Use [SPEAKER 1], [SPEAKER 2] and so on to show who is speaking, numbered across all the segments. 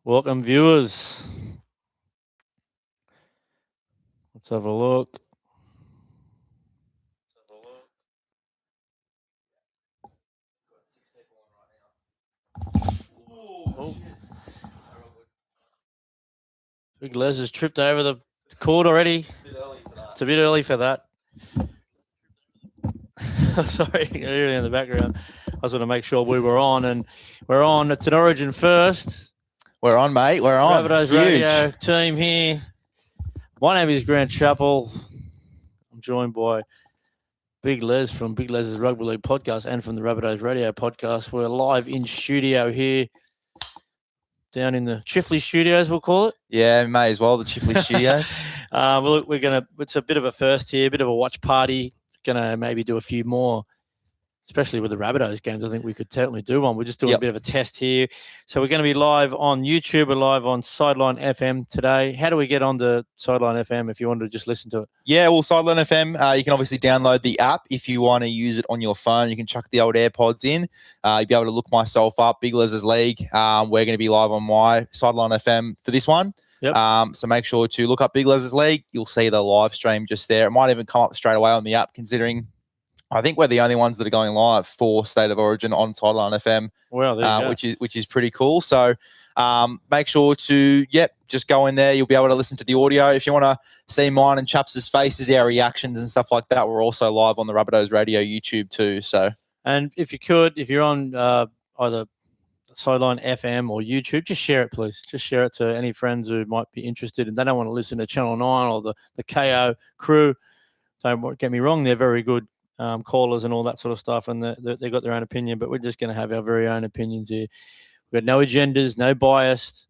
[SPEAKER 1] Welcome, viewers. Let's have a look. Oh. Big Les has tripped over the cord already. It's a bit early for that. Sorry, early in the background. I was going to make sure we were on, and we're on. It's an Origin first.
[SPEAKER 2] We're on, mate. We're on.
[SPEAKER 1] Rabbitohs Radio team here. My name is Grant Chappell. I'm joined by Big Les from Big Les's Rugby League podcast and from the Rabbitohs Radio podcast. We're live in studio here, down in the Chifley Studios, we'll call it.
[SPEAKER 2] Yeah, may as well, the Chifley Studios.
[SPEAKER 1] We're going to, it's a bit of a first here, a bit of a watch party. Going to maybe do a few more, especially with the Rabbitohs games. I think we could certainly do one. We're just doing a bit of a test here. So we're going to be live on YouTube. We're live on Sideline FM today. How do we get on to Sideline FM if you wanted to just listen to it?
[SPEAKER 2] Yeah, well, Sideline FM, you can obviously download the app if you want to use it on your phone. You can chuck the old AirPods in. You'll be able to look myself up, Big Les's League. We're going to be live on my Sideline FM for this one.
[SPEAKER 1] Yep.
[SPEAKER 2] So make sure to look up Big Les's League. You'll see the live stream just there. It might even come up straight away on the app, considering I think we're the only ones that are going live for State of Origin on Sideline FM.
[SPEAKER 1] Well, there you
[SPEAKER 2] go. which is pretty cool. So make sure to just go in there. You'll be able to listen to the audio. If you want to see mine and Chaps' faces, our reactions and stuff like that, we're also live on the Rabbitohs Radio YouTube too. So,
[SPEAKER 1] and if you're on either Sideline FM or YouTube, just share it, please. Just share it to any friends who might be interested and they don't want to listen to Channel 9 or the KO crew. Don't get me wrong, they're very good callers and all that sort of stuff, and they've got their own opinion, but we're just going to have our very own opinions here. We've got no agendas, no bias.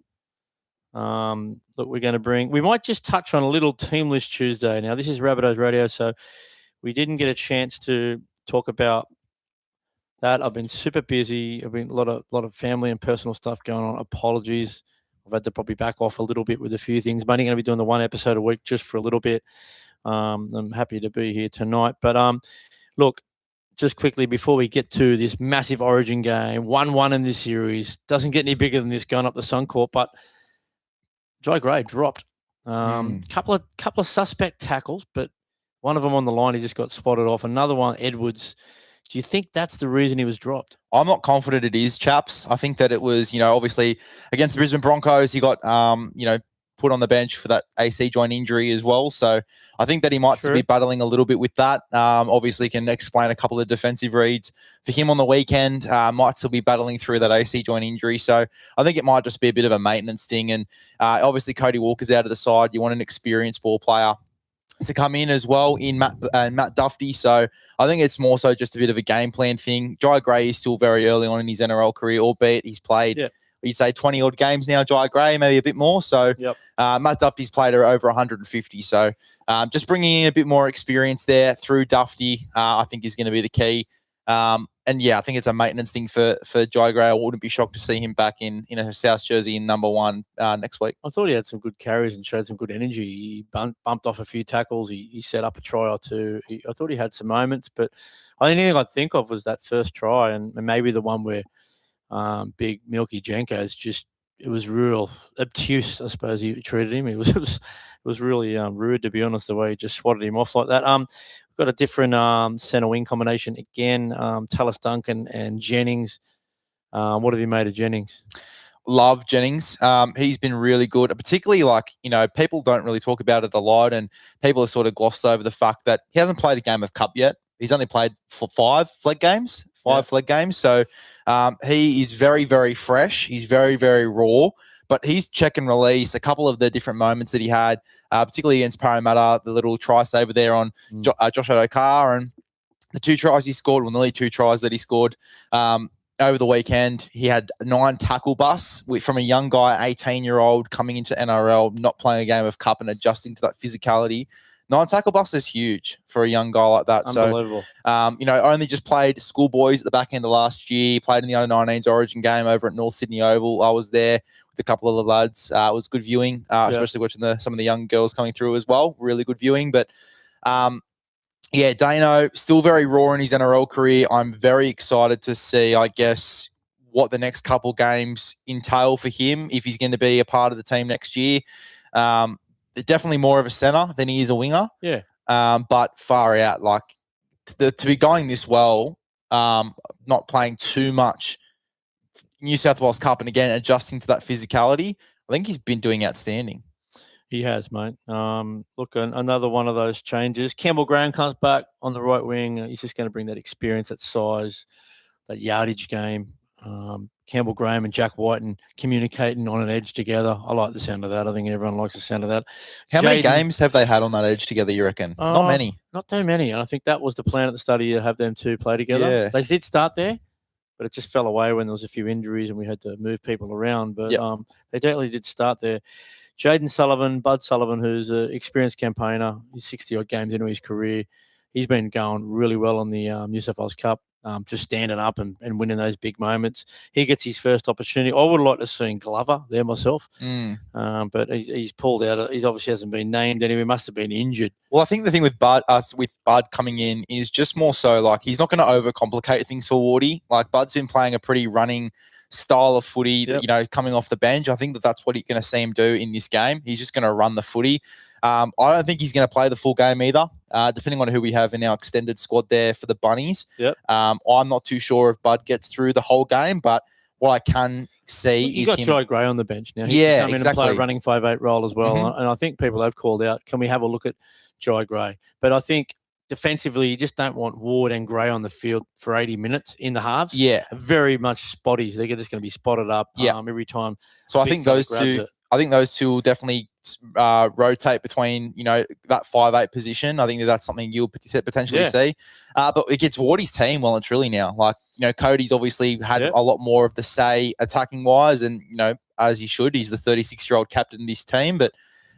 [SPEAKER 1] Look, we're going to bring... We might just touch on a little Team List Tuesday. Now, this is Rabbitohs Radio, so we didn't get a chance to talk about that. I've been super busy. I've been a lot of family and personal stuff going on. Apologies. I've had to probably back off a little bit with a few things. I'm only going to be doing the one episode a week just for a little bit. I'm happy to be here tonight. But look, just quickly before we get to this massive Origin game, 1-1 in this series, doesn't get any bigger than this going up the Suncorp, but Jai Gray dropped. Couple of suspect tackles, but one of them on the line, he just got spotted off. Another one, Edwards. Do you think that's the reason he was dropped?
[SPEAKER 2] I'm not confident it is, Chaps. I think that it was, obviously against the Brisbane Broncos, he got, put on the bench for that AC joint injury as well. So I think that he might still be battling a little bit with that. Obviously can explain a couple of defensive reads for him on the weekend. Might still be battling through that AC joint injury. So I think it might just be a bit of a maintenance thing. And obviously Cody Walker's out of the side. You want an experienced ball player to come in as well in Matt Duffy. So I think it's more so just a bit of a game plan thing. Jai Gray is still very early on in his NRL career, albeit he's played, you'd say 20-odd games now, Jai Gray, maybe a bit more. So Matt Duffy's played over 150. So just bringing in a bit more experience there through Duffy, I think is going to be the key. And I think it's a maintenance thing for Jai Gray. I wouldn't be shocked to see him back in a South jersey in number 1 next week.
[SPEAKER 1] I thought he had some good carries and showed some good energy. He bumped off a few tackles. He set up a try or two. I thought he had some moments, but the only thing I'd think of was that first try and maybe the one where big Milky Jenkos it was real obtuse, I suppose he treated him. It was really rude, to be honest, the way he just swatted him off like that. We've got a different centre wing combination again. Tallis Duncan and Jennings. What have you made of Jennings?
[SPEAKER 2] Love Jennings. He's been really good, particularly people don't really talk about it a lot, and people have sort of glossed over the fact that he hasn't played a game of Cup yet. He's only played 5 flag games. So he is very, very fresh. He's very, very raw, but he's check and release. A couple of the different moments that he had, particularly against Parramatta, the little try saver there on Josh Adokar, and the 2 tries he scored, nearly 2 tries that he scored over the weekend. He had 9 tackle busts from a young guy, 18-year-old, coming into NRL, not playing a game of Cup and adjusting to that physicality. 9 tackle busts is huge for a young guy like that.
[SPEAKER 1] Unbelievable.
[SPEAKER 2] So, only just played schoolboys at the back end of last year. Played in the under-19s Origin game over at North Sydney Oval. I was there with a couple of the lads. It was good viewing, especially watching some of the young girls coming through as well. Really good viewing. But, Dano, still very raw in his NRL career. I'm very excited to see, I guess, what the next couple games entail for him if he's going to be a part of the team next year. Definitely more of a centre than he is a winger.
[SPEAKER 1] Yeah.
[SPEAKER 2] But far out, like to be going this well, not playing too much New South Wales Cup and again adjusting to that physicality, I think he's been doing outstanding.
[SPEAKER 1] He has, mate. Look, another one of those changes. Campbell Graham comes back on the right wing. He's just going to bring that experience, that size, that yardage game. Campbell Graham and Jack Whiten communicating on an edge together. I like the sound of that. I think everyone likes the sound of that.
[SPEAKER 2] How many games have they had on that edge together, you reckon? Not many.
[SPEAKER 1] Not too many. And I think that was the plan at the start of the year, to have them two play together.
[SPEAKER 2] Yeah.
[SPEAKER 1] They did start there, but it just fell away when there was a few injuries and we had to move people around. But they definitely did start there. Jaden Sullivan, Bud Sullivan, who's an experienced campaigner. He's 60-odd games into his career. He's been going really well on the New South Wales Cup, just standing up and winning those big moments. He gets his first opportunity. I would like to see Glover there myself, but he's pulled out. He obviously hasn't been named anyway. He must have been injured.
[SPEAKER 2] Well, I think the thing with Bud coming in is just more so like he's not going to overcomplicate things for Wardy. Like Bud's been playing a pretty running style of footy, coming off the bench. I think that's what you're going to see him do in this game. He's just going to run the footy. I don't think he's going to play the full game either, depending on who we have in our extended squad there for the Bunnies. I'm not too sure if Bud gets through the whole game, but what I can see is
[SPEAKER 1] you got Jai Gray on the bench now. He can come in and play a running 5'8" role as well. And I think people have called out, can we have a look at Jai Gray? But I think defensively, you just don't want Ward and Gray on the field for 80 minutes in the halves.
[SPEAKER 2] Yeah.
[SPEAKER 1] Very much spotties. They're just going to be spotted up every time.
[SPEAKER 2] So I think those two will definitely rotate between, that 5'8" position. I think that's something you'll potentially see. But it gets Wardy's team well and truly now. Like, Cody's obviously had a lot more of the say attacking wise and, as he should. He's the 36-year-old captain of this team. But,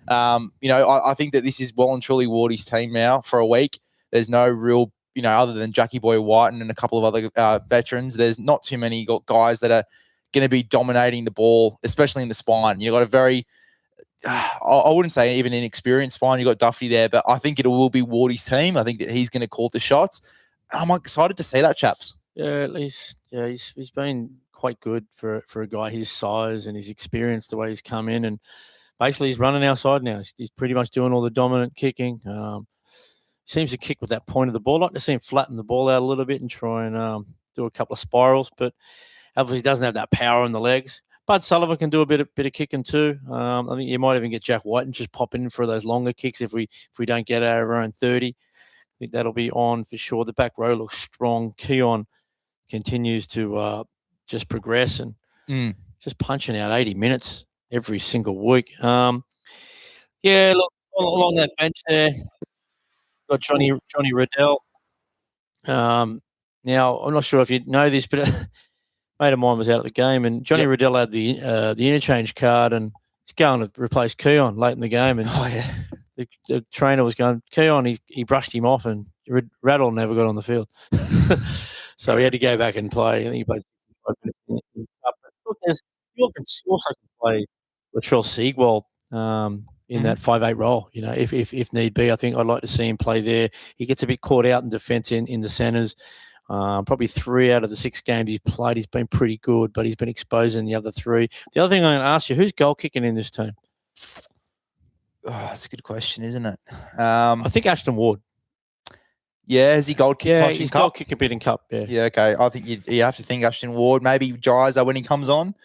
[SPEAKER 2] I think that this is well and truly Wardy's team now for a week. There's no real, other than Jackie Boy White and a couple of other veterans, there's not too many guys that are going to be dominating the ball, especially in the spine. You've got a very, I wouldn't say even inexperienced spine. You've got Duffy there, but I think it will be Wardy's team. I think that he's going to call the shots. I'm excited to see that, chaps.
[SPEAKER 1] Yeah, at least, he's been quite good for a guy his size and his experience, the way he's come in. And basically he's running our side now. He's pretty much doing all the dominant kicking. Seems to kick with that point of the ball. I'd like to see him flatten the ball out a little bit and try and do a couple of spirals, but obviously doesn't have that power in the legs. Bud Sullivan can do a bit of kicking too. I think you might even get Jack White and just pop in for those longer kicks if we don't get out of our own 30. I think that'll be on for sure. The back row looks strong. Keon continues to just progress and just punching out 80 minutes every single week. Look, along that bench there, got Johnny Riddell. Now, I'm not sure if you know this, but a mate of mine was out at the game, and Johnny Riddell had the interchange card, and he's going to replace Keon late in the game. And the trainer was going, Keon, he brushed him off, and Rattle never got on the field. So he had to go back and play. I think he played 5 minutes. Look, you also can play Latrell Seagwald in that 5'8" role, if need be. I think I'd like to see him play there. He gets a bit caught out in defence in the centres. Probably 3 out of the 6 games he's played, he's been pretty good, but he's been exposing the other 3. The other thing I'm going to ask you, who's goal kicking in this team?
[SPEAKER 2] Oh, that's a good question, isn't it?
[SPEAKER 1] I think Ashton Ward.
[SPEAKER 2] Yeah, has he goal kicked much in
[SPEAKER 1] he's
[SPEAKER 2] Cup?
[SPEAKER 1] goal kick a bit in Cup,
[SPEAKER 2] Yeah, okay. I think you have to think Ashton Ward, maybe Jaiza when he comes on.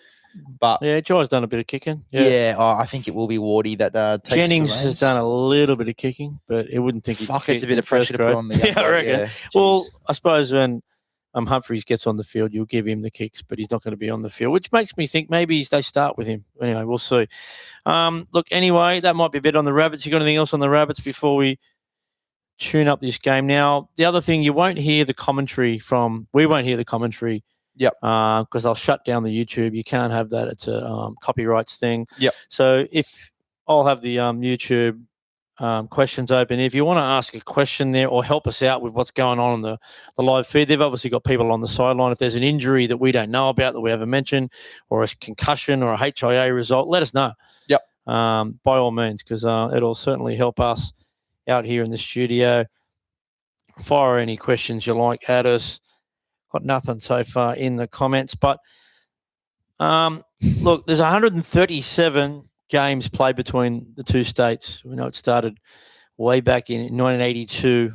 [SPEAKER 2] But
[SPEAKER 1] Jai's done a bit of kicking.
[SPEAKER 2] I think it will be Wardy that takes
[SPEAKER 1] Jennings has done a little bit of kicking, but it wouldn't think he's
[SPEAKER 2] it's a bit of pressure to put on the young
[SPEAKER 1] I reckon.
[SPEAKER 2] Yeah,
[SPEAKER 1] well, I suppose when Humphreys gets on the field, you'll give him the kicks, but he's not going to be on the field, which makes me think maybe they start with him. Anyway, we'll see. Look, anyway, that might be a bit on the Rabbits. You got anything else on the Rabbits before we tune up this game? Now, the other thing, we won't hear the commentary.
[SPEAKER 2] Yep.
[SPEAKER 1] Because I'll shut down the YouTube. You can't have that. It's a copyrights thing.
[SPEAKER 2] Yep.
[SPEAKER 1] So if I'll have the YouTube questions open. If you want to ask a question there or help us out with what's going on the live feed, they've obviously got people on the sideline. If there's an injury that we don't know about that we haven't mentioned, or a concussion or a HIA result, let us know.
[SPEAKER 2] Yep.
[SPEAKER 1] By all means, because it'll certainly help us out here in the studio. Fire any questions you like at us. Got nothing so far in the comments, but Look, there's 137 games played between the two states. We know it started way back in 1982.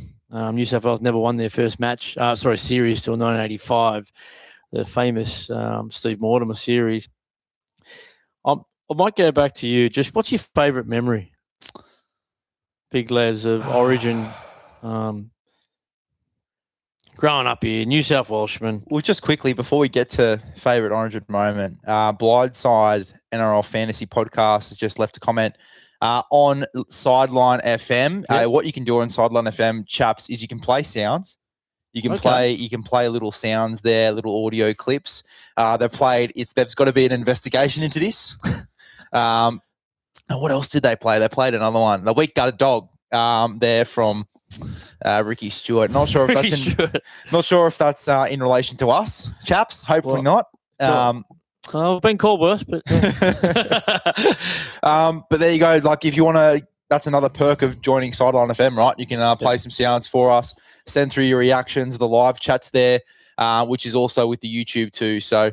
[SPEAKER 1] New South Wales never won their first series till 1985, the famous Steve Mortimer series. I might go back to you. Just what's your favourite memory, Big Les, of Origin? Growing up here, New South Welshman.
[SPEAKER 2] Well, just quickly, before we get to favourite Origin moment, Blindside NRL Fantasy Podcast has just left a comment on Sideline FM.
[SPEAKER 1] Yep.
[SPEAKER 2] What you can do on Sideline FM, chaps, is you can play sounds. You can play little sounds there, little audio clips. There's got to be an investigation into this. And what else did they play? They played another one. The Weak Gutted Dog there from Ricky Stewart. Not sure if that's in relation to us, chaps. Hopefully not.
[SPEAKER 1] I've been called worse, but
[SPEAKER 2] but there you go. Like if you want to, that's another perk of joining Sideline FM, right? You can play some sounds for us, send through your reactions, the live chats there, which is also with the YouTube too. So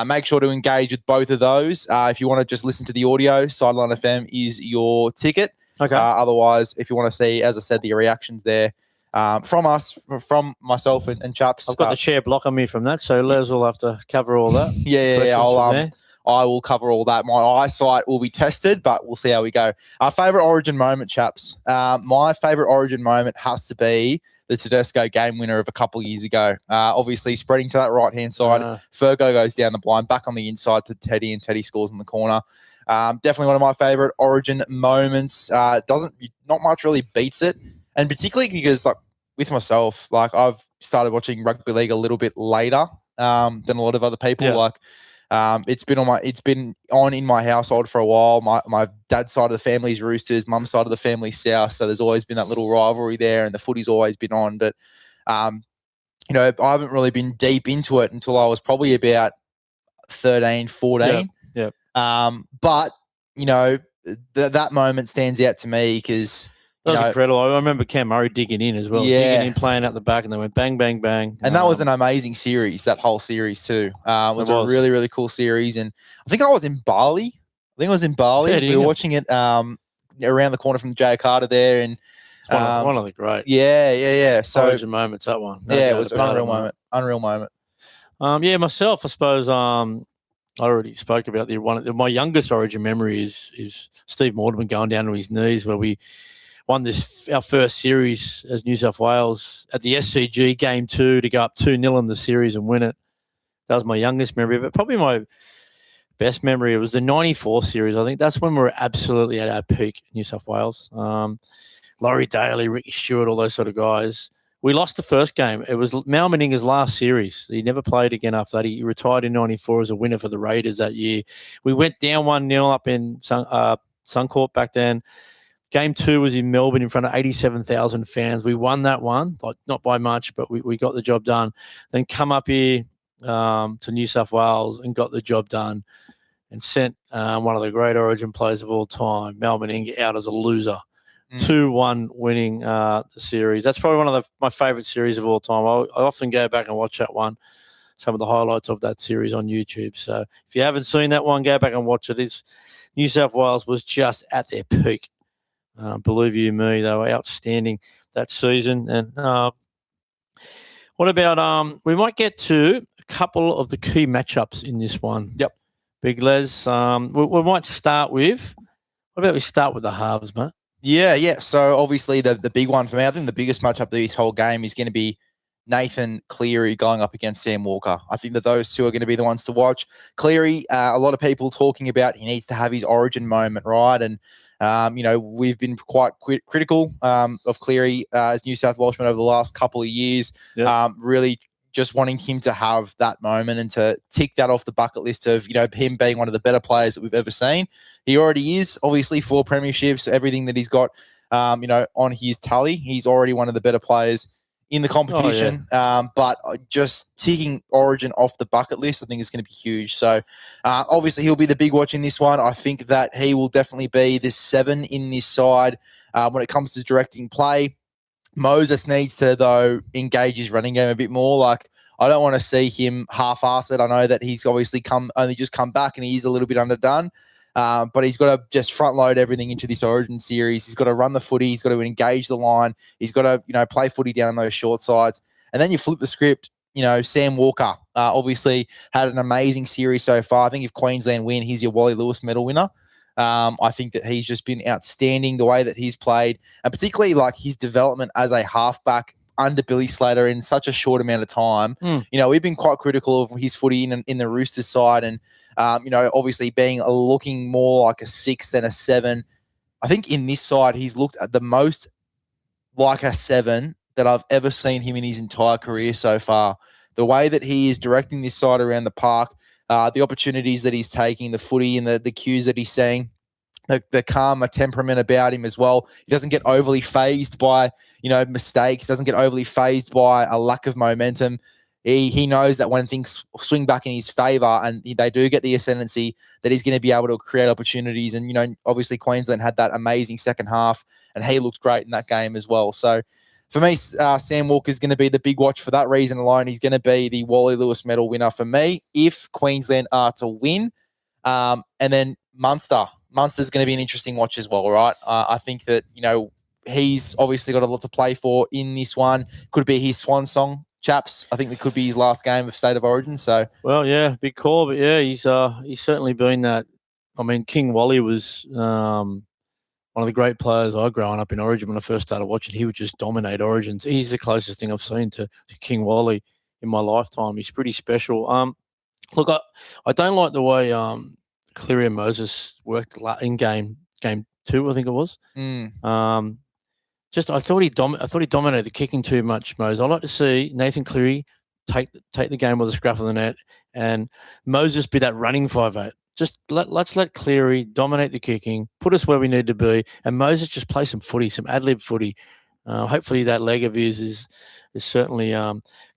[SPEAKER 2] make sure to engage with both of those. If you want to just listen to the audio, Sideline FM is your ticket.
[SPEAKER 1] Okay.
[SPEAKER 2] Otherwise, if you want to see, as I said, the reactions there from us, from myself and chaps.
[SPEAKER 1] I've got the share block on me from that, so Les will have to cover all that.
[SPEAKER 2] Yeah. I will cover all that. My eyesight will be tested, but we'll see how we go. Our favourite Origin moment, chaps. My favourite Origin moment has to be the Tedesco game winner of a couple of years ago. Obviously, spreading to that right-hand side. Fergo goes down the blind, back on the inside to Teddy, and Teddy scores in the corner. Definitely one of my favourite Origin moments. Not much really beats it, and particularly because with myself, I've started watching rugby league a little bit later than a lot of other people.
[SPEAKER 1] Yeah.
[SPEAKER 2] It's been on in my household for a while. My dad's side of the family's Roosters, mum's side of the family's South, so there's always been that little rivalry there, and the footy's always been on. But I haven't really been deep into it until I was probably about 13, 14.
[SPEAKER 1] Yeah.
[SPEAKER 2] But that moment stands out to me because
[SPEAKER 1] that was incredible. I remember Cam Murray digging in as well.
[SPEAKER 2] Yeah.
[SPEAKER 1] Digging in, playing out the back, and they went bang, bang, bang.
[SPEAKER 2] And that was an amazing series, that whole series too. It was a really, really cool series. And I think I was in Bali. We were watching it around the corner from the J Carter there. And
[SPEAKER 1] one of the great.
[SPEAKER 2] Yeah. So
[SPEAKER 1] Origin moments, that one.
[SPEAKER 2] It was an unreal moment.
[SPEAKER 1] Myself, I suppose, I already spoke about my youngest Origin memory is Steve Mortimer going down to his knees where we won our first series as New South Wales at the SCG Game 2 to go up 2-0 in the series and win it. That was my youngest memory, but probably my best memory, it was the 94 series. I think that's when we were absolutely at our peak, New South Wales. Laurie Daly, Ricky Stewart, all those sort of guys. We lost the first game. It was Mal Meninga's last series. He never played again after that. He retired in 94 as a winner for the Raiders that year. We went down 1-0 up in Suncorp back then. Game 2 was in Melbourne in front of 87,000 fans. We won that one, not by much, but we got the job done. Then come up here to New South Wales and got the job done and sent one of the great Origin players of all time, Mal Meninga, out as a loser. 2-1 winning the series. That's probably one of my favourite series of all time. I often go back and watch that one, some of the highlights of that series on YouTube. So if you haven't seen that one, go back and watch it. New South Wales was just at their peak. Believe you me, they were outstanding that season. And what about we might get to a couple of the key matchups in this one.
[SPEAKER 2] Yep.
[SPEAKER 1] Big Les, we might start with, what about we start with the halves, mate?
[SPEAKER 2] Yeah. So obviously the big one for me, I think the biggest matchup of this whole game is going to be Nathan Cleary going up against Sam Walker. I think that those two are going to be the ones to watch. Cleary, a lot of people talking about he needs to have his Origin moment, right? And we've been quite critical of Cleary as New South Welshman over the last couple of years. Yep. Really just wanting him to have that moment and to tick that off the bucket list of, him being one of the better players that we've ever seen. He already is, obviously, 4 premierships, everything that he's got, on his tally. He's already one of the better players in the competition. But just ticking Origin off the bucket list, I think is going to be huge. So obviously he'll be the big watch in this one. I think that he will definitely be the 7 in this side when it comes to directing play. Moses needs to, though, engage his running game a bit more. I don't want to see him half-ass it. I know that he's obviously only just come back and he is a little bit underdone. But he's got to just front load everything into this Origin series. He's got to run the footy. He's got to engage the line. He's got to, play footy down those short sides. And then you flip the script. Sam Walker obviously had an amazing series so far. I think if Queensland win, he's your Wally Lewis medal winner. I think that he's just been outstanding the way that he's played, and particularly like his development as a halfback under Billy Slater in such a short amount of time. We've been quite critical of his footy in the Roosters side, and obviously looking more like a 6 than a 7. I think in this side he's looked at the most like a 7 that I've ever seen him in his entire career so far. The way that he is directing this side around the park, the opportunities that he's taking, the footy and the cues that he's seeing, the calmer temperament about him as well. He doesn't get overly phased by, mistakes, doesn't get overly phased by a lack of momentum. He knows that when things swing back in his favour and they do get the ascendancy, that he's going to be able to create opportunities. And, obviously Queensland had that amazing second half and he looked great in that game as well. So for me, Sam Walker is going to be the big watch for that reason alone. He's going to be the Wally Lewis medal winner for me if Queensland are to win. And then Munster's going to be an interesting watch as well, right? I think that, he's obviously got a lot to play for in this one. Could be his swan song, chaps. I think it could be his last game of State of Origin. So,
[SPEAKER 1] well, yeah, big call, but yeah, he's certainly been that. I mean, King Wally was one of the great players I growing up in Origin when I first started watching. He would just dominate Origins. He's the closest thing I've seen to King Wally in my lifetime. He's pretty special. Look, I don't like the way Cleary and Moses worked in game 2, I think it was. I thought he dominated the kicking too much, Moses. I like to see Nathan Cleary take the game with the scruff of the net and Moses be that running 5'8". Just let's let Cleary dominate the kicking, put us where we need to be, and Moses just play some footy, some ad-lib footy. Hopefully that leg of his is certainly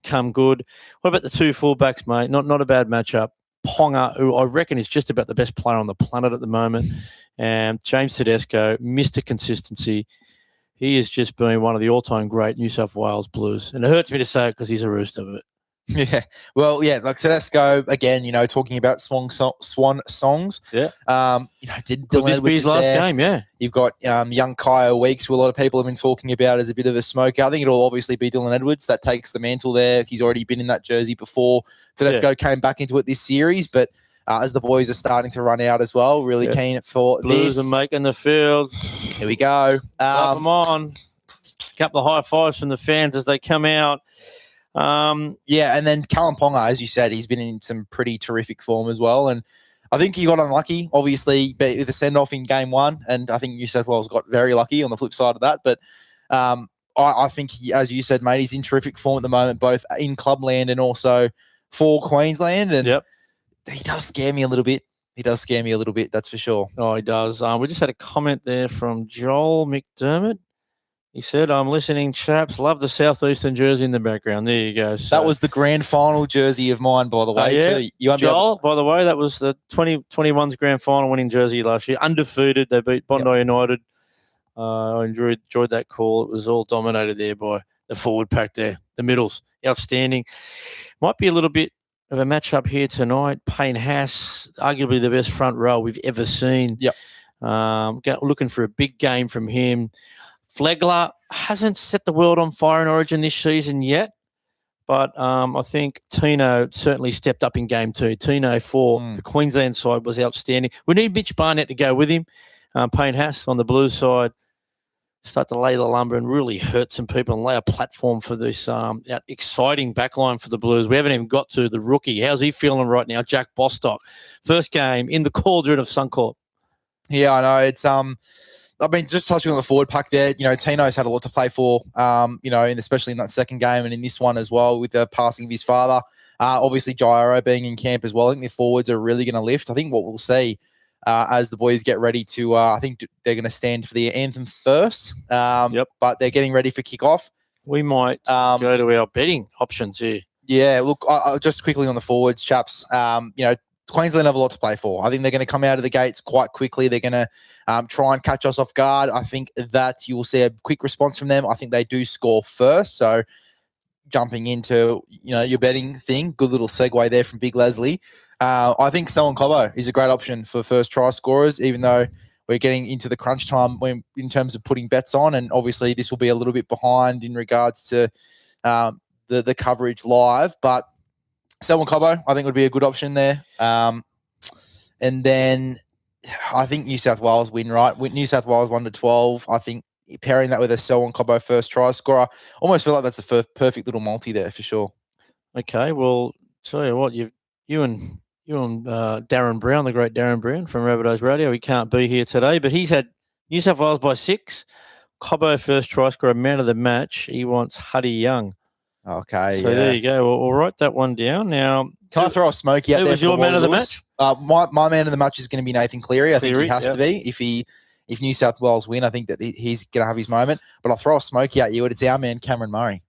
[SPEAKER 1] come good. What about the two fullbacks, mate? Not a bad matchup. Ponga, who I reckon is just about the best player on the planet at the moment, and James Tedesco, Mr. Consistency. He has just been one of the all-time great New South Wales Blues, and it hurts me to say it because he's a Rooster of it.
[SPEAKER 2] Yeah, well, yeah, like Tedesco again. Talking about swan songs.
[SPEAKER 1] Yeah.
[SPEAKER 2] Did
[SPEAKER 1] Could this be his last game? Yeah.
[SPEAKER 2] You've got young Kyle Weeks, who a lot of people have been talking about as a bit of a smoker. I think it'll obviously be Dylan Edwards that takes the mantle there. He's already been in that jersey before. Tedesco came back into it this series, but as the boys are starting to run out as well, really keen for
[SPEAKER 1] Blues
[SPEAKER 2] this.
[SPEAKER 1] are making the field.
[SPEAKER 2] Here we go.
[SPEAKER 1] Clap them on. A couple of high fives from the fans as they come out.
[SPEAKER 2] And then Callum Ponga, as you said, he's been in some pretty terrific form as well. And I think he got unlucky, obviously, with the send-off in game 1. And I think New South Wales got very lucky on the flip side of that. But I think, as you said, mate, he's in terrific form at the moment, both in clubland and also for Queensland. And he does scare me a little bit. That's for sure.
[SPEAKER 1] Oh, he does. We just had a comment there from Joel McDermott. He said, I'm listening, chaps. Love the Southeastern jersey in the background. There you go. So,
[SPEAKER 2] that was the grand final jersey of mine, by the way. Too.
[SPEAKER 1] Joel, by the way, that was the 2021's grand final winning jersey last year. Undefeated. They beat Bondi United. I enjoyed that call. It was all dominated there by the forward pack there. The middles. Outstanding. Might be a little bit of a matchup here tonight. Payne Haas, arguably the best front row we've ever seen. Looking for a big game from him. Flegler hasn't set the world on fire in Origin this season yet, but I think Tino certainly stepped up in game 2. Tino for the Queensland side was outstanding. We need Mitch Barnett to go with him. Payne Haas on the Blues side start to lay the lumber and really hurt some people and lay a platform for this exciting backline for the Blues. We haven't even got to the rookie. How's he feeling right now? Jack Bostock. First game in the cauldron of Suncorp.
[SPEAKER 2] Yeah, I know. It's just touching on the forward pack there, Tino's had a lot to play for, and especially in that second game and in this one as well with the passing of his father. Obviously, Jairo being in camp as well. I think the forwards are really going to lift. I think what we'll see as the boys get ready to, I think they're going to stand for the anthem first, but they're getting ready for kickoff.
[SPEAKER 1] We might go to our betting options here.
[SPEAKER 2] Yeah, look, just quickly on the forwards, chaps, Queensland have a lot to play for. I think they're going to come out of the gates quite quickly. They're going to try and catch us off guard. I think that you will see a quick response from them. I think they do score first. So, jumping into, your betting thing, good little segue there from Big Leslie. I think Selwyn Cobbo is a great option for first try scorers, even though we're getting into the crunch time in terms of putting bets on. And obviously this will be a little bit behind in regards to the coverage live. But Selwyn Cobbo, I think, would be a good option there. And then I think New South Wales win, right? With New South Wales 1-12, I think pairing that with a Selwyn Cobbo first try scorer, almost feel like that's the perfect little multi there for sure.
[SPEAKER 1] Okay, well, tell you what, you and Darren Brown, the great Darren Brown from Rabbitohs Radio, he can't be here today, but he's had New South Wales by 6. Cobbo first try scorer, man of the match. He wants Huddy Young.
[SPEAKER 2] Okay,
[SPEAKER 1] so there you go. We'll write that one down now.
[SPEAKER 2] Can I throw a smoky out there? Who
[SPEAKER 1] was your man of the match?
[SPEAKER 2] My man of the match is going to be Nathan Cleary. I think he has to be. If New South Wales win, I think that he's going to have his moment. But I'll throw a smoky at you, and it's our man Cameron Murray.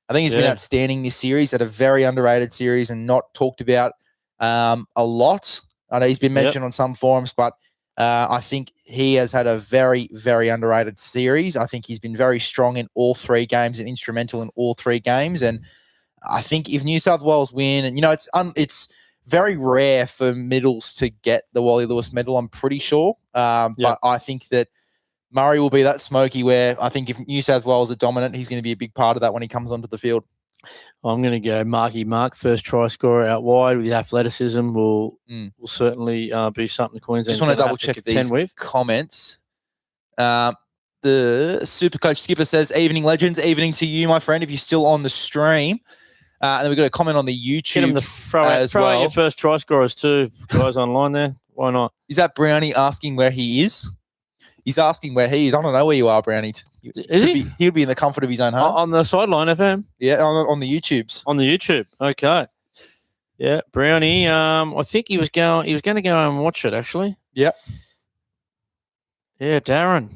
[SPEAKER 2] I think he's been outstanding this series, at a very underrated series and not talked about a lot. I know he's been mentioned on some forums, but I think he has had a very, very underrated series. I think he's been very strong in all 3 games and instrumental in all 3 games. And I think if New South Wales win, and it's very rare for middles to get the Wally Lewis medal, I'm pretty sure. But I think that Murray will be that smoky where I think if New South Wales are dominant, he's going to be a big part of that when he comes onto the field.
[SPEAKER 1] I'm going to go Marky Mark, first try scorer out wide with the athleticism will certainly be something Queensland.
[SPEAKER 2] Just want to double check these comments. The Supercoach Skipper says, "Evening legends, evening to you, my friend. If you're still on the stream." And then we've got a comment on the YouTube. Get him to
[SPEAKER 1] throw out your first try scorers too, guys online there. Why not?
[SPEAKER 2] Is that Brownie asking where he is? He's asking where he is. I don't know where you are, Brownie.
[SPEAKER 1] Is he?
[SPEAKER 2] He'll be in the comfort of his own home.
[SPEAKER 1] On the sideline FM?
[SPEAKER 2] Yeah, on the YouTubes.
[SPEAKER 1] On the YouTube. Okay. Yeah, Brownie. I think he was going to go and watch it, actually.
[SPEAKER 2] Yep.
[SPEAKER 1] Yeah, Darren.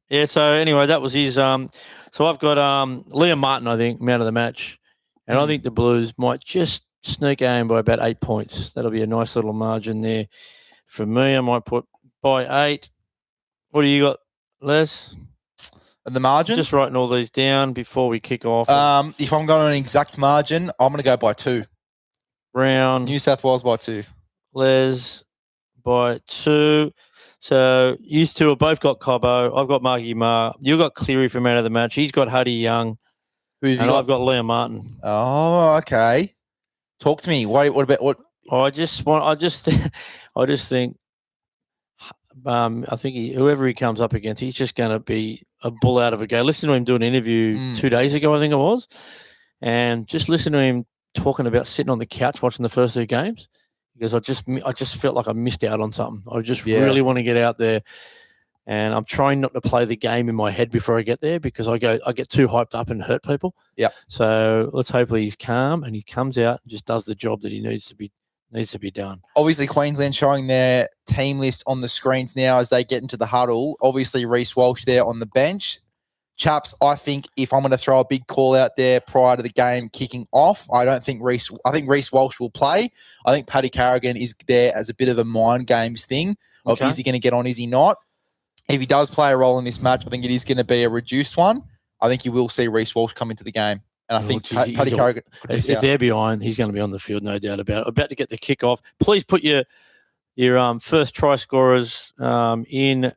[SPEAKER 1] Yeah, so anyway, that was his so I've got Liam Martin, I think, man of the match. And I think the Blues might just sneak in by about 8 points. That'll be a nice little margin there. For me, I might put by 8. What do you got, Les?
[SPEAKER 2] The margin?
[SPEAKER 1] Just writing all these down before we kick off.
[SPEAKER 2] If I'm going an exact margin, I'm going to go by 2.
[SPEAKER 1] Brown.
[SPEAKER 2] New South Wales by 2.
[SPEAKER 1] Les by 2. So you two have both got Cobbo. I've got Marky Marr. You've got Cleary for man of the match. He's got Huddy Young. I've got Liam Martin.
[SPEAKER 2] Oh, okay. Talk to me. What about what?
[SPEAKER 1] I think whoever he comes up against, he's just going to be a bull out of a go. Listen to him do an interview 2 days ago, I think it was, and just listen to him talking about sitting on the couch watching the first 2 games. Because I just felt like I missed out on something. I just really want to get out there, and I'm trying not to play the game in my head before I get there because I get too hyped up and hurt people.
[SPEAKER 2] Yeah.
[SPEAKER 1] So let's hopefully he's calm and he comes out and just does the job that he needs to be done.
[SPEAKER 2] Obviously, Queensland showing their team list on the screens now as they get into the huddle. Obviously, Reece Walsh there on the bench. Chaps, I think if I'm going to throw a big call out there prior to the game kicking off, I think Reece Walsh will play. I think Paddy Carrigan is there as a bit of a mind games thing of is he going to get on, is he not? If he does play a role in this match, I think it is going to be a reduced one. I think you will see Reece Walsh come into the game. And I think Paddy Carrigan
[SPEAKER 1] if they're behind, he's going to be on the field, no doubt about it. About to get the kick-off. Please put your first try scorers in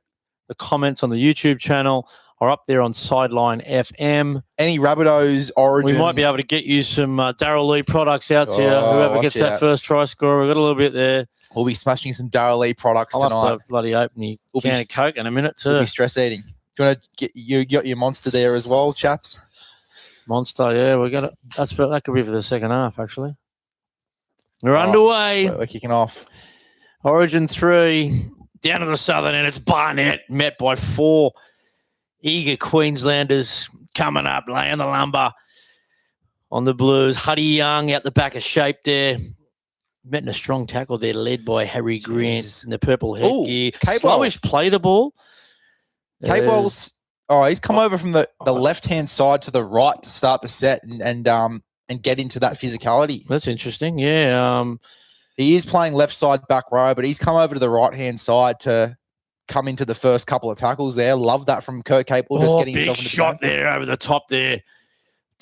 [SPEAKER 1] the comments on the YouTube channel. Are up there on Sideline FM.
[SPEAKER 2] Any Rabbitohs origin?
[SPEAKER 1] We might be able to get you some Darryl Lee products out to you. Whoever gets that first try scorer, we've got a little bit there.
[SPEAKER 2] We'll be smashing some Darryl Lee products tonight.
[SPEAKER 1] I'll have to bloody open your can of Coke in a minute too.
[SPEAKER 2] We'll be stress eating. Do you want to get you got your Monster there as well, chaps?
[SPEAKER 1] Monster, yeah. That could be for the second half, actually. We're underway.
[SPEAKER 2] We're kicking off.
[SPEAKER 1] Origin 3, down to the southern end. It's Barnett, met by 4. Eager Queenslanders coming up, laying the lumber on the Blues. Huddy Young out the back of shape there. Met in a strong tackle there, led by Harry Grant in the purple headgear. Slowish play the ball.
[SPEAKER 2] Cable's he's come over from the left-hand side to the right to start the set and get into that physicality.
[SPEAKER 1] That's interesting, yeah.
[SPEAKER 2] He is playing left side back row, but he's come over to the right-hand side to come into the first couple of tackles there. Love that from Kurt Capel, just getting himself into
[SPEAKER 1] big shot there over the top there.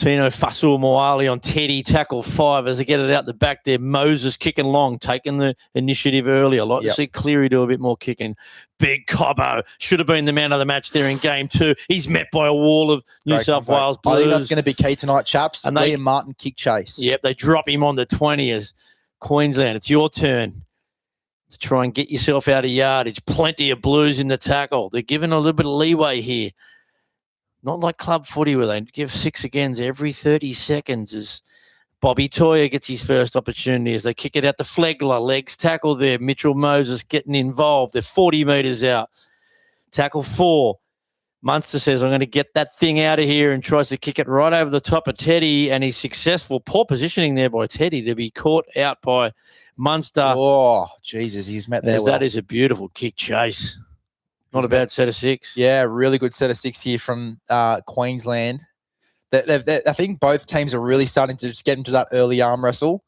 [SPEAKER 1] Tino Fasul Moali on Teddy, tackle 5 as they get it out the back there. Moses kicking long, taking the initiative early. I like to see Cleary do a bit more kicking. Big Cobbo should have been the man of the match there in game 2. He's met by a wall of New South Wales Blues.
[SPEAKER 2] I think that's going to be key tonight, chaps. And Liam Martin kick chase.
[SPEAKER 1] Yep, they drop him on the 20 as Queensland. It's your turn to try and get yourself out of yardage. Plenty of Blues in the tackle. They're giving a little bit of leeway here. Not like club footy where they give 6 agains every 30 seconds as Bobby Toyer gets his first opportunity as they kick it out to Flegler. Legs tackle there. Mitchell Moses getting involved. They're 40 metres out. Tackle 4. Munster says, I'm going to get that thing out of here and tries to kick it right over the top of Teddy, and he's successful. Poor positioning there by Teddy to be caught out by Munster.
[SPEAKER 2] Oh, Jesus, he's met there well.
[SPEAKER 1] That is a beautiful kick chase. Not a bad set of 6.
[SPEAKER 2] Yeah, really good set of 6 here from Queensland. I think both teams are really starting to just get into that early arm wrestle.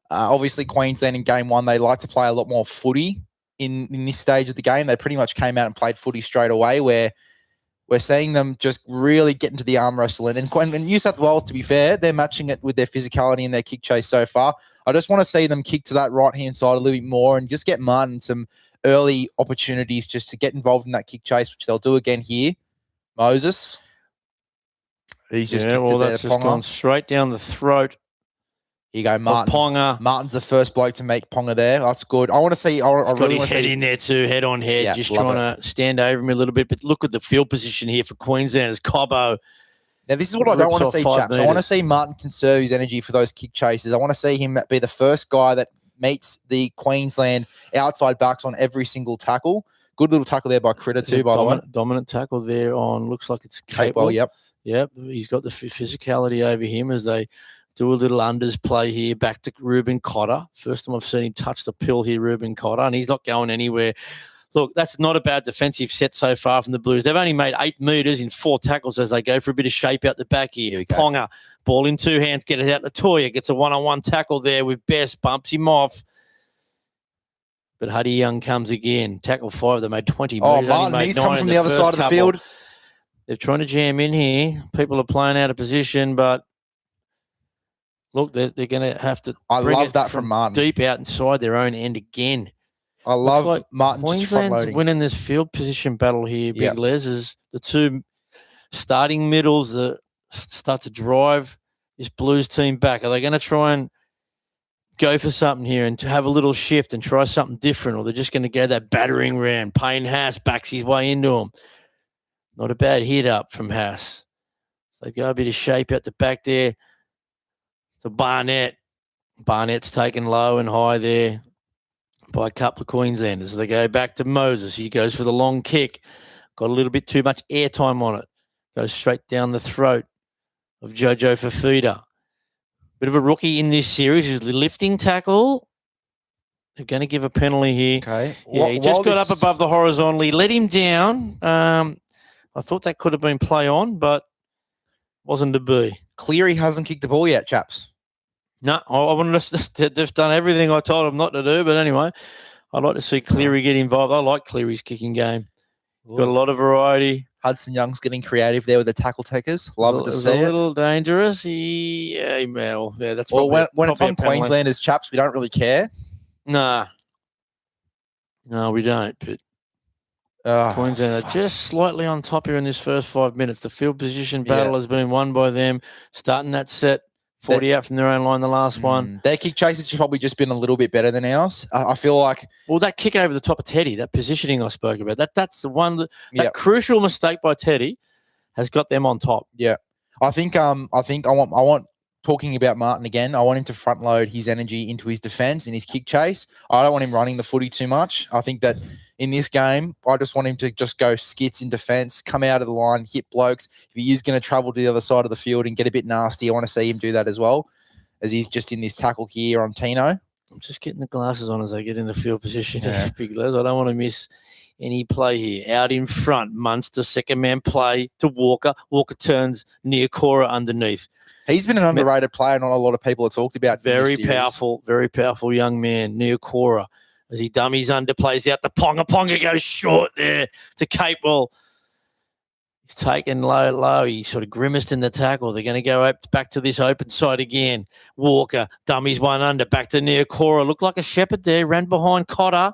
[SPEAKER 2] Obviously, Queensland in game 1, they like to play a lot more footy in this stage of the game. They pretty much came out and played footy straight away, where we're seeing them just really get into the arm wrestle. And New South Wales, to be fair, they're matching it with their physicality and their kick chase so far. I just want to see them kick to that right-hand side a little bit more and just get Martin some early opportunities just to get involved in that kick chase, which they'll do again here. Moses. He's just kicked it there.
[SPEAKER 1] That's just gone straight down the throat.
[SPEAKER 2] Here you go, Martin.
[SPEAKER 1] Ponga.
[SPEAKER 2] Martin's the first bloke to make Ponga there. That's good. I want to see. I really want to see.
[SPEAKER 1] Head in there too, head on head, just trying to stand over him a little bit. But look at the field position here for Queensland as Cobbo.
[SPEAKER 2] Now, this is what I don't want to see, chaps. I want to see Martin conserve his energy for those kick chases. I want to see him be the first guy that meets the Queensland outside backs on every single tackle. Good little tackle there by Critter too, by the way.
[SPEAKER 1] Dominant tackle there on, looks like it's Chappell. Yep. He's got the physicality over him as they do a little unders play here back to Ruben Cotter. First time I've seen him touch the pill here, Ruben Cotter, and he's not going anywhere. Look, that's not a bad defensive set so far from the Blues. They've only made 8 metres in 4 tackles as they go for a bit of shape out the back here. Ponga, ball in 2 hands, get it out to Toya, gets a one-on-one tackle there with Best, bumps him off. But Huddy Young comes again. Tackle 5, they made 20 metres.
[SPEAKER 2] Oh, Martin, he's come from the other side of the field.
[SPEAKER 1] They're trying to jam in here. People are playing out of position, but look, they're going to have to bring
[SPEAKER 2] love that from Martin.
[SPEAKER 1] Deep out inside their own end again.
[SPEAKER 2] I love Martin just front-loading.
[SPEAKER 1] Winning this field position battle here, Big Les, is the 2 starting middles that start to drive this Blues team back. Are they going to try and go for something here and to have a little shift and try something different, or they're just going to go that battering round? Payne Haas backs his way into him. Not a bad hit up from Haas. They go a bit of shape out the back there to Barnett. Barnett's taken low and high there by a couple of Queenslanders. They go back to Moses. He goes for the long kick. Got a little bit too much airtime on it. Goes straight down the throat of Jojo Fafita. Bit of a rookie in this series. His lifting tackle. They're going to give a penalty here.
[SPEAKER 2] Okay.
[SPEAKER 1] Yeah, he just got up above the horizontal. He let him down. I thought that could have been play on, but wasn't to be.
[SPEAKER 2] Cleary hasn't kicked the ball yet, chaps.
[SPEAKER 1] No, I wanted to. They've done everything I told them not to do, but anyway, I'd like to see Cleary get involved. I like Cleary's kicking game. Got a lot of variety.
[SPEAKER 2] Hudson Young's getting creative there with the tackle takers. Love it to see it.
[SPEAKER 1] A little dangerous. That's
[SPEAKER 2] well, when it's on Queenslanders, chaps, we don't really care.
[SPEAKER 1] Nah. No, we don't. But Queensland are just slightly on top here in this first 5 minutes. The field position battle has been won by them. Starting that set 40 out from their own line, the last one.
[SPEAKER 2] Their kick chase has probably just been a little bit better than ours. I feel like...
[SPEAKER 1] Well, that kick over the top of Teddy, that positioning I spoke about, that's the one that crucial mistake by Teddy has got them on top.
[SPEAKER 2] Yeah. I think I want talking about Martin again, I want him to front load his energy into his defense and his kick chase. I don't want him running the footy too much. I think that in this game, I just want him to just go skits in defense, come out of the line, hit blokes. If he is going to travel to the other side of the field and get a bit nasty, I want to see him do that as well, as he's just in this tackle here on Tino.
[SPEAKER 1] I'm just getting the glasses on as I get in the field position. Yeah. Big Les. I don't want to miss any play here. Out in front, Munster, second man play to Walker. Walker turns near Cora underneath.
[SPEAKER 2] He's been an underrated player, not a lot of people have talked about.
[SPEAKER 1] Very powerful young man, near Cora. As he dummies under, plays out the Ponga. Ponga goes short there to Capewell. He's taken low. He sort of grimaced in the tackle. They're going to go back to this open side again. Walker, dummies one under, back to Neokora. Looked like a shepherd there, ran behind Cotter.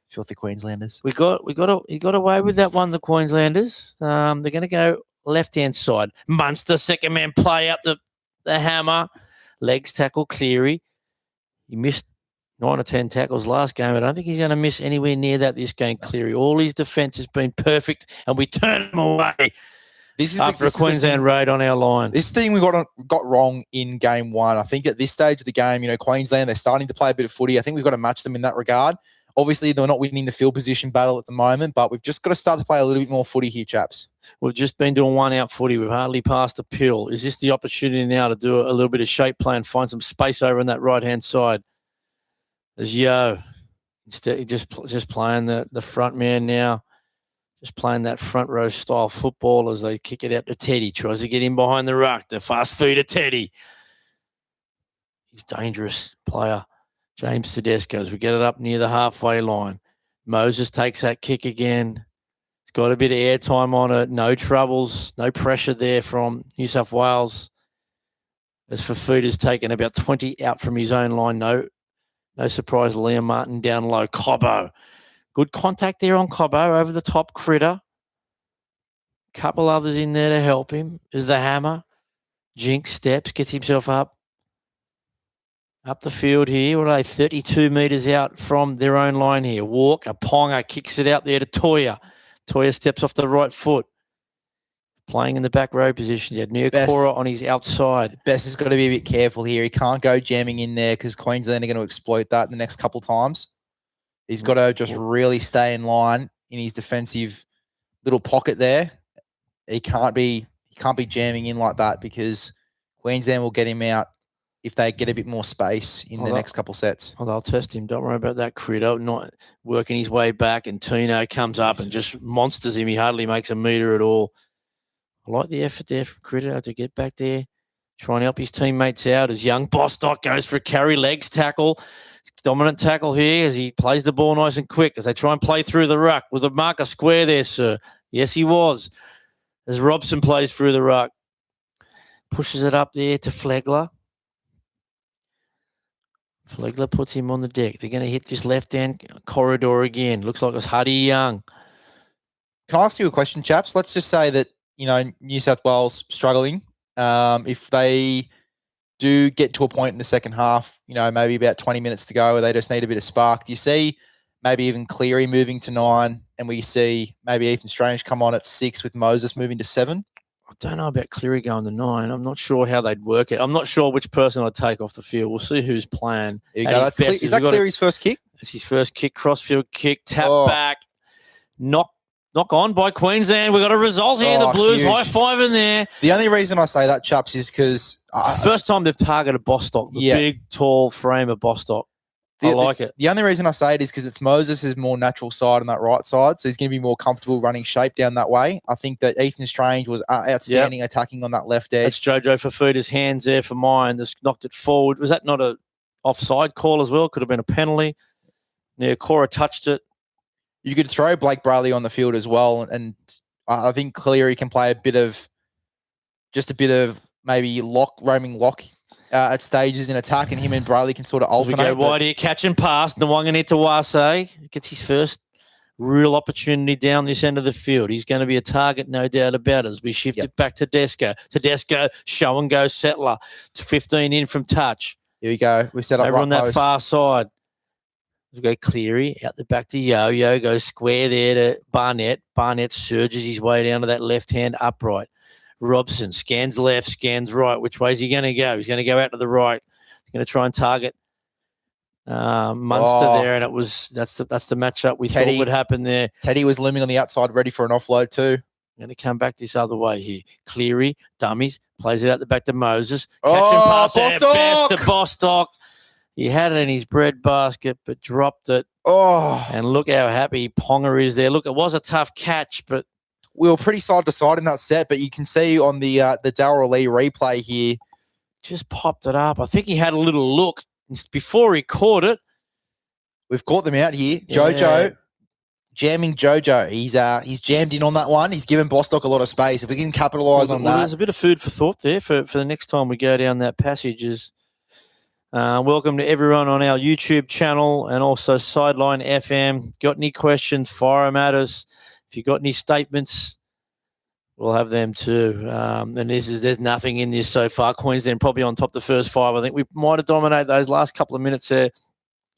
[SPEAKER 2] Filthy Queenslanders.
[SPEAKER 1] He got away with that one, the Queenslanders. They're going to go left-hand side. Munster, second man play up the hammer. Legs tackle, Cleary. He missed 9 or 10 tackles last game. I don't think he's going to miss anywhere near that this game, Cleary. All his defence has been perfect, and we turn him away after a Queensland raid on our line.
[SPEAKER 2] This thing we got wrong in game one. I think at this stage of the game, Queensland, they're starting to play a bit of footy. I think we've got to match them in that regard. Obviously, they're not winning the field position battle at the moment, but we've just got to start to play a little bit more footy here, chaps.
[SPEAKER 1] We've just been doing one-out footy. We've hardly passed a pill. Is this the opportunity now to do a little bit of shape play and find some space over on that right-hand side? There's Yo. Instead, just playing the front man now. Just playing that front row style football as they kick it out to Teddy. Tries to get in behind the ruck. The fast feeder Teddy. He's a dangerous player. James Tedesco as we get it up near the halfway line. Moses takes that kick again. It's got a bit of airtime on it. No troubles. No pressure there from New South Wales. As Fafita's taken about 20 out from his own line. No surprise, Liam Martin down low. Cobbo. Good contact there on Cobbo over the top, Critter. Couple others in there to help him. Is the hammer. Jinx steps, gets himself up the field here. What are they? 32 metres out from their own line here. Walker, Ponga kicks it out there to Toya. Toya steps off the right foot. Playing in the back row position. You had Neokora on his outside.
[SPEAKER 2] Best has got to be a bit careful here. He can't go jamming in there because Queensland are going to exploit that the next couple times. He's got to just really stay in line in his defensive little pocket there. He can't be jamming in like that because Queensland will get him out if they get a bit more space in the next couple sets.
[SPEAKER 1] Oh, they'll test him. Don't worry about that, Critter. Not working his way back, and Tino comes up and just monsters him. He hardly makes a metre at all. I like the effort there from Critter to get back there, try and help his teammates out as young Bostock goes for a carry legs tackle. Dominant tackle here as he plays the ball nice and quick as they try and play through the ruck. Was the marker square there, sir? Yes, he was. As Robson plays through the ruck. Pushes it up there to Flegler. Flegler puts him on the deck. They're going to hit this left-hand corridor again. Looks like it's Huddy Young.
[SPEAKER 2] Can I ask you a question, chaps? Let's just say that, New South Wales struggling. If they do get to a point in the second half, maybe about 20 minutes to go where they just need a bit of spark, do you see maybe even Cleary moving to 9 and we see maybe Ethan Strange come on at 6 with Moses moving to 7?
[SPEAKER 1] I don't know about Cleary going to 9. I'm not sure how they'd work it. I'm not sure which person I'd take off the field. We'll see who's playing.
[SPEAKER 2] There you go. Is that Cleary's first kick?
[SPEAKER 1] It's his first kick, crossfield kick, tap back, knock on by Queensland. We got a result here. The Blues high five in there.
[SPEAKER 2] The only reason I say that, chaps, is because
[SPEAKER 1] first time they've targeted Bostock, the big, tall frame of Bostock. I like it.
[SPEAKER 2] The only reason I say it is because it's Moses' more natural side on that right side, so he's going to be more comfortable running shape down that way. I think that Ethan Strange was outstanding attacking on that left edge.
[SPEAKER 1] That's Jojo Fafita's hands there for mine. Just knocked it forward. Was that not a offside call as well? Could have been a penalty. Neokora touched it.
[SPEAKER 2] You could throw Blake Brayley on the field as well, and I think Cleary can play a bit of maybe roaming lock at stages in attack, and him and Brayley can sort of alternate.
[SPEAKER 1] We go wide here, catch and pass. Nwangane gets his first real opportunity down this end of the field. He's going to be a target, no doubt about it. As we shift it back to Tedesco. Tedesco, show and go settler. To 15 in from touch.
[SPEAKER 2] Here we go. We set up
[SPEAKER 1] over on that far side. We go Cleary out the back to Yo. Goes square there to Barnett. Barnett surges his way down to that left-hand upright. Robson scans left, scans right. Which way is he going to go? He's going to go out to the right. He's going to try and target Munster there, and that's the matchup we thought would happen there.
[SPEAKER 2] Teddy was looming on the outside, ready for an offload too.
[SPEAKER 1] Going to come back this other way here. Cleary, dummies, plays it out the back to Moses. Catch and pass best to Bostock. He had it in his bread basket, but dropped it. And look how happy Ponga is there. Look, it was a tough catch, but
[SPEAKER 2] we were pretty side to side in that set. But you can see on the Darryl Lee replay here,
[SPEAKER 1] just popped it up. I think he had a little look before he caught it.
[SPEAKER 2] We've caught them out here. Jojo jamming Jojo. He's jammed in on that one. He's given Bostock a lot of space. If we can capitalise on that.
[SPEAKER 1] There's a bit of food for thought there for the next time we go down that passage. Welcome to everyone on our YouTube channel and also Sideline FM. Got any questions, fire them at us. If you got any statements, we'll have them too. And there's nothing in this so far. Queensland probably on top of the first five. I think we might have dominated those last couple of minutes there.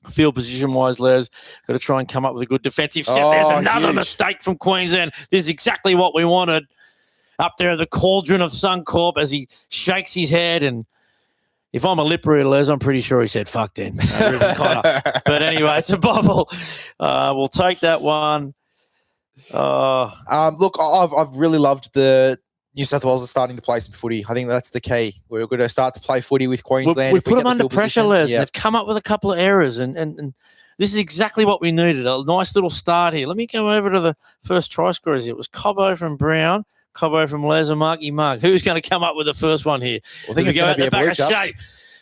[SPEAKER 1] Field position-wise, Les, got to try and come up with a good defensive set. There's another mistake from Queensland. This is exactly what we wanted. Up there at the cauldron of Suncorp as he shakes his head. And if I'm a lip reader, Les, I'm pretty sure he said, fuck then. But anyway, it's a bubble. We'll take that one.
[SPEAKER 2] Look, I've really loved the New South Wales are starting to play some footy. I think that's the key. We're going to start to play footy with Queensland.
[SPEAKER 1] We put them under pressure, Les. Yeah. They've come up with a couple of errors, and this is exactly what we needed. A nice little start here. Let me go over to the first try scorers. It was Cobbo from Brown, Cobbo from Les, and Marky Mark. Who's going to come up with the first one here?
[SPEAKER 2] I think it's going to be a blue shape.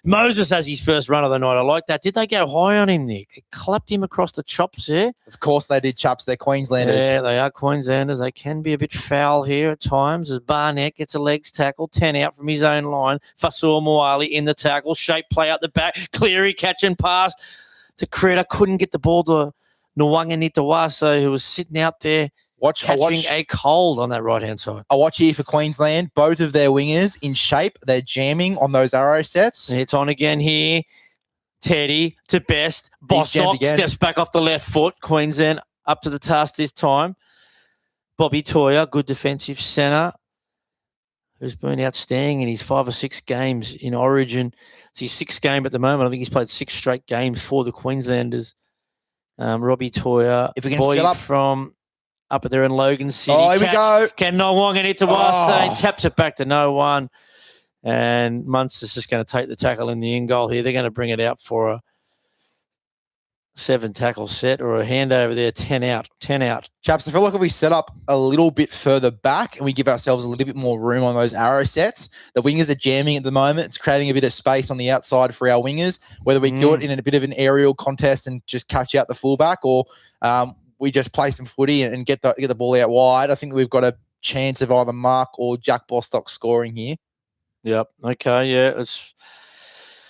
[SPEAKER 1] Moses has his first run of the night. I like that. Did they go high on him, Nick? They clapped him across the chops there.
[SPEAKER 2] Of course they did, Chaps. They're Queenslanders.
[SPEAKER 1] Yeah, they are Queenslanders. They can be a bit foul here at times as Barnett gets a legs tackle, 10 out from his own line. Fasur Moali in the tackle. Shape play out the back. Cleary catch and pass to Critter. Couldn't get the ball to Nwanga Nitawase, who was sitting out there. Catching a cold on that right-hand side.
[SPEAKER 2] I watch here for Queensland. Both of their wingers in shape. They're jamming on those arrow sets.
[SPEAKER 1] It's on again here. Teddy to Best. Bostock steps back off the left foot. Queensland up to the task this time. Bobby Toyer, good defensive centre, who's been outstanding in his 5 or 6 games in Origin. It's his 6th game at the moment. I think he's played 6 straight games for the Queenslanders. Robbie Toyer.
[SPEAKER 2] If we can set up
[SPEAKER 1] from up there in Logan City.
[SPEAKER 2] Oh, here we go.
[SPEAKER 1] Can Nwanga Nitawase taps it back to no one. And Munster's just going to take the tackle in the in goal here. They're going to bring it out for a 7 tackle set or a handover there, 10 out.
[SPEAKER 2] Chaps, I feel like if we set up a little bit further back and we give ourselves a little bit more room on those arrow sets, the wingers are jamming at the moment. It's creating a bit of space on the outside for our wingers, whether we do it in a bit of an aerial contest and just catch out the fullback or we just play some footy and get the ball out wide. I think we've got a chance of either Mark or Jack Bostock scoring here.
[SPEAKER 1] Yep. Okay. Yeah. It's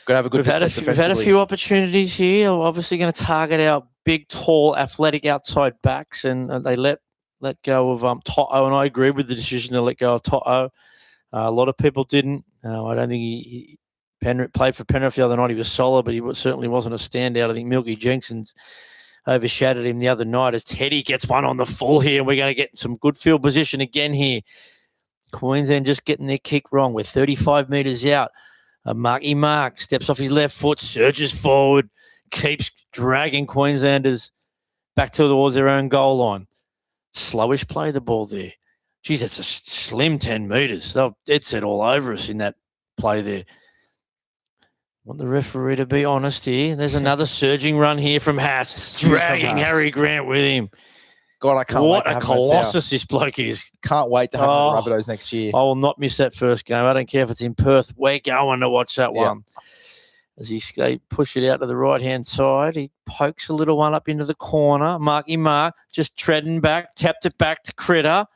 [SPEAKER 2] got to have a good.
[SPEAKER 1] We've had a few opportunities here. We're obviously going to target our big, tall, athletic outside backs, and they let go of Toto. And I agree with the decision to let go of Toto. A lot of people didn't. I don't think he played for Penrith the other night. He was solid, but he certainly wasn't a standout. I think Milky Jenkins overshadowed him the other night as Teddy gets one on the full here, and we're going to get some good field position again here. Queensland just getting their kick wrong. We're 35 metres out. Marky Mark steps off his left foot, surges forward, keeps dragging Queenslanders back towards their own goal line. Slowish play the ball there. Geez, that's a slim 10 metres. They'll dead set all over us in that play there. Want the referee to be honest here. There's another surging run here from Haas, dragging Harry Grant with him.
[SPEAKER 2] God, I can't wait to have him.
[SPEAKER 1] What a colossus this bloke is.
[SPEAKER 2] Can't wait to have him at the Rabbitohs next year.
[SPEAKER 1] I will not miss that first game. I don't care if it's in Perth. We're going to watch that one. As they push it out to the right-hand side, he pokes a little one up into the corner. Marky Mark just treading back, tapped it back to Critter.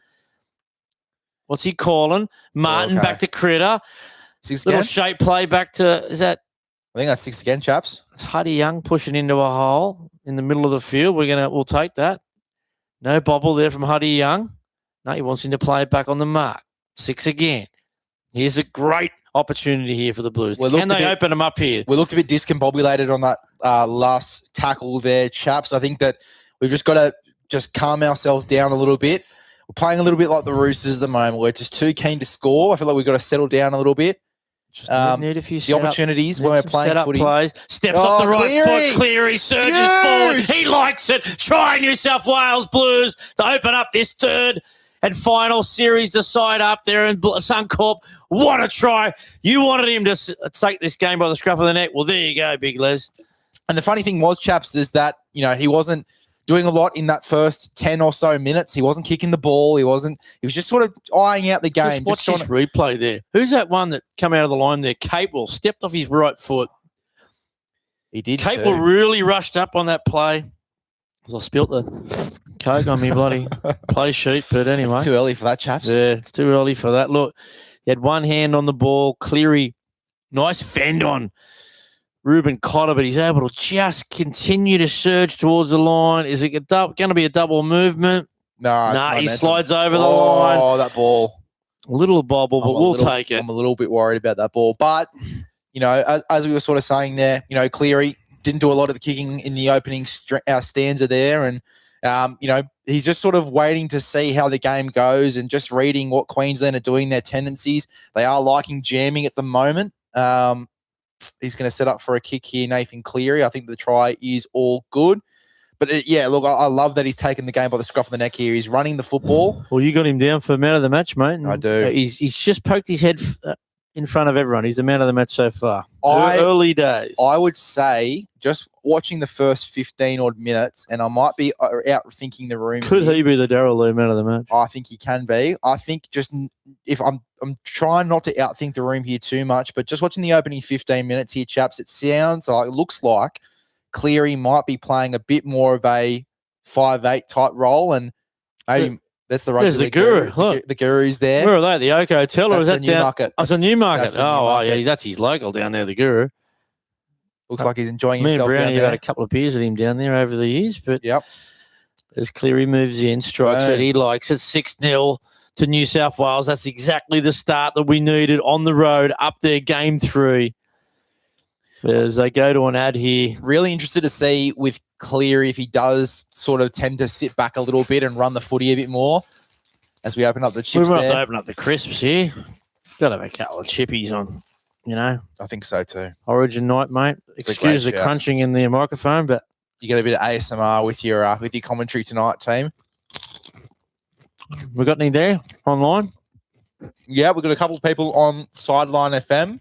[SPEAKER 1] What's he calling? Martin back to Critter.
[SPEAKER 2] 6
[SPEAKER 1] little
[SPEAKER 2] again?
[SPEAKER 1] Shape play back to, is that?
[SPEAKER 2] I think that's 6 again, chaps.
[SPEAKER 1] It's Huddy Young pushing into a hole in the middle of the field. We'll take that. No bobble there from Huddy Young. No, he wants him to play it back on the mark. 6 again. Here's a great opportunity here for the Blues. Can they open them up here?
[SPEAKER 2] We looked a bit discombobulated on that last tackle there, chaps. I think that we've just got to just calm ourselves down a little bit. We're playing a little bit like the Roosters at the moment. We're just too keen to score. I feel like we've got to settle down a little bit.
[SPEAKER 1] Just need a few
[SPEAKER 2] the opportunities when we're playing footy.
[SPEAKER 1] Plays. Steps off the right foot. Cleary surges forward. He likes it. Try New South Wales Blues to open up this third and final series to side up there in Suncorp. What a try. You wanted him to take this game by the scruff of the neck. Well, there you go, Big Les.
[SPEAKER 2] And the funny thing was, chaps, is that, he wasn't doing a lot in that first 10 or so minutes. He wasn't kicking the ball. He was just sort of eyeing out the game.
[SPEAKER 1] Just watch this replay there. Who's that one that come out of the line there? Chappell stepped off his right foot.
[SPEAKER 2] He did.
[SPEAKER 1] Chappell really rushed up on that play. As I spilt the Coke on me bloody play sheet. But anyway.
[SPEAKER 2] It's too early for that, chaps.
[SPEAKER 1] Yeah, it's too early for that. Look, he had one hand on the ball. Cleary, nice fend on Ruben Cotter, but he's able to just continue to surge towards the line. Is it going to be a double movement?
[SPEAKER 2] No,
[SPEAKER 1] he slides over the line.
[SPEAKER 2] Oh, that ball.
[SPEAKER 1] A little bobble, but we'll take it.
[SPEAKER 2] I'm a little bit worried about that ball. But, as we were sort of saying there, Cleary didn't do a lot of the kicking in the opening stanza there. And, he's just sort of waiting to see how the game goes and just reading what Queensland are doing, their tendencies. They are liking jamming at the moment. He's going to set up for a kick here, Nathan Cleary. I think the try is all good. But, look, I love that he's taken the game by the scruff of the neck here. He's running the football.
[SPEAKER 1] Well, you got him down for man of the match, mate.
[SPEAKER 2] I do.
[SPEAKER 1] He's just poked his head in front of everyone. He's the man of the match so far. Early days.
[SPEAKER 2] I would say just watching the first 15-odd minutes, and I might be out thinking the room.
[SPEAKER 1] Could he be the Darryl Lea man of the match?
[SPEAKER 2] I think he can be. I think just if I'm trying not to outthink the room here too much, but just watching the opening 15 minutes here, chaps, it looks like Cleary might be playing a bit more of a 5'8" type role, and maybe that's the rugby.
[SPEAKER 1] There's the guru. Look.
[SPEAKER 2] The guru's there.
[SPEAKER 1] Where are they? The Oak Hotel, or is that down?
[SPEAKER 2] Newmarket.
[SPEAKER 1] Oh, it's a Newmarket.
[SPEAKER 2] Newmarket.
[SPEAKER 1] Yeah, that's his local down there, the guru.
[SPEAKER 2] Looks like he's enjoying
[SPEAKER 1] Me
[SPEAKER 2] himself
[SPEAKER 1] and Brownie
[SPEAKER 2] down there.
[SPEAKER 1] had a couple of beers with him down there over the years, but
[SPEAKER 2] yep.
[SPEAKER 1] As Cleary moves in, strikes it, he likes it, 6-0 to New South Wales. That's exactly the start that we needed on the road up there, game 3. As they go to an ad here.
[SPEAKER 2] Really interested to see with Cleary if he does sort of tend to sit back a little bit and run the footy a bit more as we open up the chips
[SPEAKER 1] We
[SPEAKER 2] there.
[SPEAKER 1] have to open up the crisps here. Got to have a couple of chippies on,
[SPEAKER 2] I think so too.
[SPEAKER 1] Origin night, mate. Excuse the crunching in the microphone, but
[SPEAKER 2] you get a bit of ASMR with your commentary tonight, team.
[SPEAKER 1] We got any there online?
[SPEAKER 2] Yeah, we've got a couple of people on Sideline FM.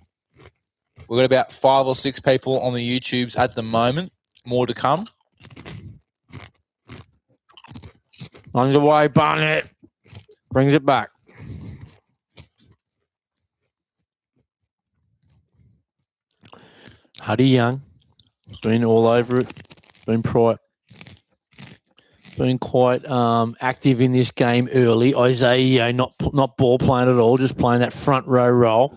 [SPEAKER 2] We've got about 5 or 6 people on the YouTubes at the moment. More to come.
[SPEAKER 1] Underway, Barnett. Brings it back. Huddy Young. Been all over it. Been quite active in this game early. Isaiah, not ball playing at all, just playing that front row role.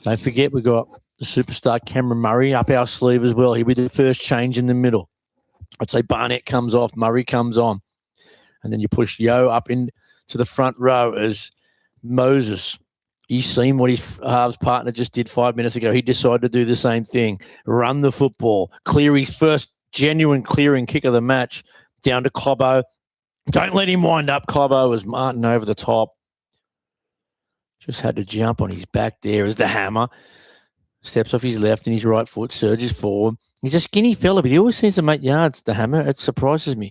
[SPEAKER 1] Don't forget, we got the superstar Cameron Murray up our sleeve as well. He'll be the first change in the middle. I'd say Barnett comes off, Murray comes on. And then you push Yo up into the front row as Moses. He's seen what his halves partner just did 5 minutes ago. He decided to do the same thing. Run the football. Cleary's first genuine clearing kick of the match down to Cobbo. Don't let him wind up, Cobbo, as Martin over the top. Just had to jump on his back there as the hammer. Steps off his left and his right foot, surges forward. He's a skinny fella, but he always seems to make yards, the hammer. It surprises me.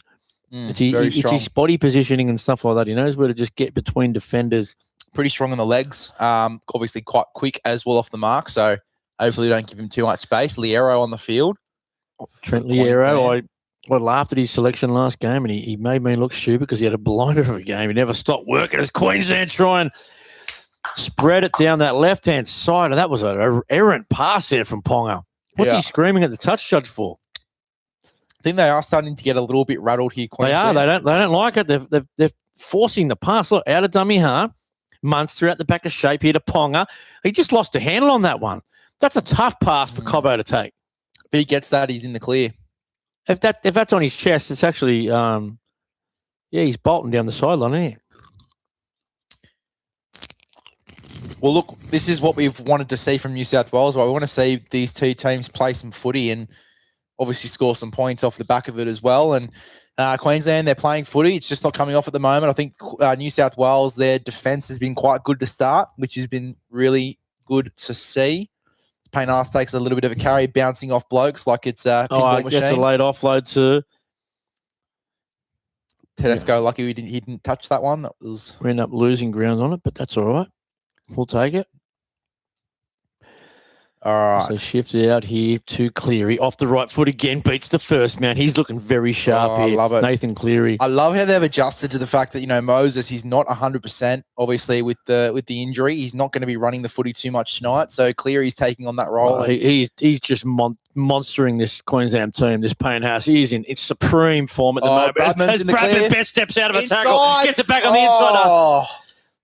[SPEAKER 1] It's his body positioning and stuff like that. He knows where to just get between defenders.
[SPEAKER 2] Pretty strong on the legs. Obviously quite quick as well off the mark. So hopefully don't give him too much space. Liero on the field.
[SPEAKER 1] Trent Liero, I laughed at his selection last game and he made me look stupid because he had a blinder of a game. He never stopped working as Queensland try and spread it down that left-hand side. And that was an errant pass there from Ponga. What's he screaming at the touch judge for?
[SPEAKER 2] I think they are starting to get a little bit rattled here, Queensland.
[SPEAKER 1] They are. They don't like it. They're forcing the pass. Look, out of dummy half. Munster at the back of shape here to Ponga. He just lost a handle on that one. That's a tough pass for Cobbo to take.
[SPEAKER 2] If he gets that, he's in the clear.
[SPEAKER 1] If that's on his chest, it's actually, he's bolting down the sideline, isn't he?
[SPEAKER 2] Well, look, this is what we've wanted to see from New South Wales. Well, we want to see these two teams play some footy and obviously score some points off the back of it as well. And Queensland, they're playing footy. It's just not coming off at the moment. I think New South Wales, their defence has been quite good to start, which has been really good to see. Payne Haas takes a little bit of a carry, bouncing off blokes like it's a pinball machine.
[SPEAKER 1] Gets a late offload to
[SPEAKER 2] Tedesco. Lucky he didn't touch that one.
[SPEAKER 1] We end up losing ground on it, but that's all right. We'll take it.
[SPEAKER 2] All right.
[SPEAKER 1] So shifts it out here to Cleary. Off the right foot again, beats the first man. He's looking very sharp here.
[SPEAKER 2] I love it.
[SPEAKER 1] Nathan Cleary.
[SPEAKER 2] I love how they've adjusted to the fact that, Moses, he's not 100%, obviously, with the injury. He's not going to be running the footy too much tonight. So Cleary's taking on that role.
[SPEAKER 1] He's just monstering this Queensland team, this Payne House. He's in supreme form at the moment. As Bradman Best steps out of a tackle, gets it back on the inside.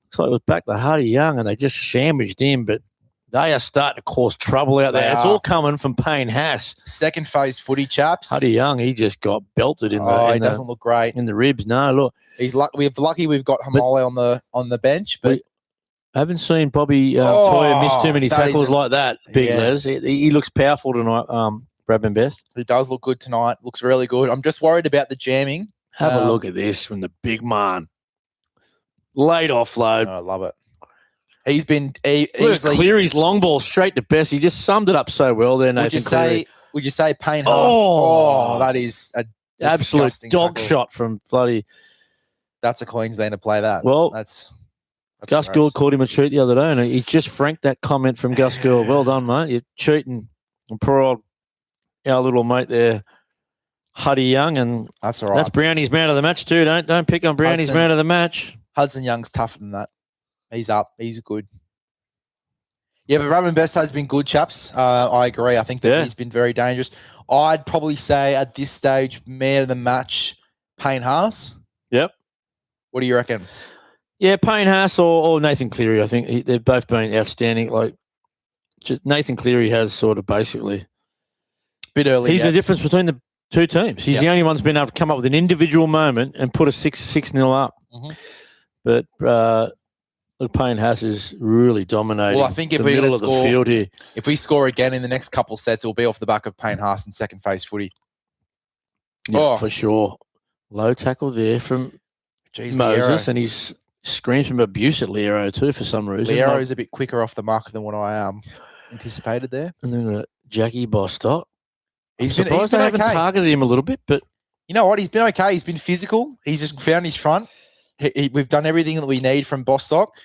[SPEAKER 1] Looks like it was back to Hardy Young, and they just sandwiched him, but they are starting to cause trouble out there. It's all coming from Payne Haas.
[SPEAKER 2] Second phase footy, chaps.
[SPEAKER 1] Hardy Young, he just got belted in the.
[SPEAKER 2] He doesn't look great
[SPEAKER 1] in the ribs. No, look,
[SPEAKER 2] he's lucky we've got Hamole on the bench, but
[SPEAKER 1] I haven't seen Bobby Toya miss too many tackles like that. Big Les, he looks powerful tonight. Bradman Best.
[SPEAKER 2] He does look good tonight. Looks really good. I'm just worried about the jamming.
[SPEAKER 1] Have a look at this from the big man. Late offload.
[SPEAKER 2] I love it. He's been
[SPEAKER 1] easily. Cleary's long ball straight to Best. He just summed it up so well there, Nathan Cleary.
[SPEAKER 2] Would you say Payne Haas? That is a
[SPEAKER 1] absolute dog shot from bloody.
[SPEAKER 2] That's a Queenslander play that.
[SPEAKER 1] Well,
[SPEAKER 2] that's
[SPEAKER 1] Gus Gould called him a cheat the other day, and he just franked that comment from Gus Gould. Well done, mate. You're cheating. And poor old our little mate there, Huddy Young, and
[SPEAKER 2] that's all right.
[SPEAKER 1] That's Brownie's man of the match too. Don't pick on Brownie's man of the match.
[SPEAKER 2] Hudson Young's tougher than that. He's up. He's good. Yeah, but Bradman Best has been good, chaps. I agree. I think that he's been very dangerous. I'd probably say at this stage, man of the match, Payne Haas.
[SPEAKER 1] Yep.
[SPEAKER 2] What do you reckon?
[SPEAKER 1] Yeah, Payne Haas or Nathan Cleary. I think they've both been outstanding. Like Nathan Cleary has sort of basically
[SPEAKER 2] bit early.
[SPEAKER 1] He's the difference between the two teams. He's the only one that's been able to come up with an individual moment and put a 6-0 up.
[SPEAKER 2] Mm-hmm.
[SPEAKER 1] But look, Payne Haas is really dominating.
[SPEAKER 2] Well, I think if
[SPEAKER 1] middle of the field here.
[SPEAKER 2] If we score again in the next couple sets, it'll be off the back of Payne Haas in second phase footy.
[SPEAKER 1] Yeah, for sure. Low tackle there from Moses, and he's screams some abuse at Liero too for some reason.
[SPEAKER 2] Liero's a bit quicker off the mark than what I anticipated there.
[SPEAKER 1] And then Jackie Bostock.
[SPEAKER 2] He's
[SPEAKER 1] been haven't targeted him a little bit, but
[SPEAKER 2] you know what? He's been okay. He's been physical. He's just found his front. We've done everything that we need from Bostock.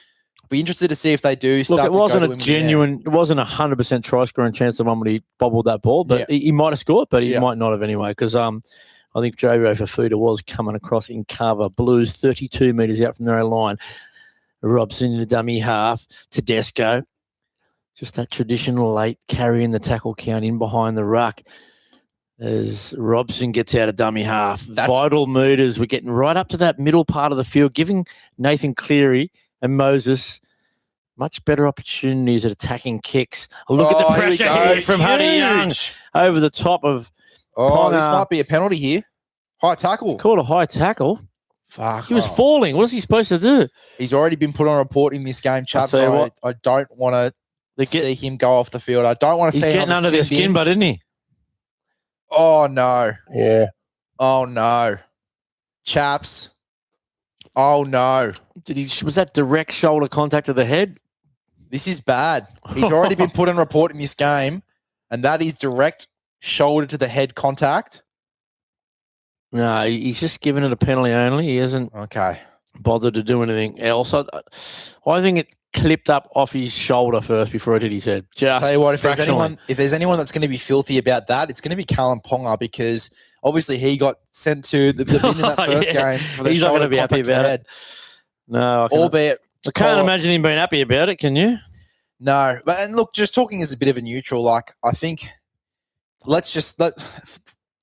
[SPEAKER 2] Be interested to see if they do start.
[SPEAKER 1] Look, it wasn't a genuine. It wasn't 100% try scoring chance the one when he bobbled that ball, but he might have scored, but he might not have anyway. Because I think Joe Fafuda was coming across in cover. Blues 32 metres out from their own line. Robson in the dummy half. Tedesco. Just that traditional late carrying the tackle count in behind the ruck. As Robson gets out of dummy half. Vital meters. We're getting right up to that middle part of the field, giving Nathan Cleary and Moses much better opportunities at attacking kicks. Look at the pressure here from Huddy Young over the top of Ponga.
[SPEAKER 2] This might be a penalty here. High tackle.
[SPEAKER 1] Called a high tackle.
[SPEAKER 2] Fuck.
[SPEAKER 1] He was falling. What is he supposed to do?
[SPEAKER 2] He's already been put on report in this game, chaps. I don't want to see him go off the field. I don't want to see him.
[SPEAKER 1] He's getting under their skin, but isn't he?
[SPEAKER 2] Oh, no.
[SPEAKER 1] Yeah.
[SPEAKER 2] Oh, no. Chaps. Oh, no.
[SPEAKER 1] Was that direct shoulder contact to the head?
[SPEAKER 2] This is bad. He's already been put on report in this game, and that is direct shoulder to the head contact.
[SPEAKER 1] No, he's just giving it a penalty only. He hasn't bothered to do anything else. I think it clipped up off his shoulder first before it hit his head. Just
[SPEAKER 2] tell you what, if there's anyone that's going to be filthy about that, it's going to be Callum Ponga, because obviously he got sent to the bin in that first game for the
[SPEAKER 1] he's not going to be happy about it. No,
[SPEAKER 2] I
[SPEAKER 1] can't imagine him being happy about it. Can you?
[SPEAKER 2] No, and look, just talking as a bit of a neutral, like I think let's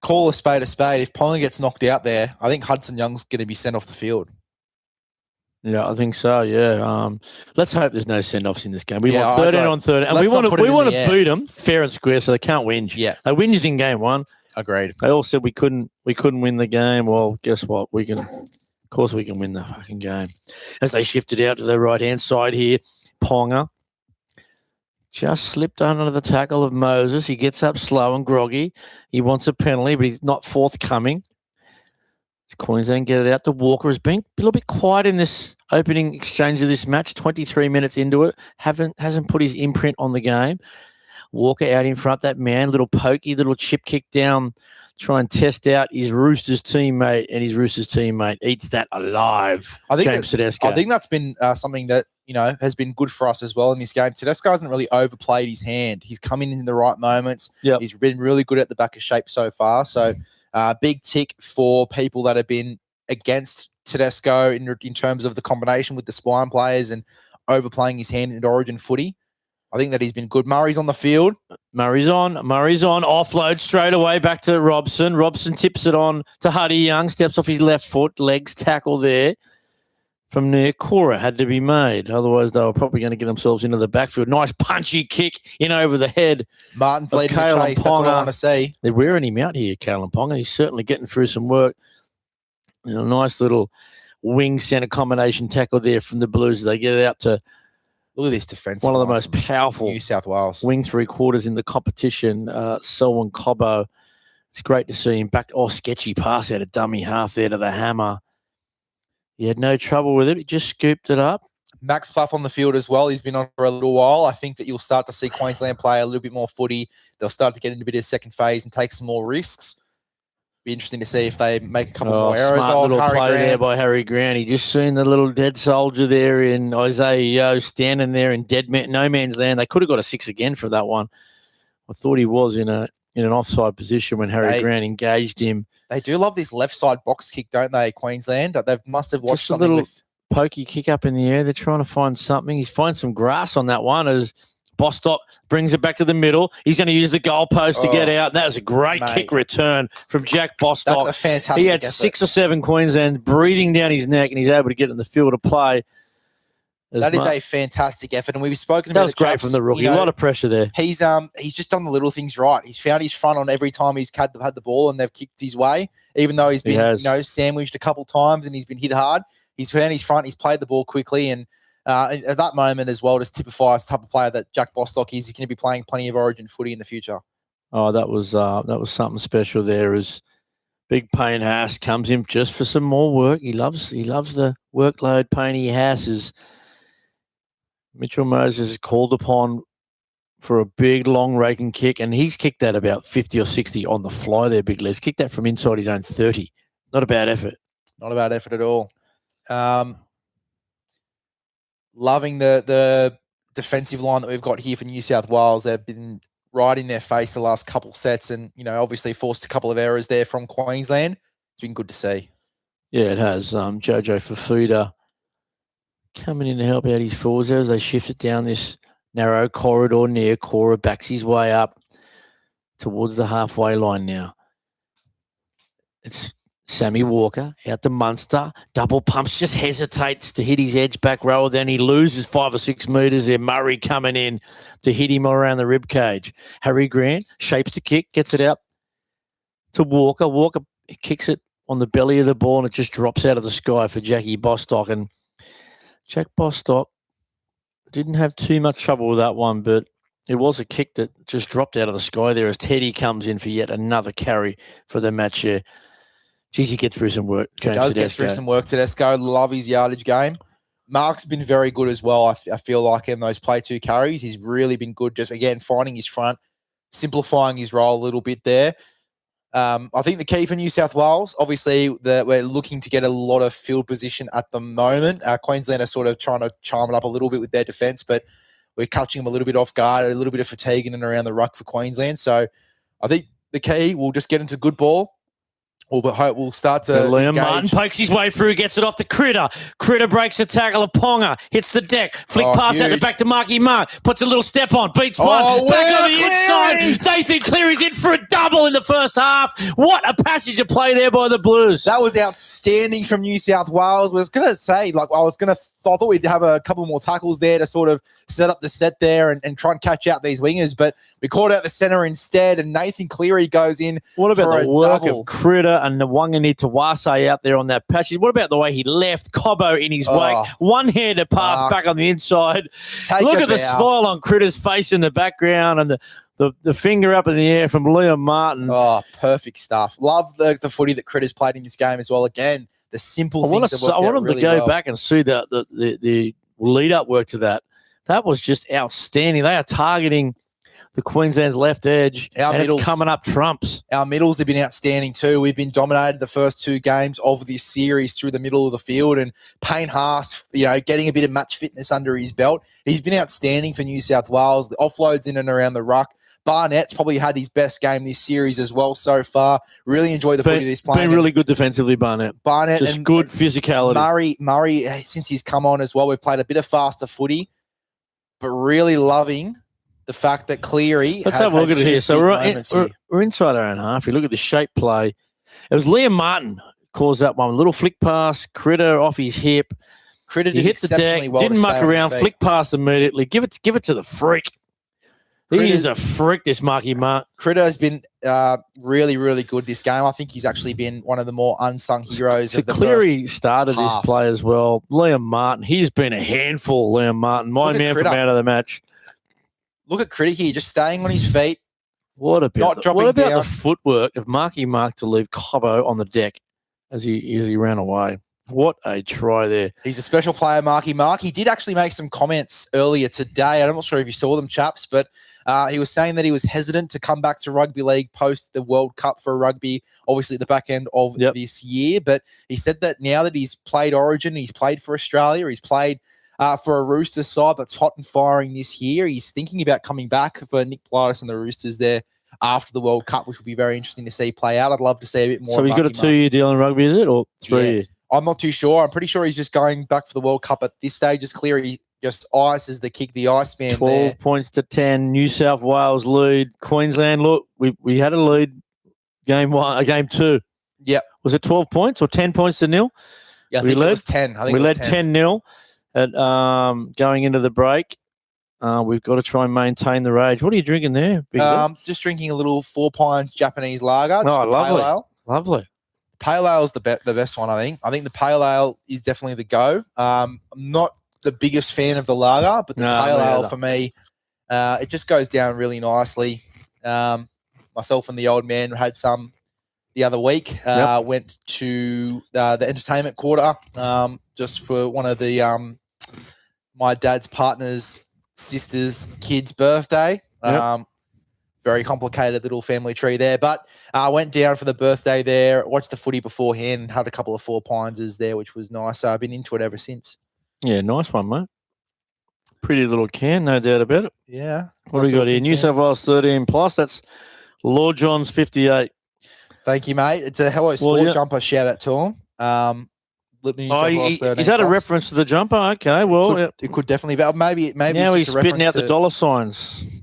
[SPEAKER 2] call a spade a spade. If Ponga gets knocked out there, I think Hudson Young's going to be sent off the field.
[SPEAKER 1] Yeah, I think so. Yeah, let's hope there's no send-offs in this game. We want 13 on 13, and we want to beat them fair and square, so they can't whinge.
[SPEAKER 2] Yeah,
[SPEAKER 1] they whinged in game one.
[SPEAKER 2] Agreed.
[SPEAKER 1] They all said we couldn't win the game. Well, guess what? Of course, we can win the fucking game. As they shifted out to the right-hand side here, Ponga just slipped under the tackle of Moses. He gets up slow and groggy. He wants a penalty, but he's not forthcoming. Queensland get it out to Walker. Has been a little bit quiet in this opening exchange of this match. 23 minutes into it, hasn't put his imprint on the game. Walker out in front, that man, little pokey, little chip kick down try and test out his Roosters teammate, and his Roosters teammate eats that alive. James Tedesco.
[SPEAKER 2] I think that's been something that has been good for us as well in this game. Tedesco hasn't really overplayed his hand. He's come in the right moments.
[SPEAKER 1] Yep.
[SPEAKER 2] He's been really good at the back of shape so far. So big tick for people that have been against Tedesco in terms of the combination with the spine players and overplaying his hand in Origin footy. I think that he's been good. Murray's on the field.
[SPEAKER 1] Murray's on. Offload straight away back to Robson. Robson tips it on to Huddy Young. Steps off his left foot. Legs tackle there from near Cora had to be made. Otherwise, they were probably going to get themselves into the backfield. Nice punchy kick in over the head.
[SPEAKER 2] Martin's leading the chase. That's what I want to see.
[SPEAKER 1] They're wearing him out here, Kalen Ponga. He's certainly getting through some work. Nice little wing centre combination tackle there from the Blues. They get it out to
[SPEAKER 2] look at this defense.
[SPEAKER 1] One of the most powerful
[SPEAKER 2] New South Wales
[SPEAKER 1] wing three-quarters in the competition, Selwyn Cobbo. It's great to see him back. Sketchy pass out of dummy half there to the hammer. He had no trouble with it. He just scooped it up.
[SPEAKER 2] Max Pluff on the field as well. He's been on for a little while. I think that you'll start to see Queensland play a little bit more footy. They'll start to get into a bit of second phase and take some more risks. Be interesting to see if they make a couple more errors.
[SPEAKER 1] Smart little play there by Harry Grant. He just seen the little dead soldier there in Isaiah Yeo standing there in no man's land. They could have got a 6 again for that one. I thought he was in an offside position when Harry Grant engaged him.
[SPEAKER 2] They do love this left side box kick, don't they, Queensland? They must have watched
[SPEAKER 1] just
[SPEAKER 2] something
[SPEAKER 1] a little pokey kick up in the air. They're trying to find something. He's finding some grass on that one as Bostock brings it back to the middle. He's going to use the goalpost to get out. That was a great kick return from Jack Bostock.
[SPEAKER 2] That's a fantastic
[SPEAKER 1] He had
[SPEAKER 2] effort.
[SPEAKER 1] 6 or 7 Queensland breathing down his neck, and he's able to get in the field of play.
[SPEAKER 2] That is a fantastic effort, and we've spoken about
[SPEAKER 1] that was great from the rookie. A lot of pressure there.
[SPEAKER 2] He's just done the little things right. He's found his front on every time he's had the ball, and they've kicked his way. Even though he's been sandwiched a couple times and he's been hit hard, he's found his front. He's played the ball quickly, and at that moment as well, just typifies the type of player that Jack Bostock is. He's going to be playing plenty of Origin footy in the future.
[SPEAKER 1] Oh, that was something special there. As Big Payne Haas comes in just for some more work. He loves the workload. Payne Haas is. Mitchell Moses is called upon for a big, long raking kick, and he's kicked that about 50 or 60 on the fly there, Big Les. Kicked that from inside his own 30. Not a bad effort.
[SPEAKER 2] Not a bad effort at all. Loving the defensive line that we've got here for New South Wales. They've been right in their face the last couple sets and, obviously forced a couple of errors there from Queensland. It's been good to see.
[SPEAKER 1] Yeah, it has. Jojo Fafuda coming in to help out his forwards as they shift it down this narrow corridor near Cora, backs his way up towards the halfway line now. It's Sammy Walker out to Munster. Double pumps, just hesitates to hit his edge back rower. Then he loses 5 or 6 metres there. Murray coming in to hit him around the rib cage. Harry Grant shapes the kick, gets it out to Walker. Walker kicks it on the belly of the ball and it just drops out of the sky for Jackie Bostock. And Jack Bostock didn't have too much trouble with that one, but it was a kick that just dropped out of the sky there as Teddy comes in for yet another carry for the match here. Geez, he gets through some work.
[SPEAKER 2] He does get through some work, Tedesco. Love his yardage game. Mark's been very good as well, I feel like, in those play 2 carries. He's really been good, just, again, finding his front, simplifying his role a little bit there. I think the key for New South Wales, obviously, we're looking to get a lot of field position at the moment. Queensland are sort of trying to charm it up a little bit with their defence, but we're catching them a little bit off guard, a little bit of fatigue in and around the ruck for Queensland. So I think the key, we'll just get into good ball. We'll start to
[SPEAKER 1] Liam
[SPEAKER 2] engage.
[SPEAKER 1] Martin pokes his way through, gets it off the Critter. Critter breaks the tackle of Ponga, hits the deck, flick pass out the back to Marky Mark, puts a little step on, beats one, back on the inside. Nathan Cleary's in for a double in the first half. What a passage of play there by the Blues.
[SPEAKER 2] That was outstanding from New South Wales. I was going to say, I thought we'd have a couple more tackles there to sort of set up the set there and try and catch out these wingers, but we caught out the centre instead, and Nathan Cleary goes in.
[SPEAKER 1] What about
[SPEAKER 2] for
[SPEAKER 1] the
[SPEAKER 2] a
[SPEAKER 1] work
[SPEAKER 2] double.
[SPEAKER 1] of Critter and the Wangani Tawase out there on that patch? What about the way he left Cobbo in his wake? One-handed pass back on the inside. Look at the smile on Critter's face in the background and the finger up in the air from Liam Martin.
[SPEAKER 2] Oh, perfect stuff. Love the footy that Critter's played in this game as well. Again, the simple things have worked out really well. I want him to
[SPEAKER 1] go back and see the lead-up work to that. That was just outstanding. They are targeting the Queensland's left edge,
[SPEAKER 2] Our
[SPEAKER 1] and
[SPEAKER 2] middles,
[SPEAKER 1] it's coming up trumps.
[SPEAKER 2] Our middles have been outstanding too. We've been dominated the first 2 games of this series through the middle of the field, and Payne Haas, getting a bit of match fitness under his belt. He's been outstanding for New South Wales. The offloads in and around the ruck. Barnett's probably had his best game this series as well so far. Really enjoy the footy he's playing.
[SPEAKER 1] Been really good defensively, Barnett.
[SPEAKER 2] Just
[SPEAKER 1] and good physicality.
[SPEAKER 2] Murray, since he's come on as well, we've played a bit of faster footy, but really loving the fact that Cleary
[SPEAKER 1] Let's have a look at it here. So we're inside our own half. You look at the shape play. It was Liam Martin caused that one. Little flick pass, Critter off his hip.
[SPEAKER 2] Critter did hit the deck, well,
[SPEAKER 1] didn't muck around, flick pass immediately. Give it to the freak. He is a freak, this Marky Mark.
[SPEAKER 2] Critter has been really, really good this game. I think he's actually been one of the more unsung heroes of the
[SPEAKER 1] Cleary started half. This play as well. Liam Martin, he's been a handful, Liam Martin. My man from out of the match.
[SPEAKER 2] Look at Critter here, just staying on his feet.
[SPEAKER 1] What about the footwork of Marky Mark to leave Cobbo on the deck as he ran away? What a try there.
[SPEAKER 2] He's a special player, Marky Mark. He did actually make some comments earlier today. I'm not sure if you saw them, chaps, but he was saying that he was hesitant to come back to rugby league post the World Cup for rugby, obviously at the back end of this year. But he said that now that he's played Origin, he's played for Australia, he's played for a Roosters side that's hot and firing this year, he's thinking about coming back for Nick Politis and the Roosters there after the World Cup, which will be very interesting to see play out. I'd love to see a bit more.
[SPEAKER 1] So he's got a 2-year deal in rugby, is it, or 3 years?
[SPEAKER 2] I'm not too sure. I'm pretty sure he's just going back for the World Cup at this stage. It's clear he just ices the kick, the Iceman
[SPEAKER 1] 12
[SPEAKER 2] there.
[SPEAKER 1] points to 10. New South Wales lead. Queensland, look, we had a lead game 2.
[SPEAKER 2] Yep.
[SPEAKER 1] Was it 12 points or 10 points to nil?
[SPEAKER 2] Yeah, I think it was 10.
[SPEAKER 1] We led 10-0 at going into the break. We've got to try and maintain the rage. What are you drinking there?
[SPEAKER 2] Just drinking a little 4 Pines Japanese lager.
[SPEAKER 1] Oh, lovely.
[SPEAKER 2] Pale ale.
[SPEAKER 1] Lovely.
[SPEAKER 2] Pale ale is the best one, I think. I think the pale ale is definitely the go. I'm not the biggest fan of the lager, but the pale ale for me, it just goes down really nicely. Myself and the old man had some the other week. Went to the entertainment quarter just for one of the my dad's partner's sister's kid's birthday. Very complicated little family tree there, but I went down for the birthday there, watched the footy beforehand, had a couple of 4 Pineses there, which was nice. So I've been into it ever since.
[SPEAKER 1] Yeah, nice one, mate. Pretty little can, no doubt about it.
[SPEAKER 2] Yeah.
[SPEAKER 1] What do we got here? New South Wales 13 plus. That's Lord John's 58.
[SPEAKER 2] Thank you, mate. It's a Hello Sport jumper. Shout out to him.
[SPEAKER 1] Is that a reference to the jumper? Okay, well.
[SPEAKER 2] It could definitely be. Maybe
[SPEAKER 1] now he's spitting out the dollar signs.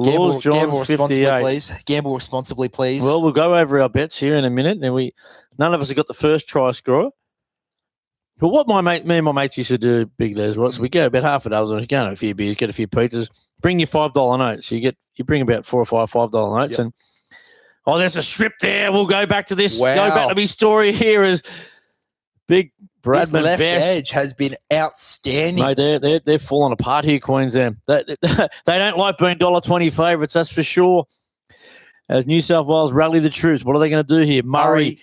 [SPEAKER 2] Gamble responsibly, please. Gamble responsibly, please.
[SPEAKER 1] Well, we'll go over our bets here in a minute. And none of us have got the first try scorer. But what me and my mates used to do, Big Les, was we go about half a dozen, go on a few beers, get a few pizzas, bring your $5 notes. You bring about 4 or 5 $5 notes, and there's a strip there. We'll go back to this.
[SPEAKER 2] Wow.
[SPEAKER 1] Go back to my story here as Big Bradman.
[SPEAKER 2] This left edge has been outstanding.
[SPEAKER 1] Mate, they're falling apart here, Queensland. They don't like being $1.20 favourites, that's for sure. As New South Wales rally the troops, what are they going to do here? Murray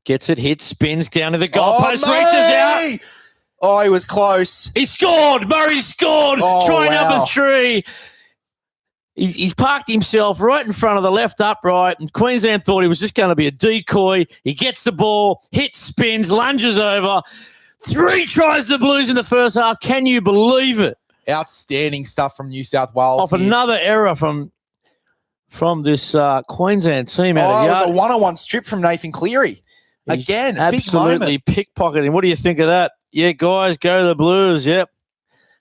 [SPEAKER 1] gets it, hits, spins down to the goalpost, reaches out.
[SPEAKER 2] Oh, he was close.
[SPEAKER 1] He scored. Murray scored. Try number 3. He's parked himself right in front of the left upright, and Queensland thought he was just going to be a decoy. He gets the ball, hits, spins, lunges over. 3 tries the Blues in the first half. Can you believe it?
[SPEAKER 2] Outstanding stuff from New South Wales.
[SPEAKER 1] Off another error from this Queensland team out of yard.
[SPEAKER 2] It was a one-on-one strip from Nathan Cleary. Again,
[SPEAKER 1] absolutely pickpocketing. What do you think of that? Yeah, guys, go the Blues. Yep.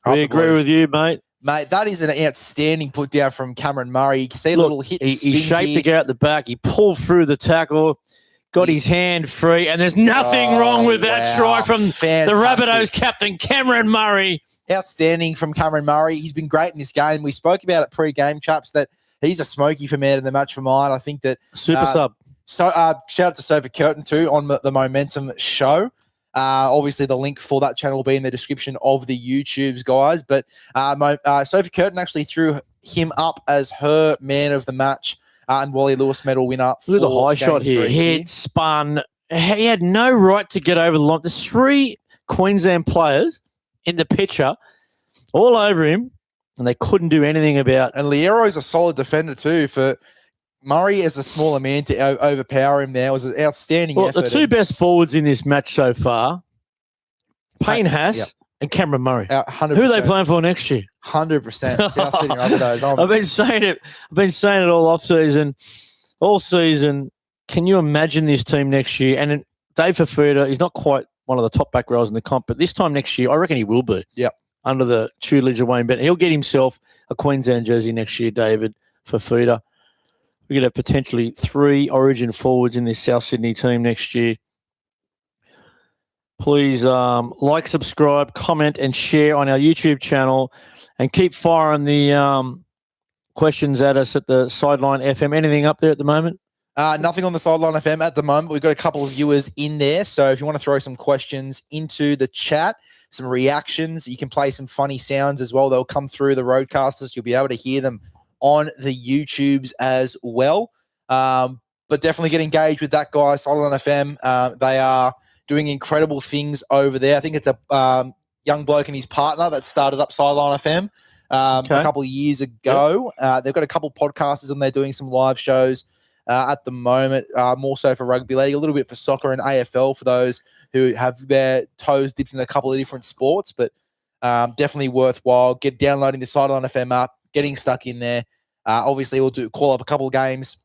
[SPEAKER 1] We agree with you, mate.
[SPEAKER 2] Mate, that is an outstanding put down from Cameron Murray. You can see a little hit.
[SPEAKER 1] He shaped to get out the back. He pulled through the tackle, got his hand free, and there's nothing wrong with that try from the Rabbitohs captain, Cameron Murray.
[SPEAKER 2] Outstanding from Cameron Murray. He's been great in this game. We spoke about it pre-game, chaps, that he's a smoky for man in the match for mine. I think that
[SPEAKER 1] super sub.
[SPEAKER 2] So shout out to Sophie Curtin too on the Momentum show. Obviously, the link for that channel will be in the description of the YouTubes, guys. But Sophie Curtin actually threw him up as her man of the match and Wally Lewis medal winner.
[SPEAKER 1] Look at the high shot here. Head spun. He had no right to get over the line. There's 3 Queensland players in the picture all over him. and they couldn't do anything about.
[SPEAKER 2] And Liero's a solid defender too. For Murray as the smaller man to overpower him there was an outstanding effort.
[SPEAKER 1] The two best forwards in this match so far, Payne Haas and Cameron Murray.
[SPEAKER 2] 100%.
[SPEAKER 1] Who are they playing for next year?
[SPEAKER 2] 100%. South Sydney Rabbitohs.
[SPEAKER 1] I've been saying it all off season, all season. Can you imagine this team next year? And Dave Fafita, he's not quite one of the top back rows in the comp, but this time next year, I reckon he will be.
[SPEAKER 2] Yep.
[SPEAKER 1] Under the tutelage of Wayne Bennett. He'll get himself a Queensland jersey next year, David Fafita. We're going to have potentially 3 Origin forwards in this South Sydney team next year. Please like, subscribe, comment, and share on our YouTube channel, and keep firing the questions at us at the Sideline FM. Anything up there at the moment?
[SPEAKER 2] Nothing on the Sideline FM at the moment. We've got a couple of viewers in there, so if you want to throw some questions into the chat, some reactions, you can play some funny sounds as well. They'll come through the roadcasters. You'll be able to hear them on the YouTubes as well. But definitely get engaged with that guy, Sideline FM. They are doing incredible things over there. I think it's a young bloke and his partner that started up Sideline FM a couple of years ago. Yep. They've got a couple of podcasters on there doing some live shows at the moment, more so for rugby league, a little bit for soccer and AFL for those who have their toes dipped in a couple of different sports, but definitely worthwhile. Get downloading the Sideline FM app, getting stuck in there. Obviously, we'll call up a couple of games,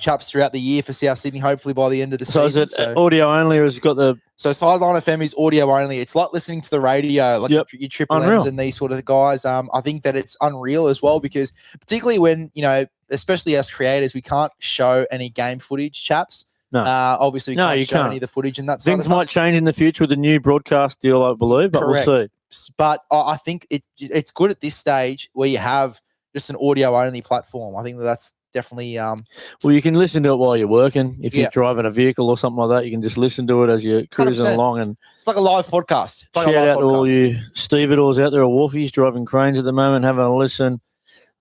[SPEAKER 2] chaps, throughout the year for South Sydney, hopefully by the end of the season.
[SPEAKER 1] Is it audio only, or has it got the...
[SPEAKER 2] So Sideline FM is audio only. It's like listening to the radio, like your Triple M's and these sort of guys. I think that it's unreal as well, because particularly when, especially as creators, we can't show any game footage, chaps.
[SPEAKER 1] No.
[SPEAKER 2] Obviously, we can't show any of the footage and that sort of
[SPEAKER 1] things might change in the future with the new broadcast deal, I believe, but
[SPEAKER 2] Correct.
[SPEAKER 1] We'll see.
[SPEAKER 2] But I think it's good at this stage where you have just an audio-only platform. I think that's definitely...
[SPEAKER 1] well, you can listen to it while you're working. If you're driving a vehicle or something like that, you can just listen to it as you're cruising 100%. Along. And
[SPEAKER 2] it's like a live podcast.
[SPEAKER 1] Shout out to all you stevedores out there, or wharfies driving cranes at the moment, having a listen.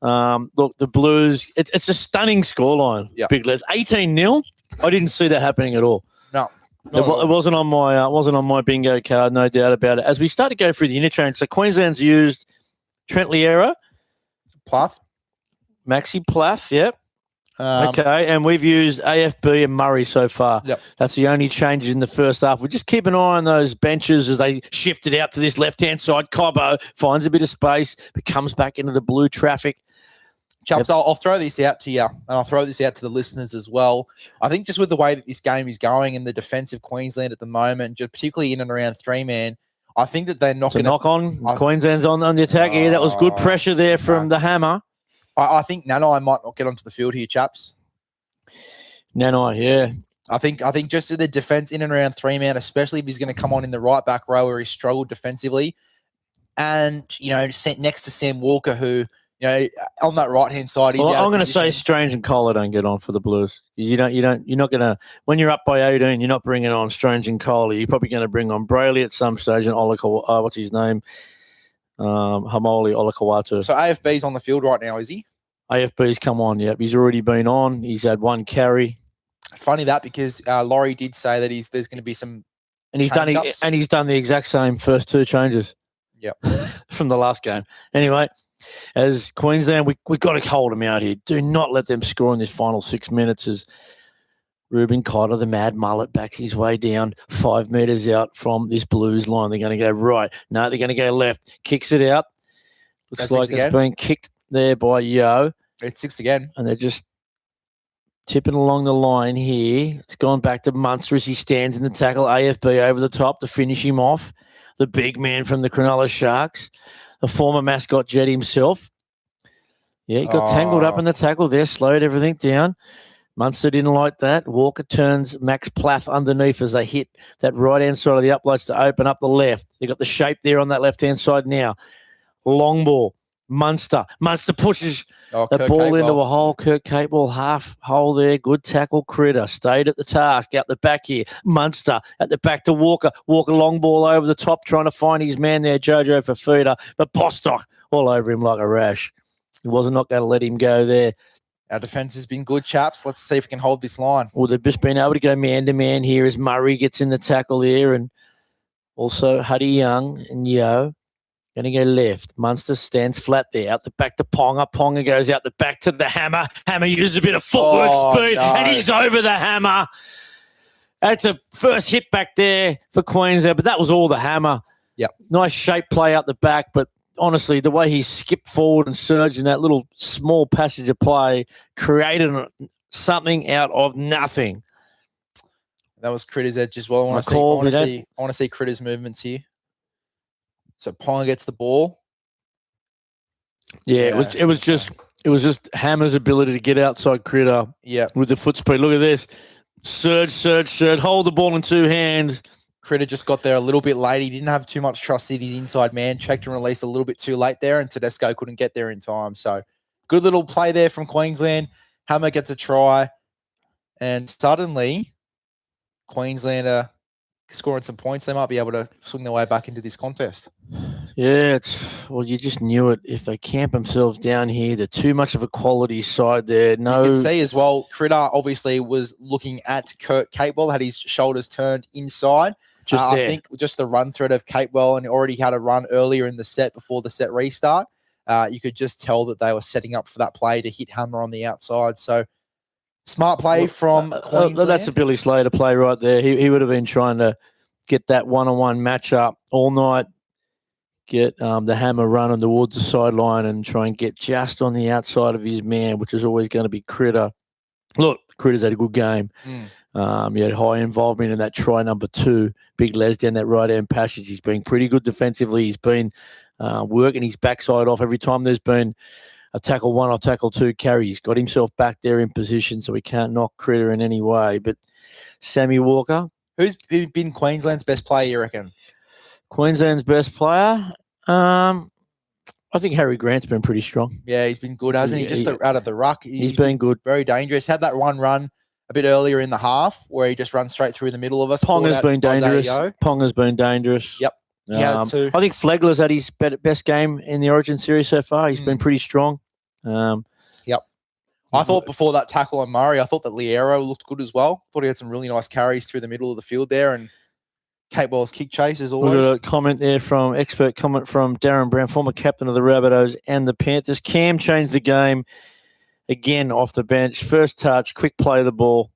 [SPEAKER 1] Look, the Blues, it's a stunning scoreline, Big Les. 18-0. I didn't see that happening at all.
[SPEAKER 2] No.
[SPEAKER 1] It wasn't on my bingo card, no doubt about it. As we start to go through the interchange, so Queensland's used Trent Liera,
[SPEAKER 2] Plath,
[SPEAKER 1] Maxi Plath, yep. Okay, and we've used AFB and Murray so far.
[SPEAKER 2] Yep.
[SPEAKER 1] That's the only changes in the first half. We just keep an eye on those benches as they shift it out to this left-hand side. Cobbo finds a bit of space, but comes back into the blue traffic.
[SPEAKER 2] Chaps, I'll throw this out to you, and I'll throw this out to the listeners as well. I think just with the way that this game is going and the defensive Queensland at the moment, just particularly in and around 3-man, I think that they're not going to...
[SPEAKER 1] knock on. Queensland's on the attack here. That was good pressure there from the hammer.
[SPEAKER 2] I think Nanai might not get onto the field here, chaps.
[SPEAKER 1] Nanai, yeah.
[SPEAKER 2] I think just the defense in and around 3-man, especially if he's going to come on in the right back row where he struggled defensively, and next to Sam Walker, who on that right hand side, he's
[SPEAKER 1] I'm going to say Strange and Collar don't get on for the Blues. You're not going to, when you're up by 18, you're not bringing on Strange and Collar. You're probably going to bring on Brayley at some stage and what's his name? Hamoli Olakawatu.
[SPEAKER 2] So AFB's on the field right now, is he?
[SPEAKER 1] AFB's come on, yep. He's already been on. He's had one carry.
[SPEAKER 2] Funny that, because Laurie did say that there's going to be some
[SPEAKER 1] and he's done the exact same first 2 changes.
[SPEAKER 2] Yep.
[SPEAKER 1] From the last game. Anyway, as Queensland, we've got to hold them out here. Do not let them score in this final 6 minutes as Ruben Cotter, the mad mullet, backs his way down 5 metres out from this Blues line. They're going to go right. No, they're going to go left. Kicks it out. Looks like it's been kicked there by Yo.
[SPEAKER 2] It's 6 again.
[SPEAKER 1] And they're just tipping along the line here. It's gone back to Munster as he stands in the tackle. AFB over the top to finish him off. The big man from the Cronulla Sharks. The former mascot Jet himself. Yeah, he got tangled up in the tackle there, slowed everything down. Munster didn't like that. Walker turns Max Plath underneath as they hit that right-hand side of the uplights to open up the left. They got the shape there on that left-hand side now. Long ball. Munster pushes the ball into a hole. Kurt Capewell half hole there. Good tackle. Critter stayed at the task out the back here. Munster at the back to Walker. Walker long ball over the top trying to find his man there, Jojo Fafita. But Bostock all over him like a rash. He wasn't not going to let him go there.
[SPEAKER 2] Our defence has been good, chaps. Let's see if we can hold this line.
[SPEAKER 1] Well, they've just been able to go man-to-man here as Murray gets in the tackle there, and also Huddy Young and Yo. Going to go left. Munster stands flat there. Out the back to Ponga. Ponga goes out the back to the Hammer. Hammer uses a bit of footwork speed, and he's over the Hammer. That's a first hit back there for Queensland, but that was all the Hammer.
[SPEAKER 2] Yep.
[SPEAKER 1] Nice shape play out the back, but honestly, the way he skipped forward and surged in that little small passage of play created something out of nothing.
[SPEAKER 2] That was Critter's edge as well. I want to see Critter's movements here. So Ponga gets the ball.
[SPEAKER 1] Yeah, it was just Hammer's ability to get outside Critter.
[SPEAKER 2] Yeah,
[SPEAKER 1] with the foot speed. Look at this. Surge. Hold the ball in two hands.
[SPEAKER 2] Critter just got there a little bit late. He didn't have too much trust in his inside man. Checked and released a little bit too late there, and Tedesco couldn't get there in time. So good little play there from Queensland. Hammer gets a try, and suddenly Queensland are scoring some points. They might be able to swing their way back into this contest.
[SPEAKER 1] Yeah, you just knew it. If they camp themselves down here, they're too much of a quality side there. No,
[SPEAKER 2] you can see as well, Critter obviously was looking at Kurt Capewell, had his shoulders turned inside. I think just the run threat of Capewell, and already had a run earlier in the set before the set restart. You could just tell that they were setting up for that play to hit Hammer on the outside. So smart play from Queensland.
[SPEAKER 1] That's a Billy Slater play right there. He would have been trying to get that one-on-one matchup all night, get the Hammer running towards the sideline and try and get just on the outside of his man, which is always going to be Critter. Look, Critter's had a good game. He had high involvement in that try number 2. Big Les down that right-hand passage. He's been pretty good defensively. He's been working his backside off every time there's been a tackle 1 or tackle 2 carry. He's got himself back there in position, so he can't knock Critter in any way. But Sammy Walker.
[SPEAKER 2] Who's been Queensland's best player, you reckon?
[SPEAKER 1] Queensland's best player? I think Harry Grant's been pretty strong.
[SPEAKER 2] Yeah, he's been good, hasn't he? Just out of the ruck.
[SPEAKER 1] He's been good.
[SPEAKER 2] Very dangerous. Had that one run a bit earlier in the half where he just runs straight through the middle of us.
[SPEAKER 1] Ponga's been dangerous. Ponga's been dangerous.
[SPEAKER 2] Yep. He has too.
[SPEAKER 1] I think Flegler's had his best game in the Origin series so far. He's been pretty strong.
[SPEAKER 2] Yep. I thought before that tackle on Murray, I thought that Liero looked good as well. Thought he had some really nice carries through the middle of the field there, and Capewell's kick chase as always.
[SPEAKER 1] We've got a comment there expert comment from Darren Brown, former captain of the Rabbitohs and the Panthers. Cam changed the game again off the bench. First touch, quick play of the ball,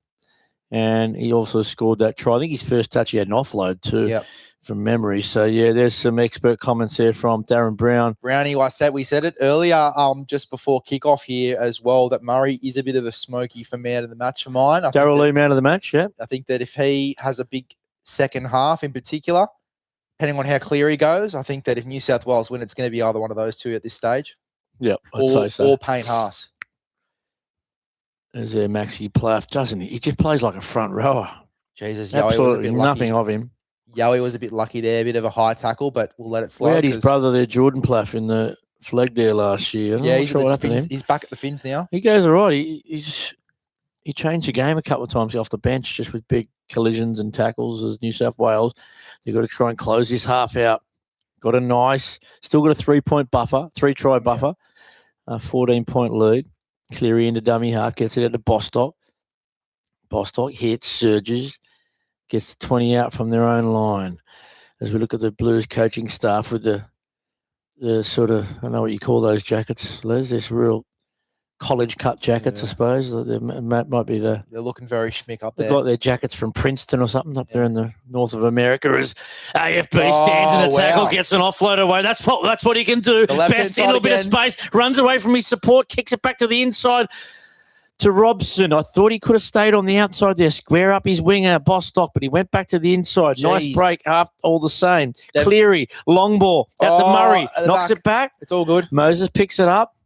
[SPEAKER 1] and he also scored that try. I think his first touch he had an offload too, from memory. So yeah, there's some expert comments there from Darren Brown.
[SPEAKER 2] Brownie, we said it earlier, just before kickoff here as well, that Murray is a bit of a smoky for man of the match for mine.
[SPEAKER 1] Darryl Lee, man of the match. Yeah,
[SPEAKER 2] I think that if he has a big second half in particular, depending on how Cleary goes, I think that if New South Wales win, it's going to be either one of those two at this stage.
[SPEAKER 1] Yeah, I'd say so.
[SPEAKER 2] Or Payne Haas.
[SPEAKER 1] There's there Maxi Plaff, doesn't he? He just plays like a front rower.
[SPEAKER 2] Jesus,
[SPEAKER 1] absolutely nothing of him.
[SPEAKER 2] Yowie was a bit lucky there, a bit of a high tackle, but we'll let it slide.
[SPEAKER 1] We had his brother there, Jordan Plaff, in the flag there last year.
[SPEAKER 2] He's back at the Finns now.
[SPEAKER 1] He goes all right. He changed the game a couple of times off the bench just with big collisions and tackles as New South Wales. They've got to try and close this half out. Still got a 3-point buffer, 3-try buffer, 14-point lead. Cleary into dummy half, gets it out to Bostock. Bostock hits, surges, gets 20 out from their own line. As we look at the Blues coaching staff with the sort of, I don't know what you call those jackets, Les, this real college cut jackets, I suppose. They might be they're
[SPEAKER 2] looking very schmick up there.
[SPEAKER 1] They've got their jackets from Princeton or something up there in the north of America. As AFB stands in the tackle, gets an offload away. That's what he can do. Best in a bit of space, runs away from his support, kicks it back to the inside to Robson. I thought he could have stayed on the outside there, square up his winger, Bostock, but he went back to the inside. Jeez. Nice break after all the same. Cleary, long ball, out to Murray, knocks it back.
[SPEAKER 2] It's all good.
[SPEAKER 1] Moses picks it up.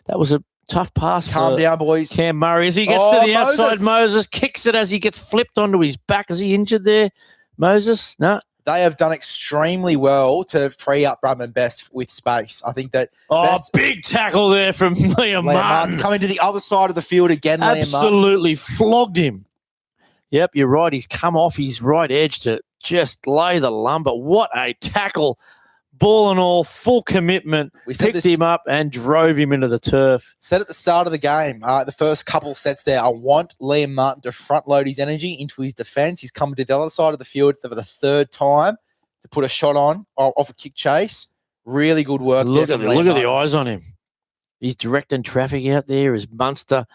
[SPEAKER 1] That was a tough pass.
[SPEAKER 2] Calm down, boys.
[SPEAKER 1] Cam Murray. As he gets to the outside, Moses kicks it as he gets flipped onto his back. Is he injured there, Moses? No.
[SPEAKER 2] They have done extremely well to free up Bradman Best with space. I think that...
[SPEAKER 1] big tackle there from Liam Martin.
[SPEAKER 2] Coming to the other side of the field again,
[SPEAKER 1] absolutely flogged him. Yep, you're right. He's come off his right edge to just lay the lumber. What a tackle. Ball and all, full commitment. We picked him up and drove him into the turf.
[SPEAKER 2] Said at the start of the game, the first couple sets there, I want Liam Martin to front load his energy into his defence. He's coming to the other side of the field for the third time to put a shot on off a kick chase. Really good work.
[SPEAKER 1] Look at the eyes on him. He's directing traffic out there as Munster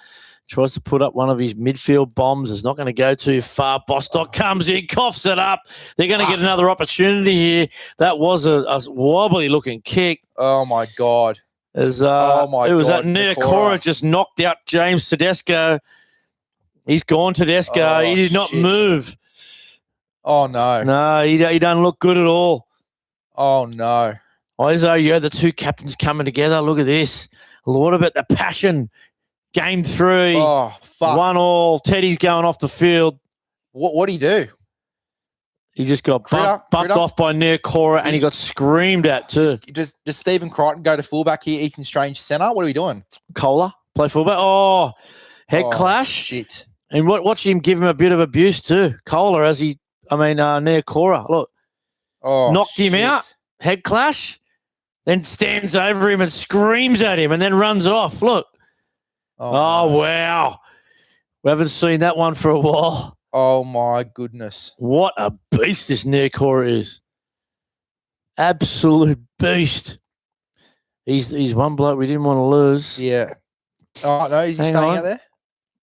[SPEAKER 1] tries to put up one of his midfield bombs. It's not going to go too far. Bostock comes in, coughs it up. They're going to get another opportunity here. That was a wobbly-looking kick.
[SPEAKER 2] Oh, my God.
[SPEAKER 1] It was that Niokora just knocked out James Tedesco. He's gone, Tedesco. He did not move.
[SPEAKER 2] Oh, no.
[SPEAKER 1] No, he doesn't look good at all.
[SPEAKER 2] Oh, no.
[SPEAKER 1] Isaiah, the two captains coming together. Look at this. What about the passion? Game 3.
[SPEAKER 2] Oh, fuck.
[SPEAKER 1] 1-1. Teddy's going off the field.
[SPEAKER 2] What do you do?
[SPEAKER 1] He just got bumped off by Niokora and he got screamed at too.
[SPEAKER 2] Does Stephen Crichton go to fullback here? Ethan Strange centre? What are we doing?
[SPEAKER 1] Kohler, play fullback. Oh, head clash.
[SPEAKER 2] Shit.
[SPEAKER 1] And watch him give him a bit of abuse too. Kohler Niokora. Look. Knocked him out. Head clash. Then stands over him and screams at him and then runs off. Look. Oh, wow. We haven't seen that one for a while.
[SPEAKER 2] Oh, my goodness.
[SPEAKER 1] What a beast this Niokora is. Absolute beast. He's one bloke we didn't want to lose.
[SPEAKER 2] Yeah. Oh, no, he's staying out there?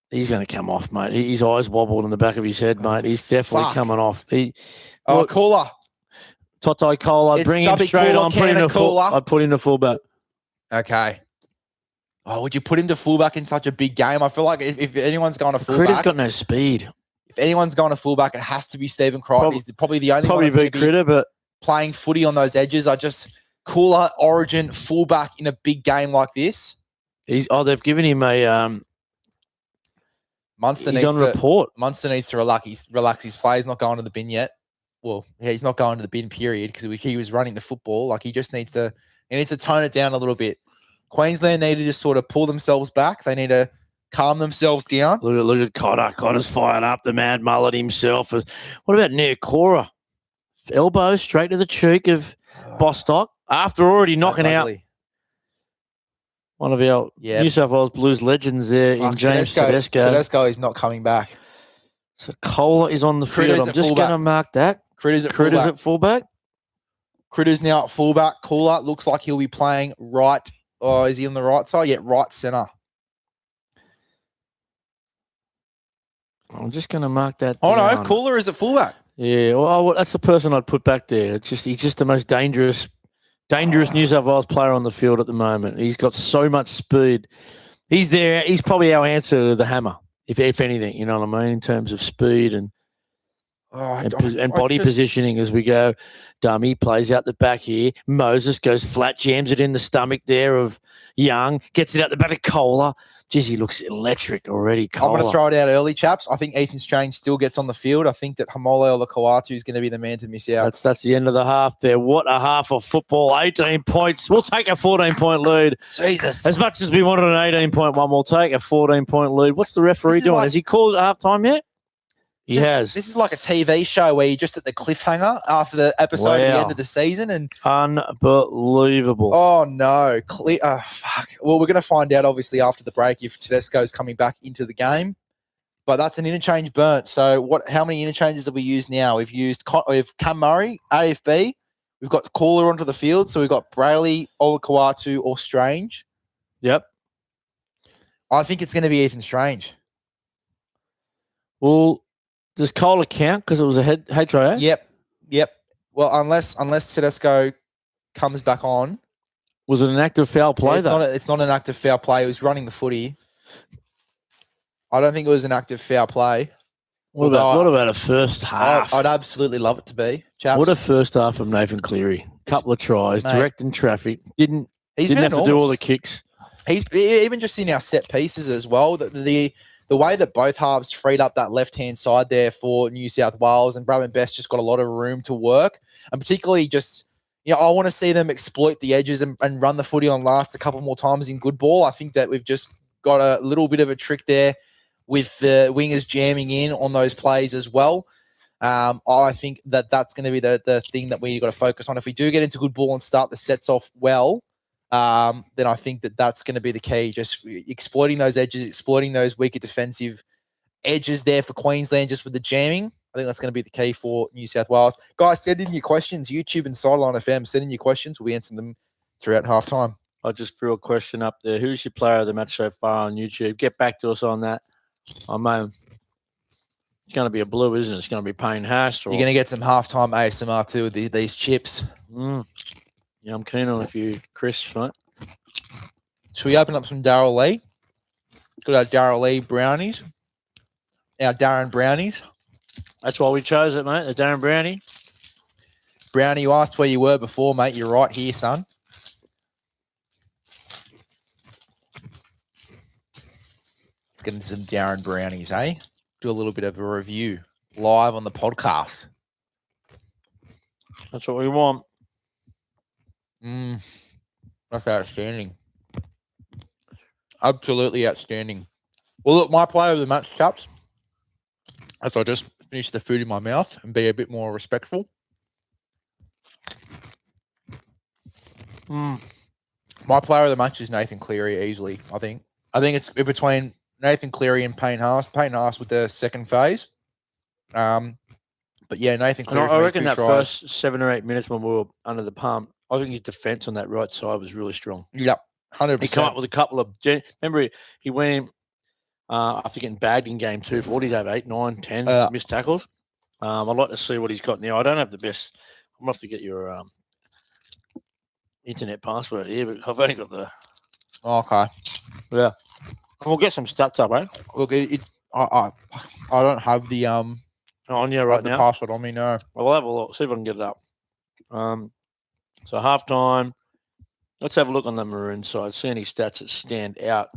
[SPEAKER 1] He's going to come off, mate. His eyes wobbled in the back of his head, mate. He's definitely coming off.
[SPEAKER 2] Kohler.
[SPEAKER 1] Totai Kohler. I'd bring him straight on. I'd put him to fullback.
[SPEAKER 2] Okay. Oh, would you put him to fullback in such a big game? I feel like if anyone's going to fullback...
[SPEAKER 1] Critter's got no speed.
[SPEAKER 2] If anyone's going to fullback, it has to be Stephen Crichton. He's probably the only one that's going to be playing footy on those edges. Cooler origin fullback in a big game like this.
[SPEAKER 1] They've given him a...
[SPEAKER 2] Munster
[SPEAKER 1] he's on report.
[SPEAKER 2] Munster needs to relax his play. He's not going to the bin yet. Well, yeah, he's not going to the bin, period, because he was running the football. Like, he just needs to tone it down a little bit. Queensland need to just sort of pull themselves back. They need to calm themselves down.
[SPEAKER 1] Look at Cotter. Cotter's fired up, the mad mullet himself. What about Niokora? Elbow straight to the cheek of Bostock after already knocking out one of our New South Wales Blues legends there in James Tedesco.
[SPEAKER 2] Tedesco is not coming back.
[SPEAKER 1] So Kohler is on the field. I'm just going to mark that.
[SPEAKER 2] Critter's at fullback. Critter's now at fullback. Kohler looks like he'll be playing right. Oh, is he on the right side? Yeah, right centre.
[SPEAKER 1] I'm just going to mark that
[SPEAKER 2] down.
[SPEAKER 1] Oh,
[SPEAKER 2] no, Kohler is at fullback.
[SPEAKER 1] Yeah, well, that's the person I'd put back there. He's just the most dangerous New South Wales player on the field at the moment. He's got so much speed. He's there. He's probably our answer to the hammer, if anything, you know what I mean, in terms of speed and body positioning as we go. Dummy plays out the back here. Moses goes flat, jams it in the stomach there of Young, gets it out the back of Kohler. Jeez, he looks electric already, Kohler.
[SPEAKER 2] I'm going to throw it out early, chaps. I think Ethan Strange still gets on the field. I think that Hamole Olakau'atu is going to be the man to miss out.
[SPEAKER 1] That's the end of the half there. What a half of football. 18 points. We'll take a 14-point lead.
[SPEAKER 2] Jesus.
[SPEAKER 1] As much as we wanted an 18-point one, we'll take a 14-point lead. What's the referee doing? Has he called it at halftime yet? He has.
[SPEAKER 2] This is like a TV show where you're just at the cliffhanger after the episode at the end of the season. And
[SPEAKER 1] unbelievable.
[SPEAKER 2] Oh, no. Fuck. Well, we're going to find out, obviously, after the break if Tedesco's coming back into the game. But that's an interchange burnt. So how many interchanges have we used now? We've Cam Murray, AFB. We've got Kohler onto the field. So we've got Brayley, Olakau'atu, or Strange.
[SPEAKER 1] Yep.
[SPEAKER 2] I think it's going to be Ethan Strange.
[SPEAKER 1] Well... Does Kohler count because it was a head try?
[SPEAKER 2] Yep. Well, unless Tedesco comes back on.
[SPEAKER 1] Was it an active foul play,
[SPEAKER 2] It's not an active foul play. He was running the footy. I don't think it was an active foul play.
[SPEAKER 1] What about a first half?
[SPEAKER 2] I'd absolutely love it to be. Chaps.
[SPEAKER 1] What a first half from Nathan Cleary. Couple of tries, directing traffic. Didn't have to do all the kicks.
[SPEAKER 2] He's even just in our set pieces as well. The way that both halves freed up that left-hand side there for New South Wales, and Bradman Best just got a lot of room to work, and particularly just, I want to see them exploit the edges and run the footy on last a couple more times in good ball. I think that we've just got a little bit of a trick there with the wingers jamming in on those plays as well. I think that's going to be the thing that we got to focus on. If we do get into good ball and start the sets off well, then I think that's going to be the key. Just exploiting those edges, exploiting those weaker defensive edges there for Queensland just with the jamming. I think that's going to be the key for New South Wales. Guys, send in your questions. YouTube and Sideline FM, send in your questions. We'll be answering them throughout halftime.
[SPEAKER 1] I just threw a question up there. Who's your player of the match so far on YouTube? Get back to us on that. Oh, man. It's going to be a blue, isn't it? It's going to be Payne Haas.
[SPEAKER 2] You're going to get some halftime ASMR too with these chips.
[SPEAKER 1] Yeah, I'm keen on a few crisps, mate.
[SPEAKER 2] Should we open up some Darryl Lee? Got our Darryl Lee brownies. Our Darren brownies.
[SPEAKER 1] That's why we chose it, mate. The Darren Brownie.
[SPEAKER 2] Brownie, you asked where you were before, mate. You're right here, son. Let's get into some Darren brownies, eh? Do a little bit of a review live on the podcast.
[SPEAKER 1] That's what we want.
[SPEAKER 2] That's outstanding. Absolutely outstanding. Well, look, my player of the match, chaps, as I just finish the food in my mouth and be a bit more respectful. My player of the match is Nathan Cleary easily, I think. I think it's between Nathan Cleary and Payne Haas. Payne Haas with the second phase. But yeah, Nathan Cleary.
[SPEAKER 1] I reckon that first 7 or 8 minutes when we were under the pump, I think his defence on that right side was really strong.
[SPEAKER 2] Yep, 100%.
[SPEAKER 1] He came up with a couple of. Remember, he went in after getting bagged in game 2 for what did he have, 8, 9, 10 missed tackles. I'd like to see what he's got now. I don't have the best. I'm going to have to get your internet password here, but I've only got the.
[SPEAKER 2] Okay.
[SPEAKER 1] Yeah. We'll get some stats up, eh?
[SPEAKER 2] Look, I don't have the
[SPEAKER 1] on you right now.
[SPEAKER 2] The password on me, no.
[SPEAKER 1] Well, I'll have a look. See if I can get it up. So halftime. Let's have a look on the Maroon side. See any stats that stand out.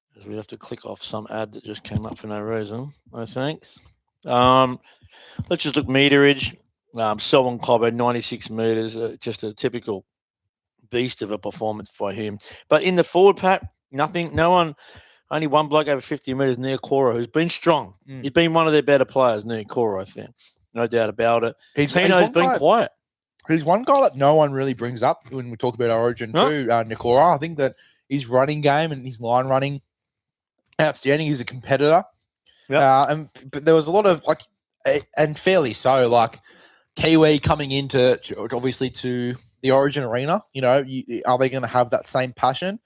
[SPEAKER 1] Because we have to click off some ad that just came up for no reason. No thanks. Let's just look meterage. Selwyn Cobbo, 96 metres. Just a typical beast of a performance for him. But in the forward pack, nothing. No one. Only one bloke over 50 metres, Nia Cora, who's been strong. He's been one of their better players, Nia Cora, I think. No doubt about it. Tino's been quiet.
[SPEAKER 2] He's one guy that no one really brings up when we talk about Origin too, Nikora. I think that his running game and his line running, outstanding. He's a competitor. But there was a lot of, and fairly so, Kiwi coming into, obviously, to the Origin arena. You know, are they going to have that same passion?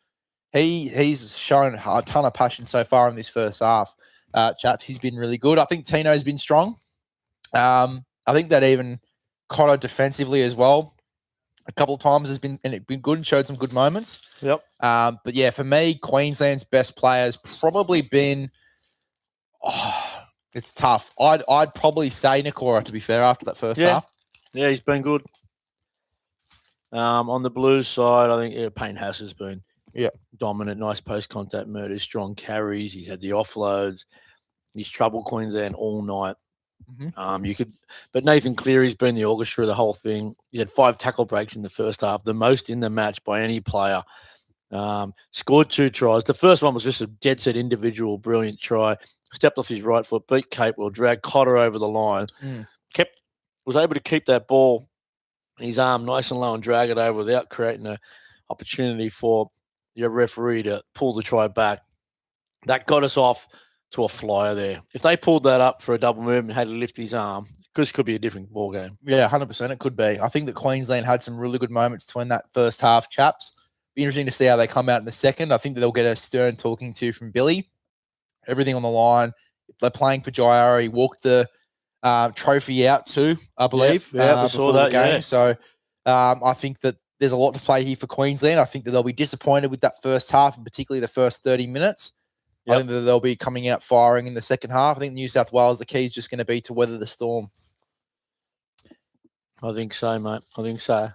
[SPEAKER 2] He's shown a ton of passion so far in this first half. Chaps, he's been really good. I think Tino's been strong. I think that even Cotter defensively as well, a couple of times has been good and showed some good moments.
[SPEAKER 1] Yep.
[SPEAKER 2] But yeah, for me, Queensland's best players probably been. It's tough. I'd probably say Nikora, to be fair, after that first half.
[SPEAKER 1] Yeah, he's been good. On the Blues side, I think Payne Haas has been dominant, nice post-contact murder, strong carries. He's had the offloads. He's troubled Queensland all night. But Nathan Cleary's been the orchestra of the whole thing. He had 5 tackle breaks in the first half, the most in the match by any player. Scored 2 tries. The first one was just a dead set individual, brilliant try. Stepped off his right foot, beat Capewell, dragged Cotter over the line. Was able to keep that ball in his arm nice and low and drag it over without creating an opportunity for your referee to pull the try back. That got us off to a flyer there. If they pulled that up for a double move and had to lift his arm, this could be a different ball game.
[SPEAKER 2] Yeah, 100% it could be. I think that Queensland had some really good moments to win that first half, chaps. Be interesting to see how they come out in the second. I think that they'll get a stern talking to from Billy. Everything on the line. They're playing for Jairo. He walked the trophy out too, I believe.
[SPEAKER 1] Yeah, we saw that
[SPEAKER 2] game.
[SPEAKER 1] Yeah.
[SPEAKER 2] So I think that there's a lot to play here for Queensland. I think that they'll be disappointed with that first half, and particularly the first 30 minutes. I think that they'll be coming out firing in the second half. I think New South Wales, the key is just going to be to weather the storm.
[SPEAKER 1] I think so, mate. I think so.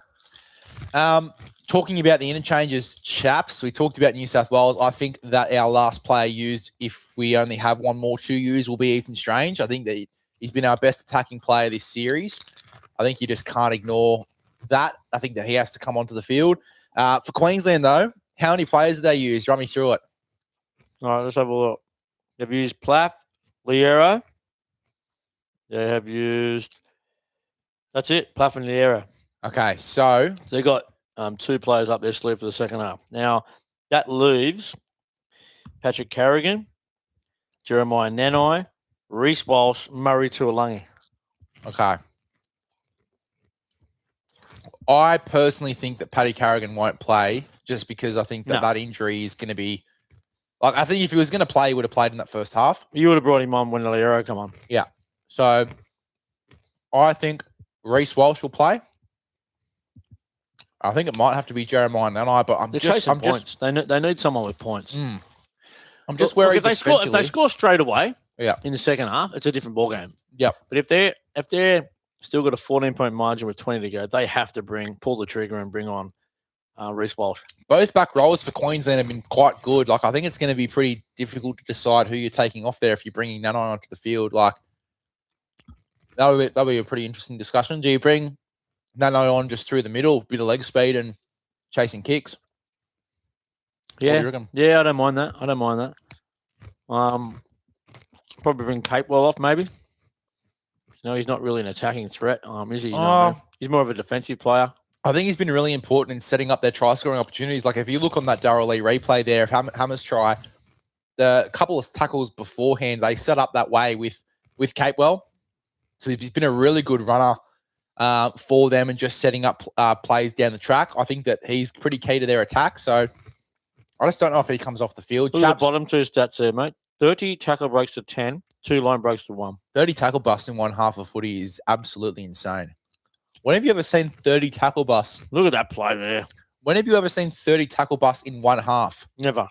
[SPEAKER 2] Talking about the interchanges, chaps, we talked about New South Wales. I think that our last player used, if we only have one more to use, will be Ethan Strange. I think that he's been our best attacking player this series. I think you just can't ignore that. I think that he has to come onto the field. For Queensland, though, how many players did they use? Run me through it.
[SPEAKER 1] All right, let's have a look. They've used Plath, Liero. They have used... That's it, Plath and Liero.
[SPEAKER 2] Okay, so...
[SPEAKER 1] They got 2 players up their sleeve for the second half. Now, that leaves Patrick Carrigan, Jeremiah Nanai, Reece Walsh, Murray Tuilagi.
[SPEAKER 2] Okay. I personally think that Paddy Carrigan won't play just because I think that that injury is going to be like, I think if he was going to play, he would have played in that first half.
[SPEAKER 1] You would have brought him on when Liero come on.
[SPEAKER 2] Yeah. So I think Reece Walsh will play. I think it might have to be Jeremiah Nanai, but
[SPEAKER 1] They're chasing points. They need someone with points.
[SPEAKER 2] I'm just worried
[SPEAKER 1] if they score straight away in the second half, it's a different ballgame.
[SPEAKER 2] Yep.
[SPEAKER 1] But if they're still got a 14-point margin with 20 to go, they have to pull the trigger and bring on Reece Walsh.
[SPEAKER 2] Both back rowers for Queensland have been quite good. Like, I think it's going to be pretty difficult to decide who you're taking off there if you're bringing Nanai onto the field. Like, that'll be a pretty interesting discussion. Do you bring Nanai on just through the middle, bit of leg speed and chasing kicks?
[SPEAKER 1] Yeah, I don't mind that. Probably bring Capewell off, maybe. No, he's not really an attacking threat, is he? No, he's more of a defensive player.
[SPEAKER 2] I think he's been really important in setting up their try-scoring opportunities. Like, if you look on that Darryl Lee replay there of Hammer's try, the couple of tackles beforehand, they set up that way with Capewell. So he's been a really good runner for them and just setting up plays down the track. I think that he's pretty key to their attack. So I just don't know if he comes off the field.
[SPEAKER 1] Look at the bottom two stats there, mate. 30 tackle breaks to 10, 2 line breaks to 1.
[SPEAKER 2] 30 tackle busts in one half of footy is absolutely insane. When have you ever seen 30 tackle busts?
[SPEAKER 1] Look at that play there.
[SPEAKER 2] When have you ever seen 30 tackle busts in one half?
[SPEAKER 1] Never.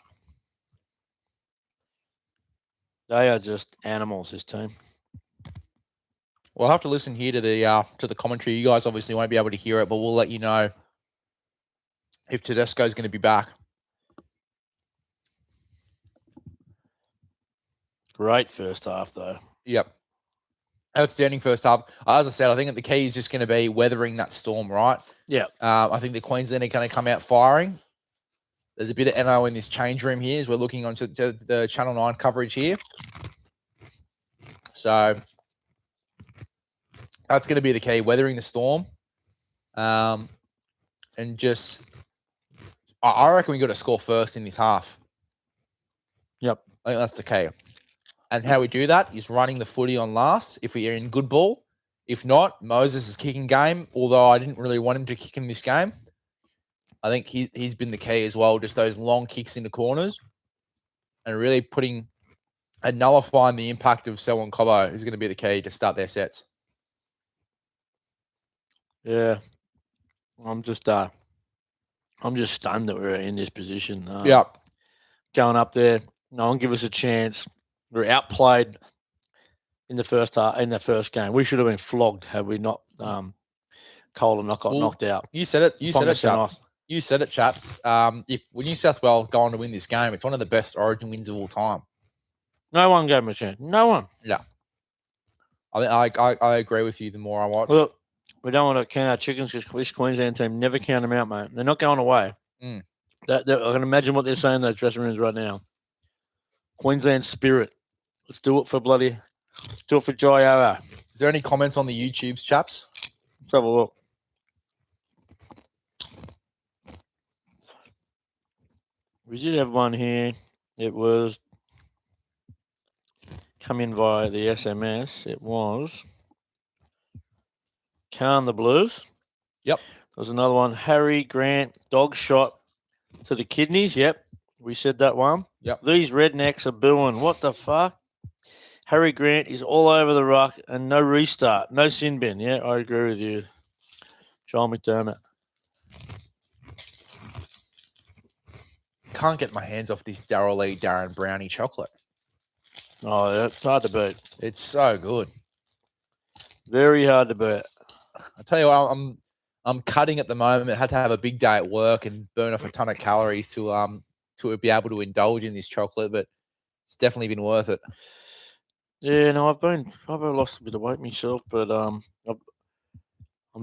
[SPEAKER 1] They are just animals, this team.
[SPEAKER 2] We'll have to listen here to the commentary. You guys obviously won't be able to hear it, but we'll let you know if Tedesco's going to be back.
[SPEAKER 1] Great first half, though.
[SPEAKER 2] Yep. Outstanding first half. As I said, I think that the key is just going to be weathering that storm, right?
[SPEAKER 1] Yeah.
[SPEAKER 2] I think the Queensland are going to come out firing. There's a bit of NO in this change room here as we're looking onto the Channel 9 coverage here. So that's going to be the key, weathering the storm. And just, I reckon we got to score first in this half.
[SPEAKER 1] Yep.
[SPEAKER 2] I think that's the key. And how we do that is running the footy on last if we are in good ball. If not, Moses is kicking game, although I didn't really want him to kick in this game. I think he's been the key as well, just those long kicks into corners and really putting and nullifying the impact of Selwyn Cobbo is going to be the key to start their sets.
[SPEAKER 1] Yeah. I'm just stunned that we're in this position. Going up there, no one give us a chance. We were outplayed in the first game. We should have been flogged had we not Cole and got knocked out.
[SPEAKER 2] You said it. You said it, chaps. You said it, chaps. If New South Wales go on to win this game, it's one of the best Origin wins of all time.
[SPEAKER 1] No one gave him a chance. No one.
[SPEAKER 2] Yeah. I agree with you. The more I watch,
[SPEAKER 1] look, we don't want to count our chickens because this Queensland team never count them out, mate. They're not going away. I can imagine what they're saying in those dressing rooms right now. Queensland spirit. Let's do it for Jaiara.
[SPEAKER 2] Is there any comments on the YouTubes, chaps?
[SPEAKER 1] Let's have a look. We did have one here. It was come in via the SMS. It was Khan the Blues.
[SPEAKER 2] Yep.
[SPEAKER 1] There was another one. Harry Grant, dog shot to the kidneys. Yep. We said that one.
[SPEAKER 2] Yep.
[SPEAKER 1] These rednecks are booing. What the fuck? Harry Grant is all over the ruck and no restart. No sin bin. Yeah, I agree with you. Joel McDermott.
[SPEAKER 2] Can't get my hands off this Darryl Lee Darren Brownie chocolate.
[SPEAKER 1] Oh, it's hard to beat.
[SPEAKER 2] It's so good.
[SPEAKER 1] Very hard to beat.
[SPEAKER 2] I tell you what, I'm cutting at the moment. I had to have a big day at work and burn off a ton of calories to be able to indulge in this chocolate, but it's definitely been worth it.
[SPEAKER 1] Yeah, no, I've lost a bit of weight myself, but I'm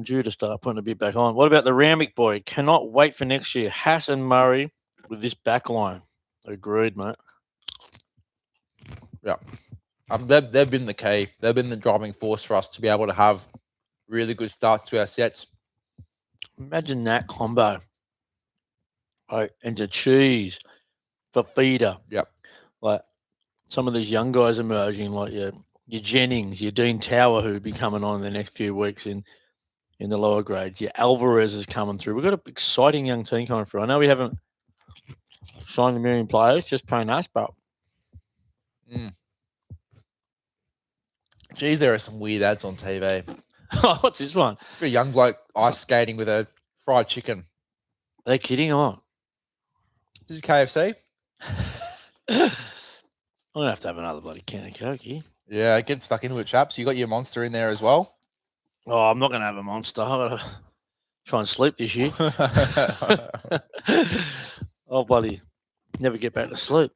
[SPEAKER 1] due to start putting a bit back on. What about the Ramwick boy? Cannot wait for next year. Haas and Murray with this back line. Agreed, mate.
[SPEAKER 2] Yeah. They've been the key. They've been the driving force for us to be able to have really good starts to our sets.
[SPEAKER 1] Imagine that combo. And the cheese for feeder.
[SPEAKER 2] Yep.
[SPEAKER 1] Like some of these young guys emerging, like your Jennings, your Dean Tower, who'll be coming on in the next few weeks in the lower grades. Your Alvarez is coming through. We've got an exciting young team coming through. I know we haven't signed a million players, just paying us, but
[SPEAKER 2] Geez, there are some weird ads on TV.
[SPEAKER 1] what's this one?
[SPEAKER 2] A young bloke ice skating with a fried chicken.
[SPEAKER 1] Are they kidding on?
[SPEAKER 2] This is KFC.
[SPEAKER 1] I'm gonna have to have another bloody can of Coke here.
[SPEAKER 2] Yeah, get stuck into it, chaps. You got your Monster in there as well.
[SPEAKER 1] Oh, I'm not gonna have a Monster. I gotta try and sleep this year. I'll bloody never get back to sleep.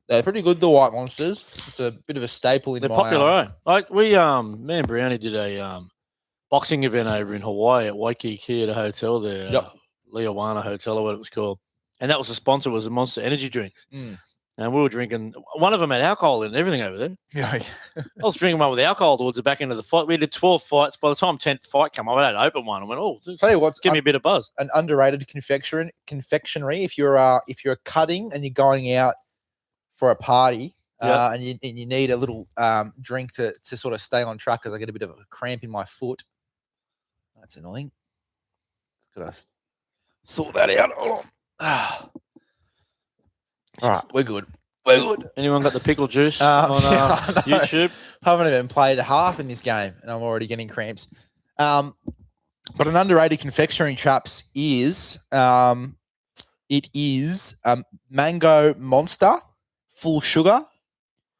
[SPEAKER 2] They're pretty good, the white Monsters. It's a bit of a staple in
[SPEAKER 1] They're
[SPEAKER 2] my
[SPEAKER 1] popular, right? Like me and Brownie did a boxing event over in Hawaii at Waikiki at a hotel there, Leowana Hotel or what it was called, and that was the sponsor was the Monster Energy drinks, and we were drinking. One of them had alcohol in and everything over there.
[SPEAKER 2] Yeah,
[SPEAKER 1] I was drinking one with alcohol towards the back end of the fight. We did 12 fights. By the time 10th fight came, I had an open one. I went, oh,
[SPEAKER 2] tell you what,
[SPEAKER 1] give me a bit of buzz.
[SPEAKER 2] An underrated confectionery. If you're cutting and you're going out for a party, and you need a little drink to sort of stay on track because I get a bit of a cramp in my foot. That's annoying. Gotta sort that out. All right, we're good. We're good.
[SPEAKER 1] Anyone got the pickle juice on YouTube?
[SPEAKER 2] I haven't even played half in this game, and I'm already getting cramps. But an underrated confectionery, chaps, is it is Mango Monster, full sugar.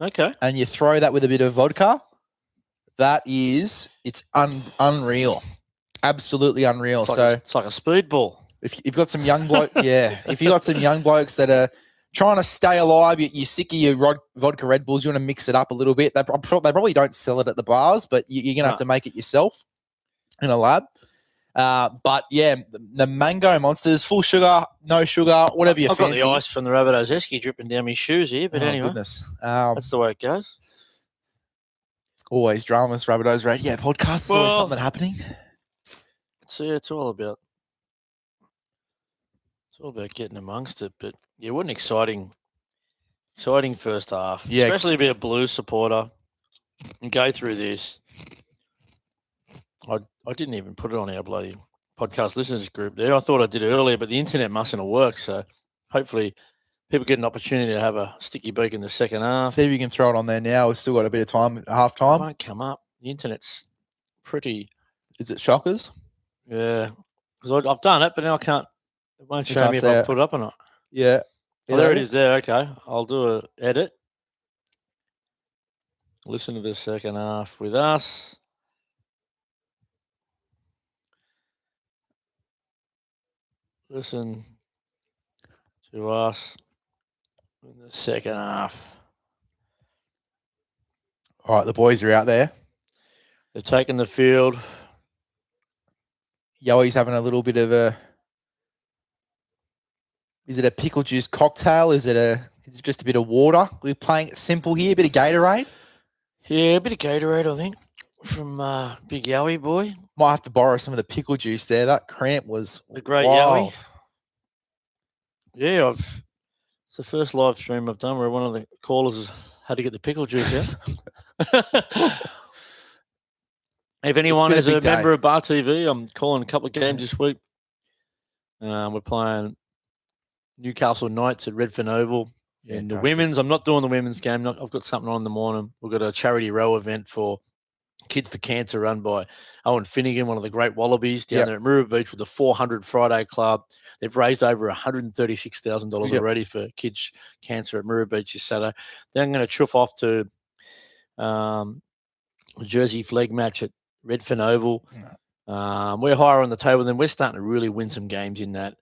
[SPEAKER 1] Okay.
[SPEAKER 2] And you throw that with a bit of vodka. It's unreal. Absolutely unreal.
[SPEAKER 1] It's like a speedball.
[SPEAKER 2] If you've got some young blokes, if you've got some young blokes that are trying to stay alive, you're sick of your vodka Red Bulls, you want to mix it up a little bit. I'm sure they probably don't sell it at the bars, but you're going to have to make it yourself in a lab. But yeah, the Mango Monsters, full sugar, no sugar, whatever you fancy.
[SPEAKER 1] I've got the ice from the Rabbitohs esky dripping down my shoes here, but anyway.
[SPEAKER 2] Goodness.
[SPEAKER 1] That's the way it goes.
[SPEAKER 2] Always dramas, Rabbitohs Radio podcast. Always something happening.
[SPEAKER 1] It's all about getting amongst it. But yeah, what an exciting first half. Yeah, especially to be a Blues supporter and go through this. I didn't even put it on our bloody podcast listeners group there. I thought I did it earlier, but the internet mustn't have worked. So hopefully people get an opportunity to have a sticky beak in the second half.
[SPEAKER 2] See if you can throw it on there now. We've still got a bit of time at half time.
[SPEAKER 1] It won't come up. The internet's pretty.
[SPEAKER 2] Is it shockers?
[SPEAKER 1] Yeah. Because I've done it, but now I can't. It won't show me if I put it up or not.
[SPEAKER 2] Yeah.
[SPEAKER 1] Oh, there it is there. Okay. I'll do an edit. Listen to the second half with us. Listen to us in the second half.
[SPEAKER 2] All right, the boys are out there.
[SPEAKER 1] They're taking the field.
[SPEAKER 2] Yoey's having a little bit of is it a pickle juice cocktail? Is it just a bit of water? We're playing it simple here, a bit of Gatorade.
[SPEAKER 1] Yeah, a bit of Gatorade, I think, from Big Yoey boy.
[SPEAKER 2] Might have to borrow some of the pickle juice there. That cramp was
[SPEAKER 1] the great
[SPEAKER 2] wild.
[SPEAKER 1] Yoey. Yeah, it's the first live stream I've done where one of the callers had to get the pickle juice out. If anyone is a member of Bar TV, I'm calling a couple of games this week. We're playing Newcastle Knights at Redfern Oval. Yeah, and the women's, I'm not doing the women's game. I've got something on in the morning. We've got a charity row event for Kids for Cancer run by Owen Finnegan, one of the great Wallabies down there at Mirror Beach with the 400 Friday Club. They've raised over $136,000 already for kids' cancer at Mirror Beach this Saturday. Then I'm going to chuff off to a Jersey flag match at Redfern Oval. We're higher on the table, then we're starting to really win some games in that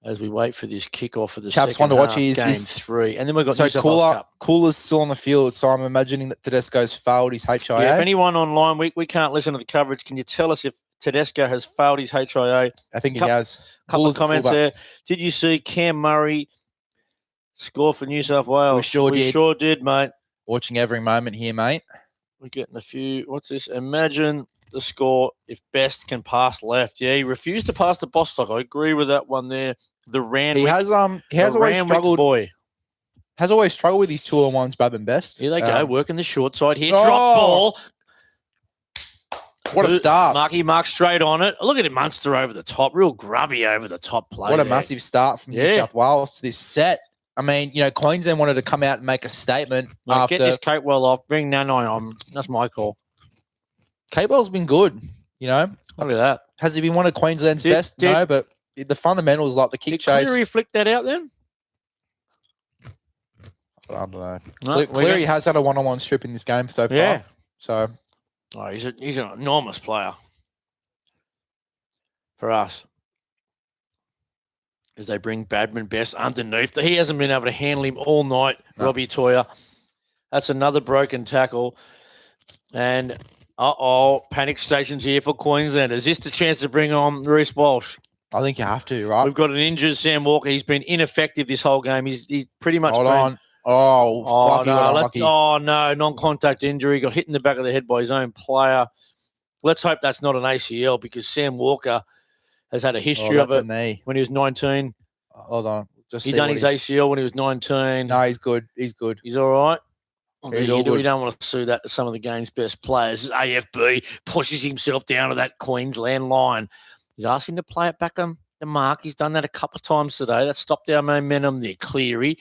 [SPEAKER 1] as we wait for this kickoff of the second half,
[SPEAKER 2] watch
[SPEAKER 1] game 3. And then we've got
[SPEAKER 2] New South Wales Cup. Cooler's still on the field, so I'm imagining that Tedesco's failed his HIA.
[SPEAKER 1] Yeah, if anyone online, we can't listen to the coverage. Can you tell us if Tedesco has failed his HIA?
[SPEAKER 2] I think he has.
[SPEAKER 1] Couple of comments there. Did you see Cam Murray score for New South Wales? We sure did, mate.
[SPEAKER 2] Watching every moment here, mate.
[SPEAKER 1] We're getting a few. What's this? Imagine the score if Best can pass left. Yeah, he refused to pass to Bostock. I agree with that one there. The Randwick.
[SPEAKER 2] He has always struggled.
[SPEAKER 1] Boy.
[SPEAKER 2] has always struggled with these 2-on-1s, Bab and Best.
[SPEAKER 1] Here they go, working the short side here. Drop ball.
[SPEAKER 2] What a start.
[SPEAKER 1] Mark straight on it. Look at him, Munster over the top. Real grubby over the top play.
[SPEAKER 2] What a massive start from New South Wales to this set. I mean, Queensland wanted to come out and make a statement after.
[SPEAKER 1] Get this Capewell off. Bring Nanai on. That's my call.
[SPEAKER 2] Capewell's been good,
[SPEAKER 1] Look at that.
[SPEAKER 2] Has he been one of Queensland's best? No, but the fundamentals like the kick chase.
[SPEAKER 1] Did Cleary flick that out then?
[SPEAKER 2] I don't know. No, Cleary has had a one-on-one strip in this game so far.
[SPEAKER 1] Yeah.
[SPEAKER 2] So.
[SPEAKER 1] He's an enormous player for us. As they bring Badman Best underneath. He hasn't been able to handle him all night, no. Rabbitohs. That's another broken tackle. And, panic stations here for Queensland. Is this the chance to bring on Reece Walsh?
[SPEAKER 2] I think you have to, right?
[SPEAKER 1] We've got an injured Sam Walker. He's been ineffective this whole game. He's pretty much
[SPEAKER 2] fuck,
[SPEAKER 1] no, non-contact injury. Got hit in the back of the head by his own player. Let's hope that's not an ACL because Sam Walker has had a history of it when he was 19.
[SPEAKER 2] Hold on.
[SPEAKER 1] He done his ACL when he was 19.
[SPEAKER 2] No, he's good. He's good.
[SPEAKER 1] He's all right.
[SPEAKER 2] We
[SPEAKER 1] don't want to sue that to some of the game's best players. AFB pushes himself down to that Queensland line. He's asking to play it back on the mark. He's done that a couple of times today. That stopped our momentum there. Cleary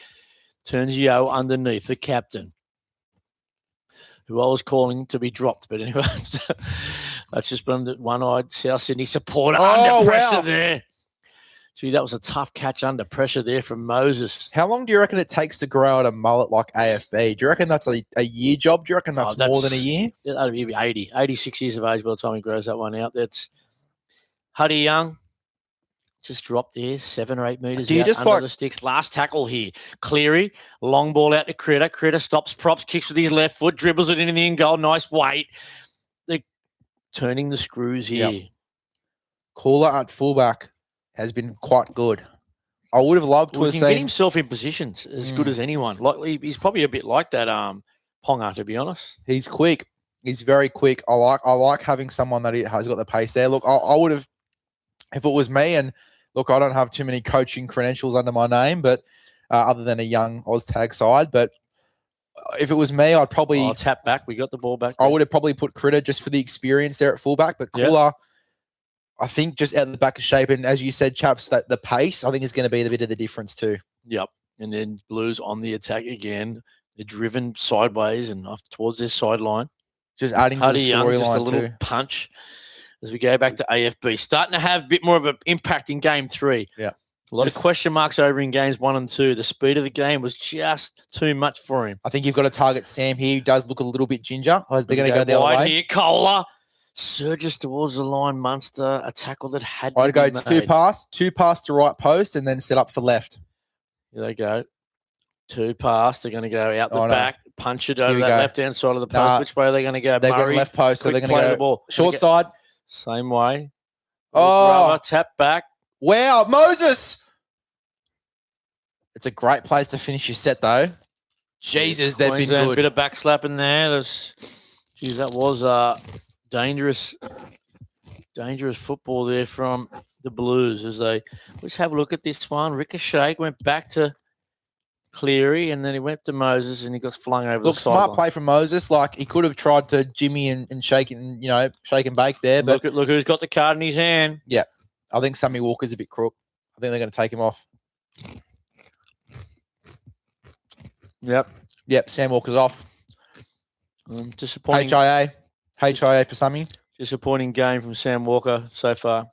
[SPEAKER 1] turns Yo underneath the captain, who I was calling to be dropped. But anyway, that's just been the one-eyed South Sydney supporter under pressure there. Gee, that was a tough catch under pressure there from Moses.
[SPEAKER 2] How long do you reckon it takes to grow out a mullet like AFB? Do you reckon that's a year job? Do you reckon that's more than a year?
[SPEAKER 1] That'd be 86 years of age by the time he grows that one out. That's Huddy Young. Just dropped there, 7 or 8 metres under the sticks. Last tackle here. Cleary, long ball out to Critter. Critter stops props, kicks with his left foot, dribbles it into the end goal. Nice weight. They're turning the screws here. Yep.
[SPEAKER 2] Cooler at fullback has been quite good. I would have loved to have seen...
[SPEAKER 1] He can get himself in positions as good as anyone. Like he's probably a bit like that Ponga, to be honest.
[SPEAKER 2] He's quick. He's very quick. I like having someone that has got the pace there. Look, I would have... If it was me, and look, I don't have too many coaching credentials under my name, but other than a young OzTag side, but if it was me, I'd probably
[SPEAKER 1] tap back. We got the ball back.
[SPEAKER 2] I would have probably put Critter just for the experience there at fullback, but Cooler, I think just out the back of shape, and as you said, chaps, that the pace I think is going to be a bit of the difference too.
[SPEAKER 1] Yep, and then Blues on the attack again. They're driven sideways and off towards their sideline.
[SPEAKER 2] Just adding to the storyline
[SPEAKER 1] just a little punch. As we go back to AFB, starting to have a bit more of an impact in game 3.
[SPEAKER 2] Yeah.
[SPEAKER 1] A lot of question marks over in games 1 and 2. The speed of the game was just too much for him.
[SPEAKER 2] I think you've got to target Sam here. He does look a little bit ginger. They're going to go the other way.
[SPEAKER 1] Here, Kohler surges towards the line. Munster, a tackle that had
[SPEAKER 2] to go made. Two pass to right post and then set up for left.
[SPEAKER 1] Here they go. 2 pass. They're going to go out the back, punch it over that left-hand side of the post. Which way are they going to go?
[SPEAKER 2] They're going left post, so they're going to go short side.
[SPEAKER 1] Same way.
[SPEAKER 2] Rubber,
[SPEAKER 1] tap back.
[SPEAKER 2] Wow, Moses. It's a great place to finish your set, though. Jesus, they've been good.
[SPEAKER 1] A bit of back slapping there. Geez, that was dangerous football there from the Blues. Let's have a look at this one. Ricochet went back to Cleary, and then he went to Moses, and he got flung over the sideline.
[SPEAKER 2] Smart play from Moses. Like, he could have tried to Jimmy and shake and bake there. But
[SPEAKER 1] look who's got the card in his hand.
[SPEAKER 2] Yeah. I think Sammy Walker's a bit crook. I think they're going to take him off. Yep, Sam Walker's off.
[SPEAKER 1] Disappointing.
[SPEAKER 2] HIA for Sammy.
[SPEAKER 1] Disappointing game from Sam Walker so far.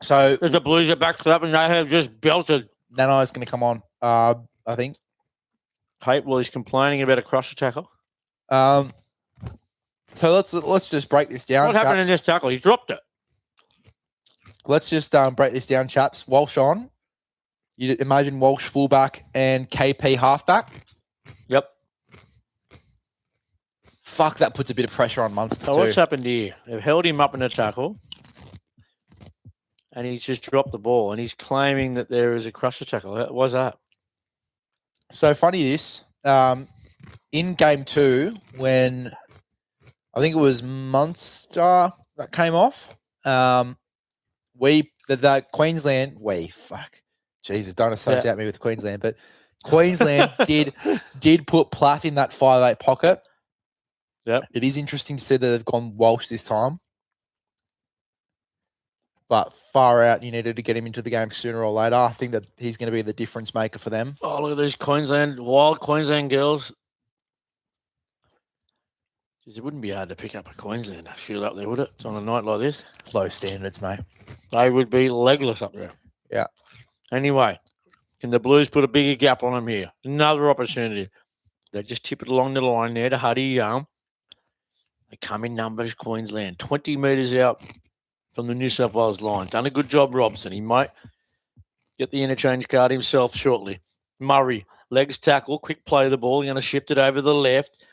[SPEAKER 2] So
[SPEAKER 1] the Blues are back to that, and they have just belted.
[SPEAKER 2] Nanai's going to come on, I think.
[SPEAKER 1] Well, he's complaining about a crusher tackle.
[SPEAKER 2] So let's just break this down.
[SPEAKER 1] What happened in this tackle? He dropped it.
[SPEAKER 2] Let's just break this down, chaps. Walsh on. You imagine Walsh fullback and KP halfback.
[SPEAKER 1] Yep.
[SPEAKER 2] Fuck, that puts a bit of pressure on Munster too.
[SPEAKER 1] What's happened here? They've held him up in a tackle, and he's just dropped the ball, and he's claiming that there is a crusher tackle. Why's that?
[SPEAKER 2] So funny this. In game 2, when I think it was Munster that came off, Jesus, don't associate me with Queensland, but Queensland did put Plath in that 5'8" pocket.
[SPEAKER 1] Yep.
[SPEAKER 2] It is interesting to see that they've gone Walsh this time. But far out, you needed to get him into the game sooner or later. I think that he's going to be the difference maker for them.
[SPEAKER 1] Oh, look at these wild Queensland girls. Jeez, it wouldn't be hard to pick up a Queenslander shield up there, would it? It's on a night like this.
[SPEAKER 2] Low standards, mate.
[SPEAKER 1] They would be legless up there.
[SPEAKER 2] Yeah.
[SPEAKER 1] Anyway, can the Blues put a bigger gap on them here? Another opportunity. They just tip it along the line there to Huddy Young. They come in numbers, Queensland. 20 metres out from the New South Wales line. Done a good job, Robson. He might get the interchange card himself shortly. Murray, legs tackle, quick play of the ball. You're going to shift it over the left.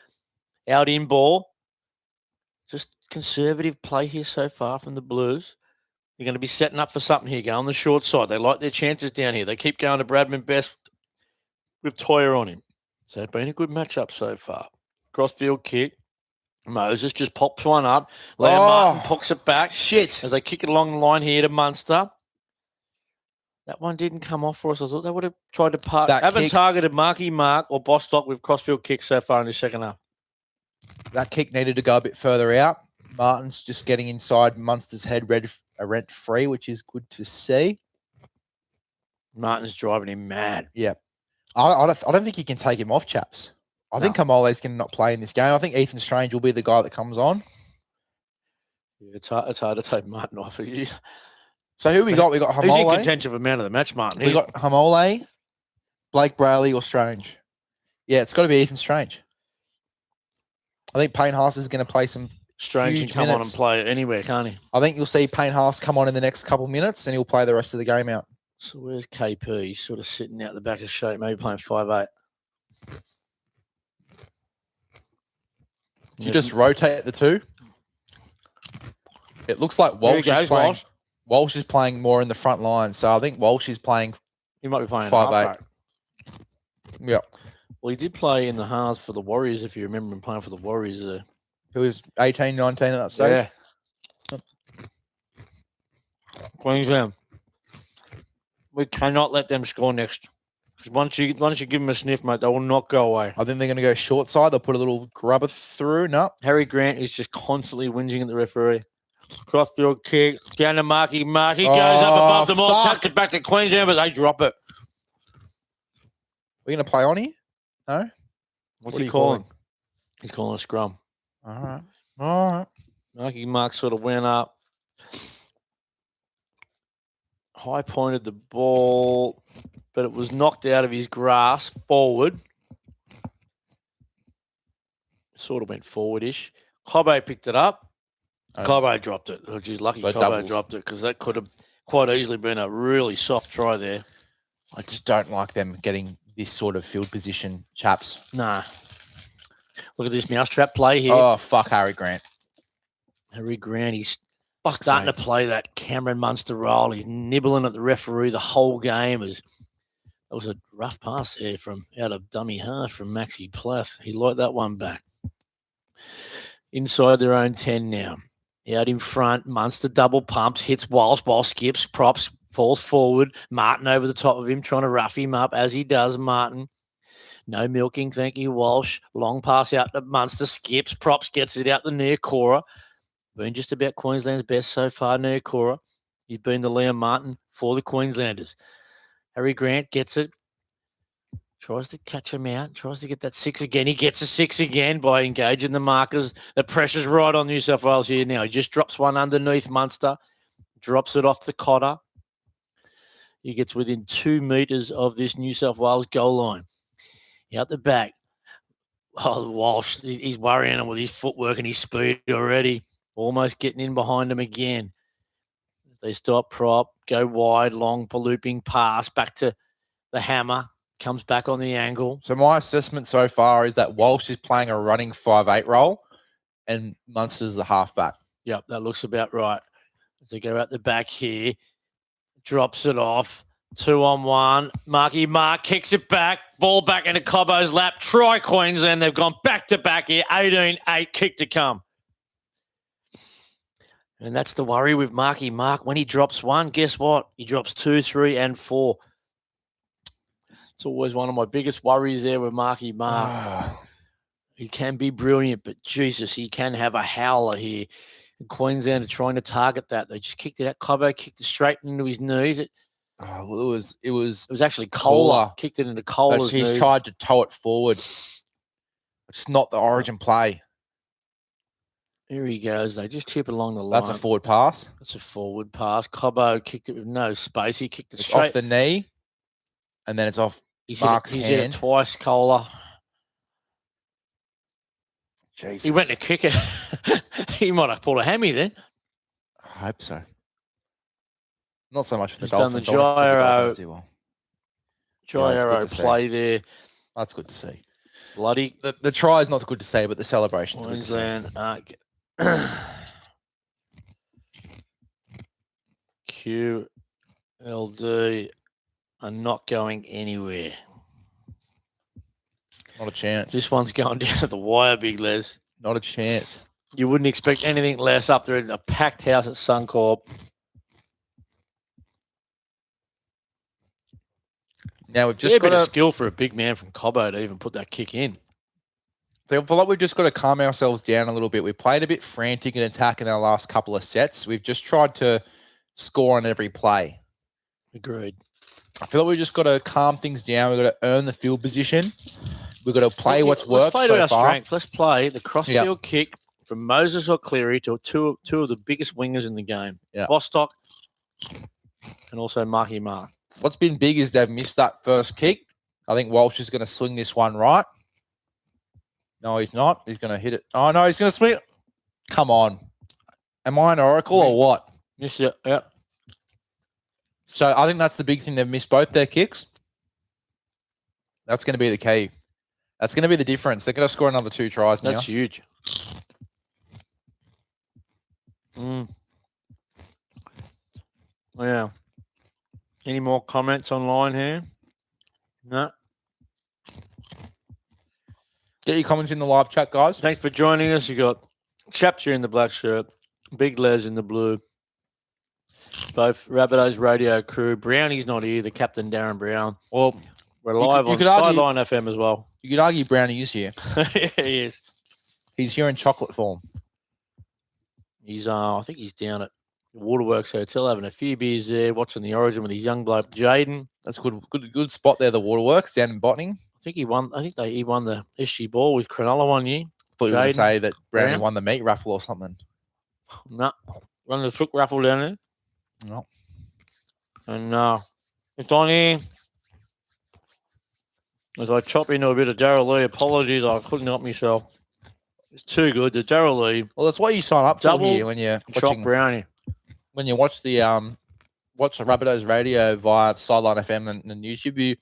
[SPEAKER 1] Out in ball. Just conservative play here so far from the Blues. You're going to be setting up for something here. Go on the short side. They like their chances down here. They keep going to Bradman Best with Toyer on him. So it's been a good matchup so far. Crossfield kick. Moses just pops one up. Liam Martin pocks it back.
[SPEAKER 2] Shit.
[SPEAKER 1] As they kick it along the line here to Munster. That one didn't come off for us. I thought they would have tried to haven't targeted Marky Mark or Bostock with crossfield kicks so far in the second half.
[SPEAKER 2] That kick needed to go a bit further out. Martin's just getting inside Munster's head rent free, which is good to see.
[SPEAKER 1] Martin's driving him mad.
[SPEAKER 2] Yeah. I don't think you can take him off, chaps. I think Kamole's going to not play in this game. I think Ethan Strange will be the guy that comes on.
[SPEAKER 1] Yeah, it's hard to take Martin off.
[SPEAKER 2] So who we got? We got Hamole.
[SPEAKER 1] Who's in contention for man of the match, Martin?
[SPEAKER 2] We got Hamole, Blake Brayley, or Strange. Yeah, it's got to be Ethan Strange. I think Payne Haas is going to play some
[SPEAKER 1] Strange can come on and play anywhere, can't he?
[SPEAKER 2] I think you'll see Payne Haas come on in the next couple minutes and he'll play the rest of the game out.
[SPEAKER 1] So where's KP? He's sort of sitting out the back of shape, maybe playing 5'8".
[SPEAKER 2] Do you just rotate the two? It looks like Walsh is playing. Walsh is playing more in the front line, so I think Walsh is playing.
[SPEAKER 1] He might be playing
[SPEAKER 2] 5'8". Yeah.
[SPEAKER 1] Well, he did play in the halves for the Warriors, if you remember him playing for the Warriors.
[SPEAKER 2] He was 18, 19 at that stage.
[SPEAKER 1] Yeah. Queensland. We cannot let them score next. Because once you give them a sniff, mate, they will not go away.
[SPEAKER 2] I think they're going to go short side. They'll put a little grubber through. No.
[SPEAKER 1] Harry Grant is just constantly whinging at the referee. Crossfield kick. Down to Marky. Marky goes up above them all. Tucks it back to Queensland, but they drop it.
[SPEAKER 2] We're going to play on here? No?
[SPEAKER 1] What's he calling? He's calling a scrum.
[SPEAKER 2] All right.
[SPEAKER 1] Marky Mark sort of went up. High pointed the ball, but it was knocked out of his grasp forward. Sort of went forward-ish. Cobbo picked it up. Cobbo dropped it. Oh, geez, lucky Cobbo dropped it because that could have quite easily been a really soft try there.
[SPEAKER 2] I just don't like them getting this sort of field position, chaps.
[SPEAKER 1] Nah. Look at this mousetrap play here.
[SPEAKER 2] Oh, fuck Harry Grant.
[SPEAKER 1] Harry Grant, he's starting to play that Cameron Munster role. He's nibbling at the referee the whole game. That was a rough pass there from out of dummy half from Maxi Plath. He liked that one back. Inside their own 10 now. Out in front, Munster double pumps, hits Walsh, skips, props, falls forward. Martin over the top of him, trying to rough him up as he does, Martin. No milking, thank you, Walsh. Long pass out to Munster, skips, props, gets it out the near Cora. Been just about Queensland's best so far, near Cora. He's been the Liam Martin for the Queenslanders. Harry Grant gets it. Tries to catch him out. Tries to get that 6 again. He gets a 6 again by engaging the markers. The pressure's right on New South Wales here now. He just drops one underneath Munster. Drops it off to Cotter. He gets within 2 metres of this New South Wales goal line. Out the back. Oh, Walsh, he's worrying him with his footwork and his speed already. Almost getting in behind him again. They stop, prop, go wide, long, looping pass back to the hammer. Comes back on the angle.
[SPEAKER 2] So my assessment so far is that Walsh is playing a running 5'8" role and Munster's the halfback.
[SPEAKER 1] Yep, that looks about right. As they go out the back here, drops it off. 2-on-1. Marky Mark kicks it back. Ball back into Cobbo's lap. Try Queensland. They've gone back-to-back here. 18-8 kick to come. And that's the worry with Marky Mark. When he drops one, guess what? He drops 2, 3, and 4. It's always one of my biggest worries there with Marky Mark. He can be brilliant, but Jesus, he can have a howler here. And Queensland are trying to target that. They just kicked it out. Cobbo kicked it straight into his knees. It was actually Kohler. Kicked it into Kohler's knees.
[SPEAKER 2] He's tried to tow it forward. It's not the Origin play.
[SPEAKER 1] Here he goes. They just chip along the line.
[SPEAKER 2] That's a forward pass.
[SPEAKER 1] That's a forward pass. Cobbo kicked it with no space. He kicked it
[SPEAKER 2] it's
[SPEAKER 1] straight
[SPEAKER 2] off the knee, and then it's off Mark's hand.
[SPEAKER 1] He's hit it twice, Kohler.
[SPEAKER 2] Jesus.
[SPEAKER 1] He went to kick it. He might have pulled a hammy then.
[SPEAKER 2] I hope so. Not so much for the
[SPEAKER 1] Dolphins.
[SPEAKER 2] Done the
[SPEAKER 1] gyro play there.
[SPEAKER 2] That's good to see.
[SPEAKER 1] Bloody.
[SPEAKER 2] The try is not good to say, but the celebration's
[SPEAKER 1] Queensland QLD are not going anywhere.
[SPEAKER 2] Not a chance.
[SPEAKER 1] This one's going down to the wire, Big Les.
[SPEAKER 2] Not a chance.
[SPEAKER 1] You wouldn't expect anything less up there in a packed house at Suncorp.
[SPEAKER 2] Now we've just got
[SPEAKER 1] a skill for a big man from Cobbo to even put that kick in.
[SPEAKER 2] I feel like we've just got to calm ourselves down a little bit. We played a bit frantic and attack in our last couple of sets. We've just tried to score on every play.
[SPEAKER 1] Agreed.
[SPEAKER 2] I feel like we've just got to calm things down. We've got to earn the field position. We've got to play what's worked so far. Let's play to our strength.
[SPEAKER 1] Let's play the crossfield kick from Moses or Cleary to two of the biggest wingers in the game.
[SPEAKER 2] Yeah.
[SPEAKER 1] Bostock and also Marky Mark.
[SPEAKER 2] What's been big is they've missed that first kick. I think Walsh is going to swing this one right. No, he's not. He's going to hit it. Oh, no, he's going to swing it. Come on. Am I an oracle or what?
[SPEAKER 1] Missed it, yeah.
[SPEAKER 2] So I think that's the big thing. They've missed both their kicks. That's going to be the key. That's going to be the difference. They're going to score another 2 tries now.
[SPEAKER 1] That's huge. Yeah. Any more comments online here? No.
[SPEAKER 2] Get your comments in the live chat, guys.
[SPEAKER 1] Thanks for joining us. You got Chaps here in the black shirt, Big Les in the blue. Both Rabbitohs radio crew. Brownie's not here, the captain Darren Brown.
[SPEAKER 2] Well,
[SPEAKER 1] we're live on Sideline FM as well.
[SPEAKER 2] You could argue Brownie is here.
[SPEAKER 1] Yeah, he is.
[SPEAKER 2] He's here in chocolate form.
[SPEAKER 1] He's I think he's down at the Waterworks Hotel having a few beers there, watching the Origin with his young bloke Jaden.
[SPEAKER 2] That's good spot there, the Waterworks down in Botany.
[SPEAKER 1] I think he won the SG ball with Cronulla one year.
[SPEAKER 2] Thought you were going to say that Brownie won the meat raffle or something.
[SPEAKER 1] No, run the truck raffle down there.
[SPEAKER 2] No.
[SPEAKER 1] And it's on here. As I chop into a bit of Daryl Lee, apologies, I couldn't help myself. It's too good. The Daryl Lee.
[SPEAKER 2] Well, that's what you sign up for here when you're watching
[SPEAKER 1] Brownie.
[SPEAKER 2] When you watch the Rabbitohs radio via Sideline FM and YouTube,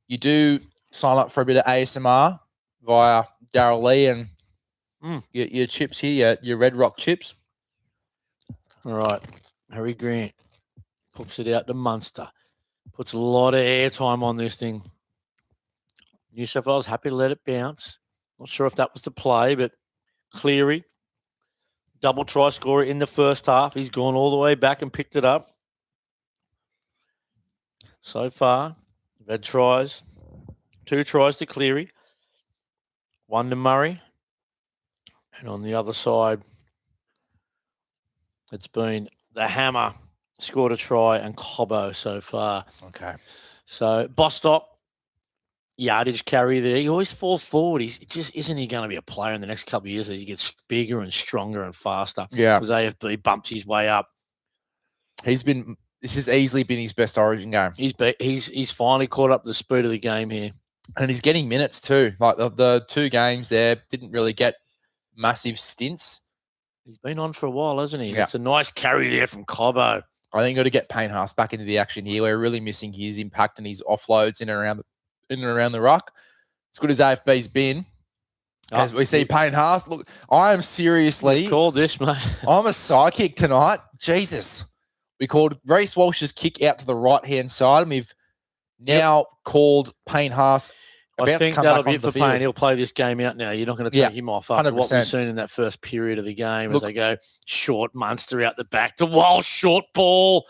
[SPEAKER 2] you do sign up for a bit of ASMR via Daryl Lee and your chips here, your Red Rock chips.
[SPEAKER 1] All right. Harry Grant puts it out to Munster. Puts a lot of airtime on this thing. New South Wales happy to let it bounce. Not sure if that was the play, but Cleary, double try scorer in the first half. He's gone all the way back and picked it up. So far, we've had tries. 2 tries to Cleary. 1 to Murray. And on the other side, it's been the Hammer, scored a try, and Cobbo so far.
[SPEAKER 2] Okay.
[SPEAKER 1] So Bostock, yardage carry there. He always falls forward. Isn't he going to be a player in the next couple of years as he gets bigger and stronger and faster?
[SPEAKER 2] Yeah.
[SPEAKER 1] Because AFB bumped his way up.
[SPEAKER 2] This has easily been his best Origin game.
[SPEAKER 1] He's finally caught up to the speed of the game here.
[SPEAKER 2] And he's getting minutes too. Like the 2 games there didn't really get massive stints.
[SPEAKER 1] He's been on for a while, hasn't he?
[SPEAKER 2] Yeah.
[SPEAKER 1] It's a nice carry there from Cobbo.
[SPEAKER 2] I think you've got to get Payne Haas back into the action here. We're really missing his impact and his offloads in and around the ruck. As good as AFB's been, as we see Payne Haas. Look, I am seriously
[SPEAKER 1] called this, mate.
[SPEAKER 2] I'm a psychic tonight. Jesus. We called Reece Walsh's kick out to the right-hand side, and we've now called Payne Haas.
[SPEAKER 1] I think that'll be it for Payne. He'll play this game out now. You're not going to take him off after 100%. What we've seen in that first period of the game. Look, as they go short, Munster out the back to Walsh, short ball.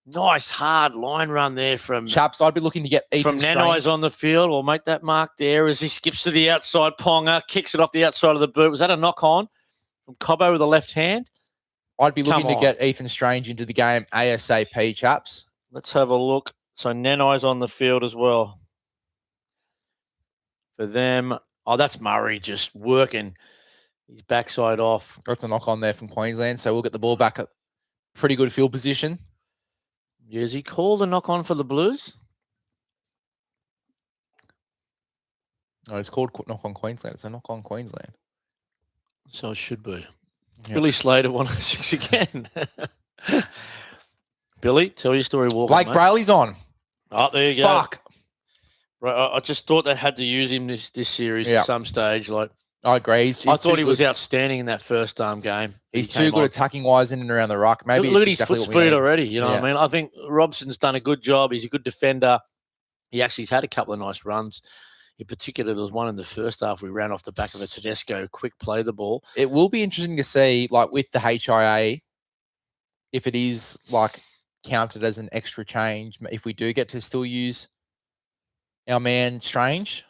[SPEAKER 1] Nice hard line run there from
[SPEAKER 2] Chaps. I'd be looking to get Ethan
[SPEAKER 1] from Nanai's on the field. We'll make that mark there as he skips to the outside. Ponga kicks it off the outside of the boot. Was that a knock on from Cobbo with the left hand?
[SPEAKER 2] I'd be looking to get Ethan Strange into the game ASAP, Chaps.
[SPEAKER 1] Let's have a look. So Nanai's on the field as well. For them, that's Murray just working his backside off.
[SPEAKER 2] Got the knock on there from Queensland, so we'll get the ball back at pretty good field position.
[SPEAKER 1] Yeah, is he called a knock on for the Blues?
[SPEAKER 2] No, it's called knock on Queensland. It's a knock on Queensland.
[SPEAKER 1] So it should be. Yep. Billy Slater 106 again. Billy, tell your story.
[SPEAKER 2] Blake Brayley's on.
[SPEAKER 1] Oh, there you go.
[SPEAKER 2] Fuck.
[SPEAKER 1] Right, I just thought they had to use him this series at some stage. Like,
[SPEAKER 2] I agree.
[SPEAKER 1] I thought he was outstanding in that first game.
[SPEAKER 2] He's too good attacking wise in and around the ruck. Maybe
[SPEAKER 1] look at his foot speed already. You know what I mean? I think Robson's done a good job. He's a good defender. He's had a couple of nice runs. In particular, there was one in the first half. We ran off the back of a Tedesco, quick play the ball.
[SPEAKER 2] It will be interesting to see, like with the HIA, if it is like counted as an extra change, if we do get to still use our man Strange.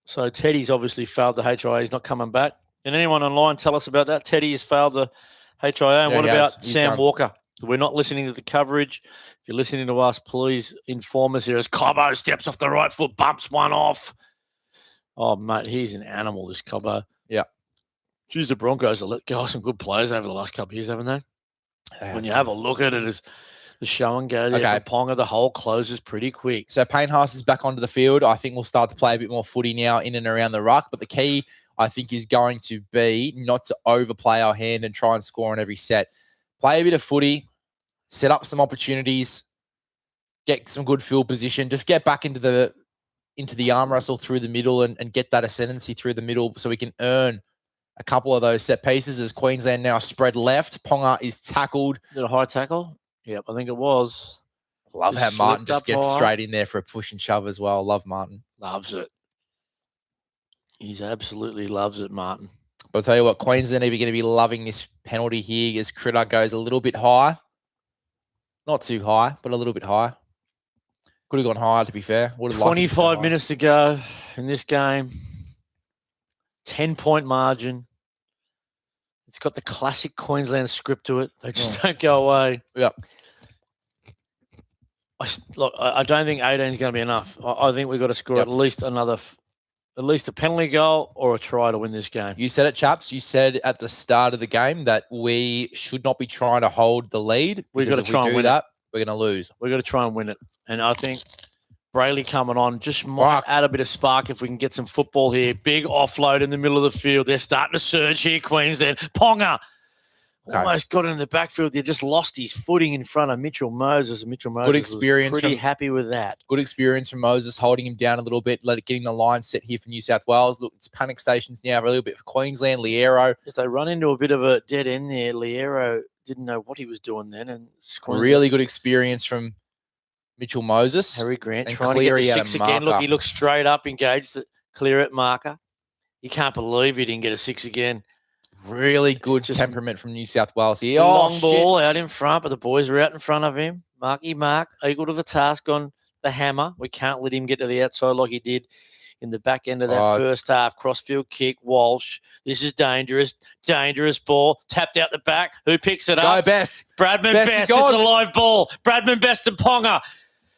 [SPEAKER 1] So Teddy's obviously failed the HIA. He's not coming back. Can anyone online tell us about that? Teddy has failed the HIA. And what about Sam Walker? We're not listening to the coverage. If you're listening to us, please inform us here as Cobbo steps off the right foot, bumps one off. Oh, mate, he's an animal, this Cobbo.
[SPEAKER 2] Yeah.
[SPEAKER 1] Geez, the Broncos have let go some good players over the last couple of years, haven't they? When you have a look at it, as the show and go there for Ponga, the hole closes pretty quick.
[SPEAKER 2] So Payne Haas is back onto the field. I think we'll start to play a bit more footy now in and around the ruck. But the key, I think, is going to be not to overplay our hand and try and score on every set. Play a bit of footy, set up some opportunities, get some good field position, just get back into the arm wrestle through the middle and get that ascendancy through the middle so we can earn a couple of those set pieces as Queensland now spread left. Ponga is tackled.
[SPEAKER 1] Did a high tackle? Yep, I think it was.
[SPEAKER 2] Love how Martin just gets straight in there for a push and shove as well. Love Martin.
[SPEAKER 1] Loves it. He's absolutely loves it, Martin.
[SPEAKER 2] But I'll tell you what, Queensland are going to be loving this penalty here as Critter goes a little bit high. Not too high, but a little bit high. Could have gone higher, to be fair.
[SPEAKER 1] 25 minutes to go in this game. 10-point margin. It's got the classic Queensland script to it. They just don't go away.
[SPEAKER 2] Yep.
[SPEAKER 1] I don't think 18 is going to be enough. I think we've got to score at least a penalty goal or a try to win this game.
[SPEAKER 2] You said it, chaps. You said at the start of the game that we should not be trying to hold the lead.
[SPEAKER 1] We've got to try and win
[SPEAKER 2] that. We're going to lose.
[SPEAKER 1] We've got to try and win it. And I think Brayley coming on just might add a bit of spark if we can get some football here. Big offload in the middle of the field. They're starting to surge here, Queensland. Ponga almost got in the backfield. They just lost his footing in front of Mitchell Moses. Mitchell Moses
[SPEAKER 2] good experience
[SPEAKER 1] was pretty happy with that.
[SPEAKER 2] Good experience from Moses, holding him down a little bit, getting the line set here for New South Wales. Look, it's panic stations now a little bit for Queensland. Liero.
[SPEAKER 1] If they run into a bit of a dead end there, Liero didn't know what he was doing then. And
[SPEAKER 2] really good experience from Mitchell Moses.
[SPEAKER 1] Harry Grant trying to get the six again. Look, he looks straight up, engaged, clear it marker. You can't believe he didn't get a six again.
[SPEAKER 2] Really good temperament from New South Wales here.
[SPEAKER 1] Long ball out in front, but the boys are out in front of him. Marky Mark, equal to the task on the hammer. We can't let him get to the outside like he did in the back end of that first half. Crossfield kick, Walsh. This is dangerous. Dangerous ball. Tapped out the back. Who picks it up?
[SPEAKER 2] Go Best.
[SPEAKER 1] Bradman Best. It's a live ball. Bradman Best and Ponga.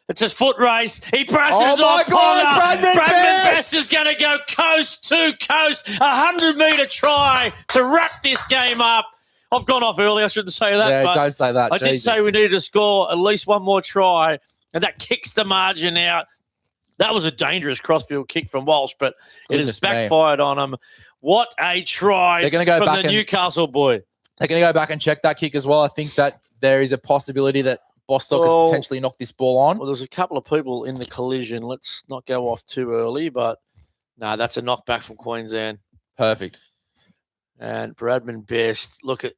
[SPEAKER 1] It's a foot race. He presses off Ponga. Bradman Best is going to go coast to coast. 100-metre try to wrap this game up. I've gone off early. I shouldn't say that.
[SPEAKER 2] Yeah,
[SPEAKER 1] but
[SPEAKER 2] don't say that.
[SPEAKER 1] I did say we needed to score at least one more try, and that kicks the margin out. That was a dangerous crossfield kick from Walsh, but it has backfired on him. What a try
[SPEAKER 2] They're gonna go
[SPEAKER 1] from
[SPEAKER 2] back
[SPEAKER 1] the Newcastle boy.
[SPEAKER 2] They're going to go back and check that kick as well. I think that there is a possibility that Bostock has potentially knocked this ball on.
[SPEAKER 1] Well, there's a couple of people in the collision. Let's not go off too early, but no, that's a knockback from Queensland.
[SPEAKER 2] Perfect.
[SPEAKER 1] And Bradman Best, look at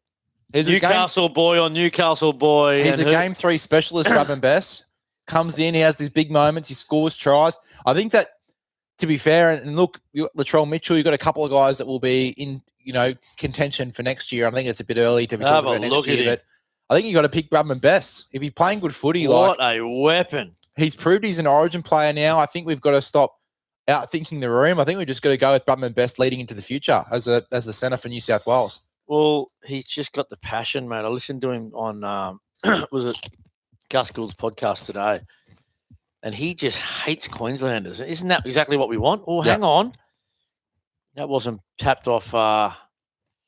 [SPEAKER 1] Newcastle boy on Newcastle boy.
[SPEAKER 2] He's a game 3 specialist, Bradman Best. Comes in, he has these big moments, he scores tries. I think that, to be fair, and look, Latrell Mitchell, you've got a couple of guys that will be in, contention for next year. I think it's a bit early to be talking about next year, but I think you got to pick Bradman Best. If he's playing good footy,
[SPEAKER 1] what a weapon.
[SPEAKER 2] He's proved he's an Origin player now. I think we've got to stop outthinking the room. I think we've just got to go with Bradman Best leading into the future as the centre for New South Wales.
[SPEAKER 1] Well, he's just got the passion, mate. I listened to him on, was it Gus Gould's podcast today? And he just hates Queenslanders. Isn't that exactly what we want? Oh, hang on. That wasn't tapped off.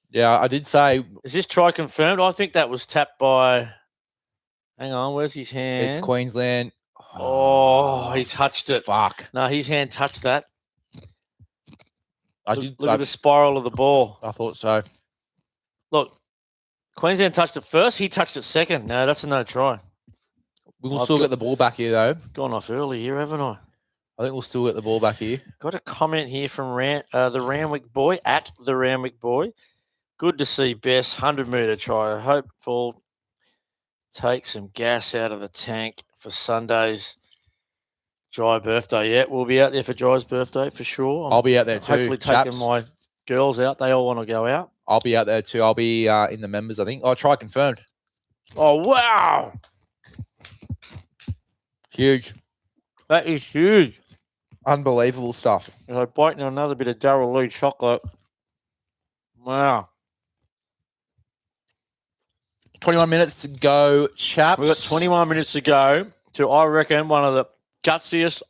[SPEAKER 2] Yeah, I did say.
[SPEAKER 1] Is this try confirmed? I think that was tapped by. Hang on, where's his hand?
[SPEAKER 2] It's Queensland.
[SPEAKER 1] Oh, he touched it.
[SPEAKER 2] Fuck.
[SPEAKER 1] No, his hand touched that. Look
[SPEAKER 2] I
[SPEAKER 1] at the spiral of the ball.
[SPEAKER 2] I thought so.
[SPEAKER 1] Look, Queensland touched it first. He touched it second. No, that's a no try.
[SPEAKER 2] We will still get the ball back here, though.
[SPEAKER 1] Gone off early here, haven't I?
[SPEAKER 2] I think we'll still get the ball back here.
[SPEAKER 1] Got a comment here from the Randwick boy, at the Randwick boy. Good to see Best 100-metre try. Hopeful take some gas out of the tank for Sunday's Jai birthday. Yeah, we'll be out there for Jai's birthday for sure.
[SPEAKER 2] I'll be out there too.
[SPEAKER 1] Hopefully taking my girls out. They all want to go out.
[SPEAKER 2] I'll be out there too. I'll be in the members, I think. Oh, try confirmed.
[SPEAKER 1] Oh, wow.
[SPEAKER 2] Huge.
[SPEAKER 1] That is huge.
[SPEAKER 2] Unbelievable stuff.
[SPEAKER 1] I'm biting on another bit of Darryl Lee chocolate. Wow.
[SPEAKER 2] 21 minutes to go, chaps.
[SPEAKER 1] We've got 21 minutes to go to, I reckon, one of the gutsiest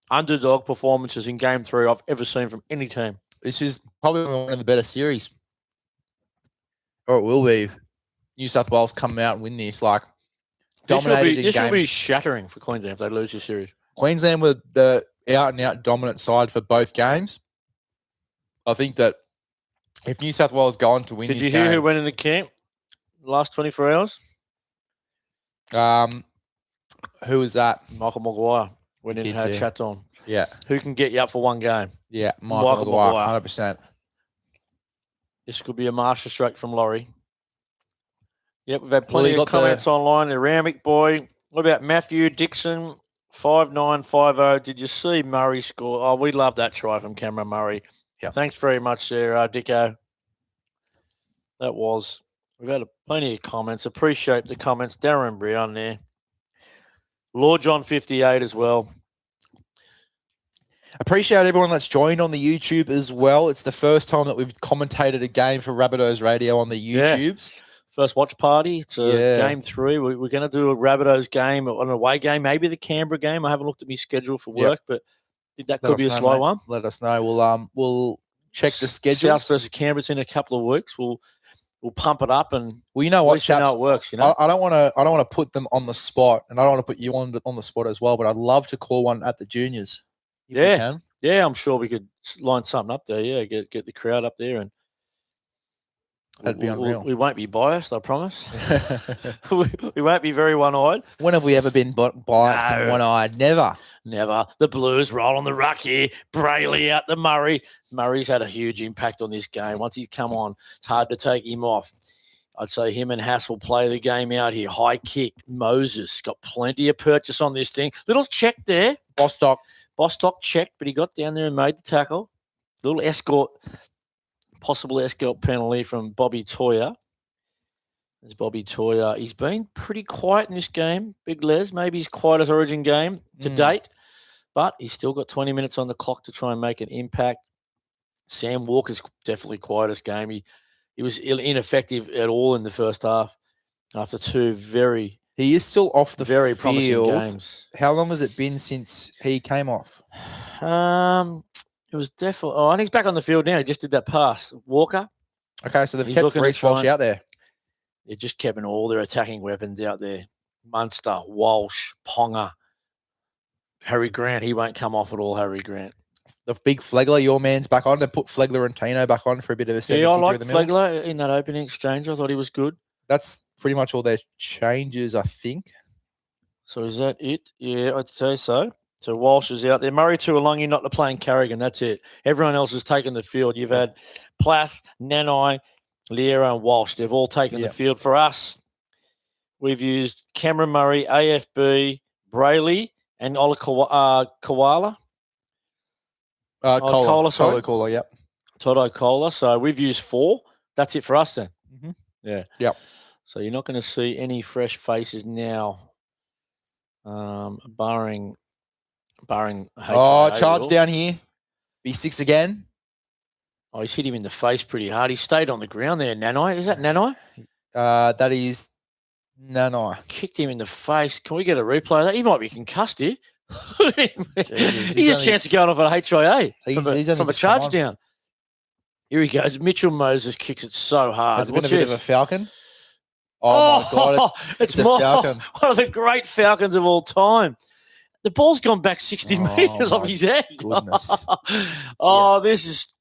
[SPEAKER 1] underdog performances in Game 3 I've ever seen from any team.
[SPEAKER 2] This is probably one of the better series. Or it will be. New South Wales come out and win this. Like, dominated in
[SPEAKER 1] This
[SPEAKER 2] game.
[SPEAKER 1] will be shattering for Queensland if they lose this series.
[SPEAKER 2] Queensland were the out-and-out dominant side for both games. I think that if New South Wales go on to win this game...
[SPEAKER 1] Did you hear who went in the camp the last 24 hours?
[SPEAKER 2] Who was that?
[SPEAKER 1] Michael Maguire went in and had chats on.
[SPEAKER 2] Yeah.
[SPEAKER 1] Who can get you up for one game?
[SPEAKER 2] Yeah, Michael Maguire, 100%.
[SPEAKER 1] This could be a masterstroke from Laurie. Yep, we've had plenty of comments online. The Ramick boy. What about Matthew Dixon, 5950? Did you see Murray score? Oh, we love that try from Cameron Murray.
[SPEAKER 2] Yeah.
[SPEAKER 1] Thanks very much there, Dicko. That was. We've had plenty of comments. Appreciate the comments. Darren Brown there. Lord John 58 as well.
[SPEAKER 2] Appreciate everyone that's joined on the YouTube as well. It's the first time that we've commentated a game for Rabbitohs Radio on the YouTubes.
[SPEAKER 1] Yeah. First watch party. It's Game 3. We're going to do a Rabbitohs game, an away game, maybe the Canberra game. I haven't looked at my schedule for work, but that could be a slow one.
[SPEAKER 2] Let us know. We'll check the schedule.
[SPEAKER 1] South versus Canberra's in a couple of weeks. We'll pump it up and
[SPEAKER 2] you know what, chaps,
[SPEAKER 1] know it works. You know,
[SPEAKER 2] I don't want to put them on the spot, and I don't want to put you on the spot as well. But I'd love to call one at the juniors. If we can.
[SPEAKER 1] Yeah, I'm sure we could line something up there. Yeah, get the crowd up there, and
[SPEAKER 2] that'd be unreal.
[SPEAKER 1] We won't be biased, I promise. we won't be very one-eyed.
[SPEAKER 2] When have we ever been biased and one-eyed? Never.
[SPEAKER 1] The Blues roll on the ruck here. Brayley out the Murray. Murray's had a huge impact on this game. Once he's come on, it's hard to take him off. I'd say him and Haas will play the game out here. High kick. Moses got plenty of purchase on this thing. Little check there. Bostock checked, but he got down there and made the tackle. Little possible escort penalty from Bobby Toyer. There's Bobby Toyer. He's been pretty quiet in this game, Big Les. Maybe his quietest Origin game to date, but he's still got 20 minutes on the clock to try and make an impact. Sam Walker's definitely quietest game. He was ineffective at all in the first half after two very...
[SPEAKER 2] He is still off the
[SPEAKER 1] very
[SPEAKER 2] field.
[SPEAKER 1] promising games.
[SPEAKER 2] How long has it been since he came off?
[SPEAKER 1] It was definitely. Oh, and he's back on the field now. He just did that pass. Walker.
[SPEAKER 2] Okay, so they've kept Reece Walsh out there.
[SPEAKER 1] They're just keeping all their attacking weapons out there. Munster, Walsh, Ponga, Harry Grant. He won't come off at all, Harry Grant.
[SPEAKER 2] The big Flegler, your man's back on. They put Flegler and Tino back on for a bit of a 70
[SPEAKER 1] I like
[SPEAKER 2] through the middle.
[SPEAKER 1] Flegler in that opening exchange. I thought he was good.
[SPEAKER 2] That's pretty much all their changes, I think.
[SPEAKER 1] So is that it? Yeah, I'd say so. So Walsh is out there. Murray Tuolungi not playing Carrigan. That's it. Everyone else has taken the field. You've had Plath, Nanai, Liera, and Walsh. They've all taken the field. For us, we've used Cameron Murray, AFB, Brayley, and Ola Koala.
[SPEAKER 2] Kola, sorry. Kola, yep.
[SPEAKER 1] Toto Kola. So we've used 4. That's it for us then.
[SPEAKER 2] Mm-hmm.
[SPEAKER 1] Yeah.
[SPEAKER 2] Yep.
[SPEAKER 1] So you're not going to see any fresh faces now, barring HIA
[SPEAKER 2] charge
[SPEAKER 1] will.
[SPEAKER 2] down here. B6 again.
[SPEAKER 1] Oh, he's hit him in the face pretty hard. He stayed on the ground there, Nanai. Is that Nanai?
[SPEAKER 2] That is Nanai.
[SPEAKER 1] Kicked him in the face. Can we get a replay of that? He might be concussed here.
[SPEAKER 2] Jesus,
[SPEAKER 1] he's a chance of going off at HIA from a charge down. Here he goes. Mitchell Moses kicks it so hard.
[SPEAKER 2] Has it been a bit of a falcon? Oh my God. It's a falcon.
[SPEAKER 1] One of the great falcons of all time. The ball's gone back 60 metres off his head.
[SPEAKER 2] Goodness.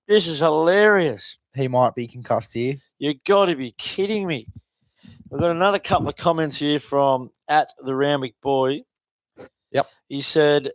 [SPEAKER 1] This is hilarious.
[SPEAKER 2] He might be concussed here.
[SPEAKER 1] You got to be kidding me. We've got another couple of comments here from @the_Ramwick_boy.
[SPEAKER 2] Yep.
[SPEAKER 1] He said,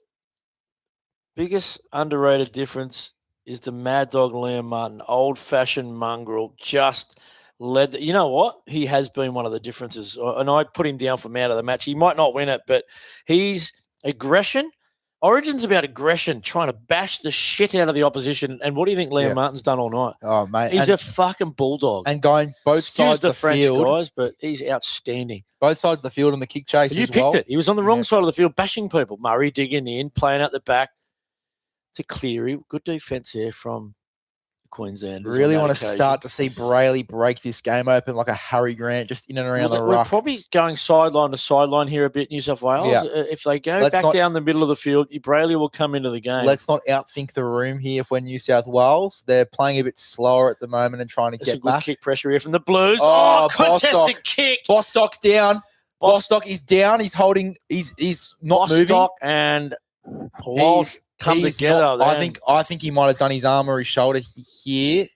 [SPEAKER 1] biggest underrated difference is the Mad Dog Liam Martin, old-fashioned mongrel, just led. You know what? He has been one of the differences. And I put him down for man of the match. He might not win it, but he's aggression. Origin's about aggression, trying to bash the shit out of the opposition. And what do you think Liam Martin's done all night?
[SPEAKER 2] Oh, mate.
[SPEAKER 1] He's a fucking bulldog.
[SPEAKER 2] And going both sides of the
[SPEAKER 1] French
[SPEAKER 2] field.
[SPEAKER 1] guys, but he's outstanding.
[SPEAKER 2] Both sides of the field on the kick chase
[SPEAKER 1] You
[SPEAKER 2] as well.
[SPEAKER 1] picked it. He was on the wrong side of the field, bashing people. Murray digging in, playing out the back to Cleary. Good defence there from Queensland.
[SPEAKER 2] Really want to start to see Brayley break this game open like a Harry Grant, just in and around the ruck.
[SPEAKER 1] We're probably going sideline to sideline here a bit, New South Wales.
[SPEAKER 2] Yeah.
[SPEAKER 1] If they go down the middle of the field, Brayley will come into the game.
[SPEAKER 2] Let's not outthink the room here for New South Wales. They're playing a bit slower at the moment and trying to get back.
[SPEAKER 1] Kick pressure here from the Blues.
[SPEAKER 2] Contested
[SPEAKER 1] kick.
[SPEAKER 2] Bostock's down. Bostock is down. He's holding. He's not moving.
[SPEAKER 1] Bostock and Walsh come together.
[SPEAKER 2] I think he might have done his arm or his shoulder here.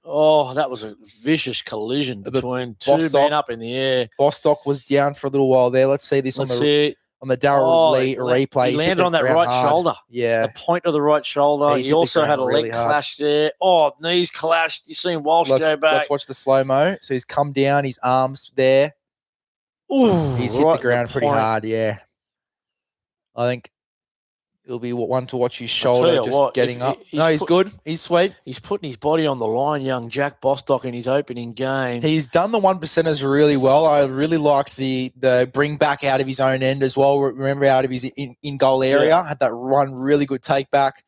[SPEAKER 1] Oh, that was a vicious collision between two men up in the air.
[SPEAKER 2] Bostock was down for a little while there. Let's see this on the Darryl Lee replay.
[SPEAKER 1] He landed on that right shoulder.
[SPEAKER 2] Yeah.
[SPEAKER 1] The point of the right shoulder. He also had a leg clash there. Oh, knees clashed. You seen Walsh go back.
[SPEAKER 2] Let's watch the slow-mo. So he's come down, his arms there.
[SPEAKER 1] Ooh,
[SPEAKER 2] he's hit the ground pretty hard, yeah. I think it'll be one to watch his shoulder getting up. He's good. He's sweet.
[SPEAKER 1] He's putting his body on the line, young Jack Bostock, in his opening game.
[SPEAKER 2] He's done the 1%ers really well. I really liked the bring back out of his own end as well. Remember, out of his in-goal area. Had that run, really good take back.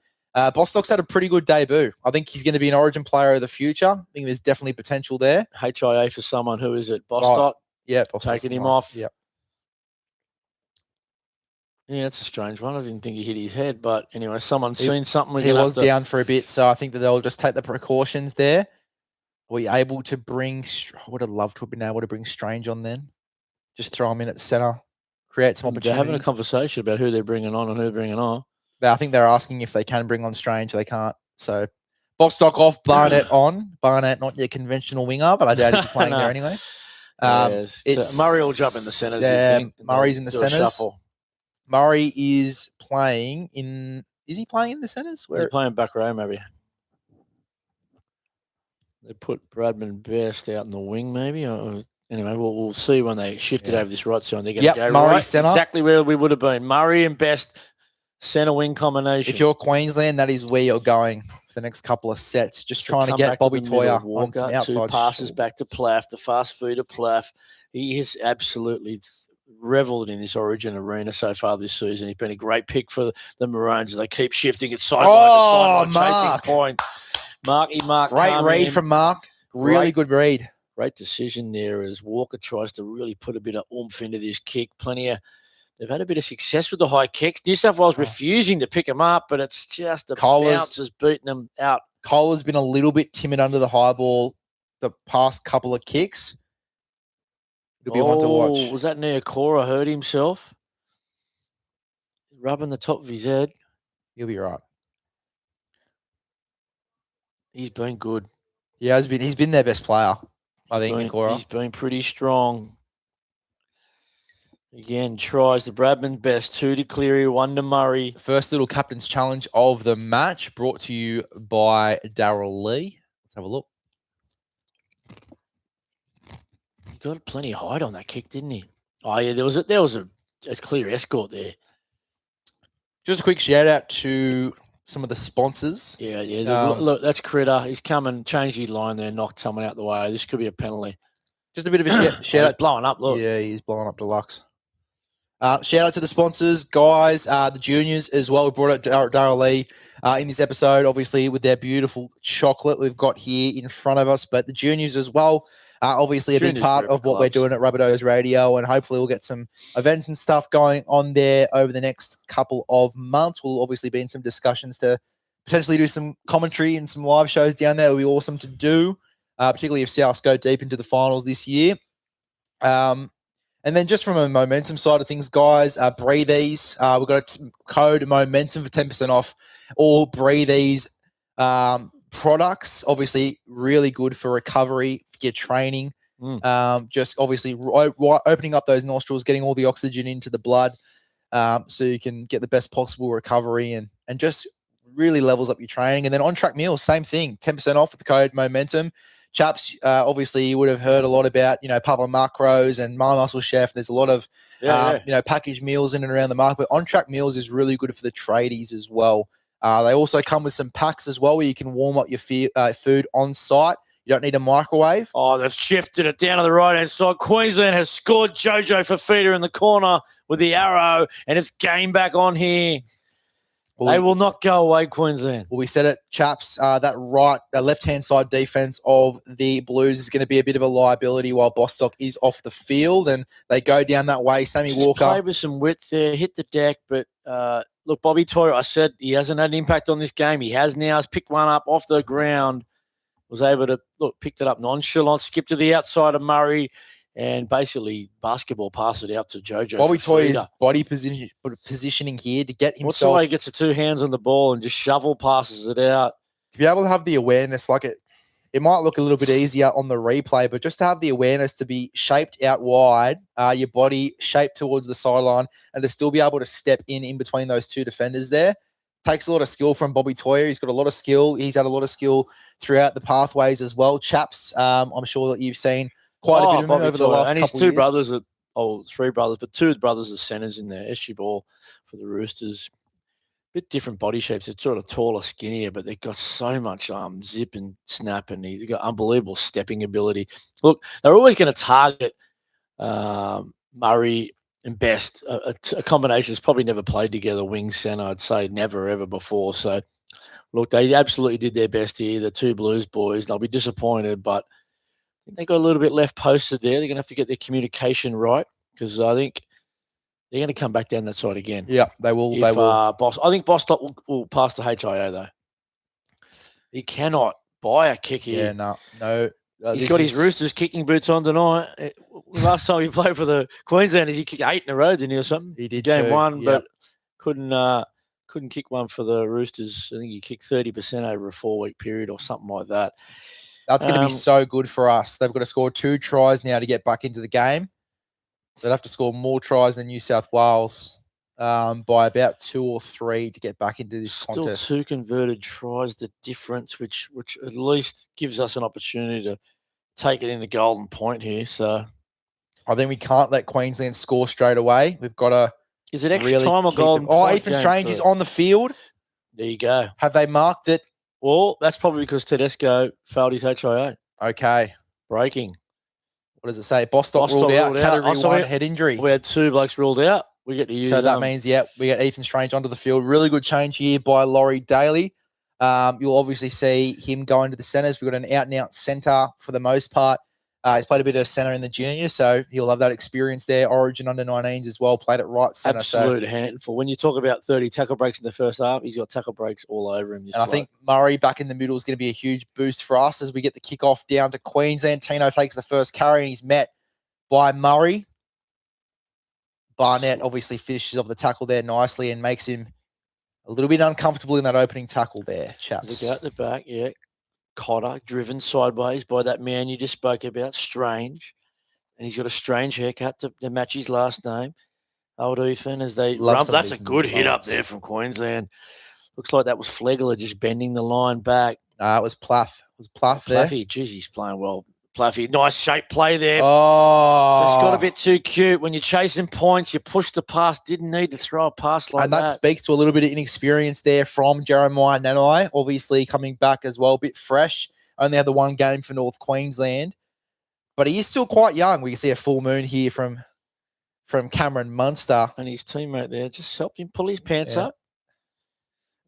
[SPEAKER 2] Bostock's had a pretty good debut. I think he's going to be an Origin player of the future. I think there's definitely potential there.
[SPEAKER 1] HIA for someone. Who is it? Bostock?
[SPEAKER 2] Yeah, Bostock's
[SPEAKER 1] taking him off.
[SPEAKER 2] Yep.
[SPEAKER 1] Yeah, it's a strange one. I didn't think he hit his head, but anyway, someone's seen something.
[SPEAKER 2] He was down for a bit, so I think that they'll just take the precautions there. Were you able to bring? I would have loved to have been able to bring Strange on then. Just throw him in at the centre, create some opportunities.
[SPEAKER 1] They're having a conversation about who they're bringing on and who they're bringing on.
[SPEAKER 2] I think they're asking if they can bring on Strange. They can't. So Bostock off, Barnett on. Barnett, not your conventional winger, but I doubt he's playing there anyway.
[SPEAKER 1] Murray will jump in the centres.
[SPEAKER 2] Murray's in the centres. Murray is playing in. Is he playing in the centres?
[SPEAKER 1] He's playing back row, maybe. They put Bradman Best out in the wing, maybe. Anyway, we'll see when they shift it over this right side. They're going to go
[SPEAKER 2] Murray
[SPEAKER 1] right
[SPEAKER 2] centre.
[SPEAKER 1] Exactly where we would have been. Murray and Best centre wing combination.
[SPEAKER 2] If you're Queensland, that is where you're going for the next couple of sets. Just trying to get Bobby Toyer on some outside.
[SPEAKER 1] 2 passes back to Plaff, the fast food to Plaff. He has absolutely revelled in this Origin arena so far this season. He's been a great pick for the Maroons. They keep shifting it sideline to sideline, chasing point. Mark.
[SPEAKER 2] Great read from Mark. Really good read.
[SPEAKER 1] Great decision there as Walker tries to really put a bit of oomph into this kick. They've had a bit of success with the high kicks. New South Wales refusing to pick them up, but it's just the bouncers beating them out.
[SPEAKER 2] Cole has been a little bit timid under the high ball the past couple of kicks. It'll be one to watch.
[SPEAKER 1] Was that Neokora hurt himself? Rubbing the top of his head.
[SPEAKER 2] You'll be right.
[SPEAKER 1] He's been good.
[SPEAKER 2] Yeah, he's been their best player, I think, Neokora.
[SPEAKER 1] He's been pretty strong. Again, tries the Bradman Best, 2 to Cleary, 1 to Murray.
[SPEAKER 2] First little captain's challenge of the match brought to you by Darryl Lee. Let's have a look.
[SPEAKER 1] He got plenty of height on that kick, didn't he? Oh, yeah, there was a clear escort there.
[SPEAKER 2] Just a quick shout out to some of the sponsors.
[SPEAKER 1] Yeah. Look, that's Critter. He's come and changed his line there, knocked someone out the way. This could be a penalty.
[SPEAKER 2] Just a bit of a shout
[SPEAKER 1] He's
[SPEAKER 2] out.
[SPEAKER 1] blowing up, look.
[SPEAKER 2] Yeah, he's blowing up deluxe. Shout out to the sponsors, guys, the juniors as well. We brought out Darryl Lee in this episode, obviously, with their beautiful chocolate we've got here in front of us. But the juniors as well, obviously a big part of what we're doing at Rabbitohs Radio. And hopefully we'll get some events and stuff going on there over the next couple of months. We'll obviously be in some discussions to potentially do some commentary and some live shows down there. It would be awesome to do. Particularly if South go deep into the finals this year. And then just from a momentum side of things, guys, Breathies. We've got a code momentum for 10% off all Breathies products. Obviously, really good for recovery, for your training. Just obviously opening up those nostrils, getting all the oxygen into the blood so you can get the best possible recovery and just really levels up your training. And then On Track Meals, same thing, 10% off with the code momentum. Chaps, obviously you would have heard a lot about, Papa Macros and My Muscle Chef. There's a lot of, packaged meals in and around the market. But On Track Meals is really good for the tradies as well. They also come with some packs as well where you can warm up your food on site. You don't need a microwave.
[SPEAKER 1] Oh, they've shifted it down to the right-hand side. Queensland has scored Jojo Fafita in the corner with the arrow, and it's game back on here. They will not go away, Queensland.
[SPEAKER 2] Well, we said it, chaps. That left-hand side defense of the Blues is going to be a bit of a liability while Bostock is off the field, and they go down that way. Sammy Walker
[SPEAKER 1] played with some width there, hit the deck, but look, Bobby Toyer, I said he hasn't had an impact on this game. He has now. He's picked one up off the ground, was able to picked it up nonchalant, skipped to the outside of Murray, and basically basketball passed it out to Jojo.
[SPEAKER 2] Bobby Toyer's body positioning here to get himself.
[SPEAKER 1] What's the way he gets the two hands on the ball and just shovel passes it out?
[SPEAKER 2] To be able to have the awareness, like it might look a little bit easier on the replay, but just to have the awareness to be shaped out wide, your body shaped towards the sideline, and to still be able to step in between those two defenders there. Takes a lot of skill from Bobby Toyer. He's got a lot of skill. He's had a lot of skill throughout the pathways as well. Chaps, I'm sure that you've seen quite a bit of him over the last
[SPEAKER 1] and
[SPEAKER 2] couple
[SPEAKER 1] his two
[SPEAKER 2] years.
[SPEAKER 1] brothers three brothers, but two brothers are centers in there. SG Ball for the Roosters. Bit different body shapes. They're sort of taller, skinnier, but they've got so much zip and snap, and they've got unbelievable stepping ability. Look, they're always going to target Murray and Best. A combination that's probably never played together, wing center, I'd say never, ever before. So, look, they absolutely did their best here, the two Blues boys. They'll be disappointed, but they got a little bit left posted there. They're going to have to get their communication right because I think they're going to come back down that side again.
[SPEAKER 2] Yeah, they will. They will.
[SPEAKER 1] I think Bostock will pass the HIA, though. He cannot buy a kick here.
[SPEAKER 2] Yeah, no.
[SPEAKER 1] He's got his Roosters kicking boots on tonight. Last time he played for the Queenslanders, he kicked 8 in a row, didn't he, or something?
[SPEAKER 2] He did
[SPEAKER 1] Game
[SPEAKER 2] too.
[SPEAKER 1] one,
[SPEAKER 2] Yep.
[SPEAKER 1] but couldn't kick one for the Roosters. I think he kicked 30% over a 4-week period or something like that.
[SPEAKER 2] That's going to be so good for us. They've got to score 2 tries now to get back into the game. They'd have to score more tries than New South Wales by about 2 or 3 to get back into this contest.
[SPEAKER 1] Still 2 converted tries, the difference, which at least gives us an opportunity to take it in the golden point here. So
[SPEAKER 2] I think we can't let Queensland score straight away. We've got to.
[SPEAKER 1] Is it extra time or golden point?
[SPEAKER 2] Oh, Ethan Strange is on the field.
[SPEAKER 1] There you go.
[SPEAKER 2] Have they marked it?
[SPEAKER 1] Well, that's probably because Tedesco failed his HIA.
[SPEAKER 2] Okay.
[SPEAKER 1] Breaking.
[SPEAKER 2] What does it say? Bostock ruled out. Category 1 head injury.
[SPEAKER 1] We had 2 blokes ruled out. We get to use
[SPEAKER 2] So that means, we get Ethan Strange onto the field. Really good change here by Laurie Daly. You'll obviously see him going to the centres. We've got an out-and-out centre for the most part. He's played a bit of centre in the junior, so he'll have that experience there. Origin under-19s as well, played at right centre.
[SPEAKER 1] Absolute handful. When you talk about 30 tackle breaks in the first half, he's got tackle breaks all over him.
[SPEAKER 2] And I think Murray back in the middle is going to be a huge boost for us as we get the kickoff down to Queensland. Tino takes the first carry and he's met by Murray. Barnett obviously finishes off the tackle there nicely and makes him a little bit uncomfortable in that opening tackle there, chaps.
[SPEAKER 1] Look out the back, yeah. Cotter, driven sideways by that man you just spoke about, Strange. And he's got a strange haircut to match his last name. Old Ethan as they run. That's a good hit up there from Queensland. Looks like that was Flegler just bending the line back.
[SPEAKER 2] It was Plath. It was Plath there.
[SPEAKER 1] Plaffy, geez, he's playing well. Plaffy, nice shape play there.
[SPEAKER 2] Oh.
[SPEAKER 1] Just got a bit too cute. When you're chasing points, you push the pass. Didn't need to throw a pass like that.
[SPEAKER 2] And that speaks to a little bit of inexperience there from Jeremiah Nanai. Obviously coming back as well, a bit fresh. Only had the 1 game for North Queensland. but he is still quite young. We can see a full moon here from Cameron Munster.
[SPEAKER 1] And his teammate there just helped him pull his pants up.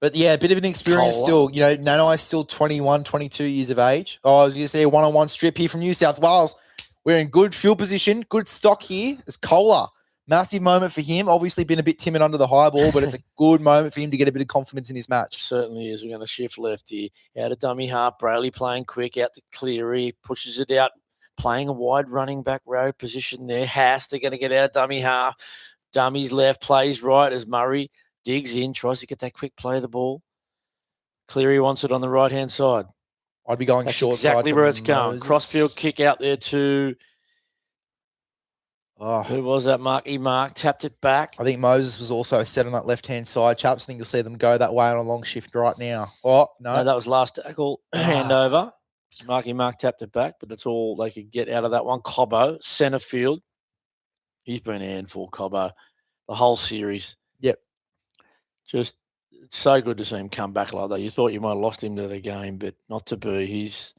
[SPEAKER 2] But yeah, a bit of an experience still. You know, Nanai's still 21, 22 years of age. Oh, I was going to say a one-on-one strip here from New South Wales. We're in good field position, good stock here. It's Kohler. Massive moment for him. Obviously been a bit timid under the high ball, but it's a good moment for him to get a bit of confidence in this match.
[SPEAKER 1] Certainly is. We're going to shift left here. Out of dummy half. Brayley playing quick out to Cleary. Pushes it out. Playing a wide running back row position there. They're going to get out of dummy half. Dummy's left. Plays right as Murray digs in. Tries to get that quick play of the ball. Cleary wants it on the right-hand side.
[SPEAKER 2] I'd be going short side.
[SPEAKER 1] Exactly where it's going. Crossfield kick out there to...
[SPEAKER 2] Oh.
[SPEAKER 1] Who was that? Mark tapped it back.
[SPEAKER 2] I think Moses was also set on that left-hand side. Chaps, I think you'll see them go that way on a long shift right now. Oh, no.
[SPEAKER 1] That was last tackle. Handover. Mark tapped it back, but that's all they could get out of that one. Cobbo, centre field. He's been a handful, Cobbo, the whole series.
[SPEAKER 2] Yep.
[SPEAKER 1] Just it's so good to see him come back like that. You thought you might have lost him to the game, but not to be. He's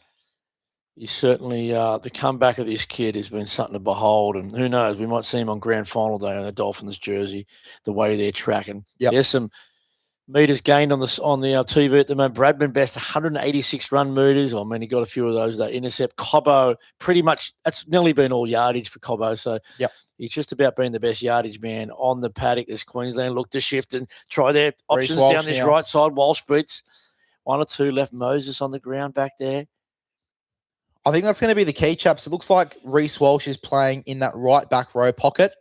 [SPEAKER 1] certainly the comeback of this kid has been something to behold, and who knows, we might see him on grand final day on the Dolphins jersey. The way they're tracking, There's some meters gained on the TV at the moment. Bradman best 186 run meters. I mean, he got a few of those that intercept. Cobbo pretty much that's nearly been all yardage for Cobbo. So he's just about being the best yardage man on the paddock as Queensland look to shift and try their options down this right side. Walsh beats 1 or 2 left. Moses on the ground back there.
[SPEAKER 2] I think that's going to be the key, chaps. It looks like Reece Walsh is playing in that right back row pocket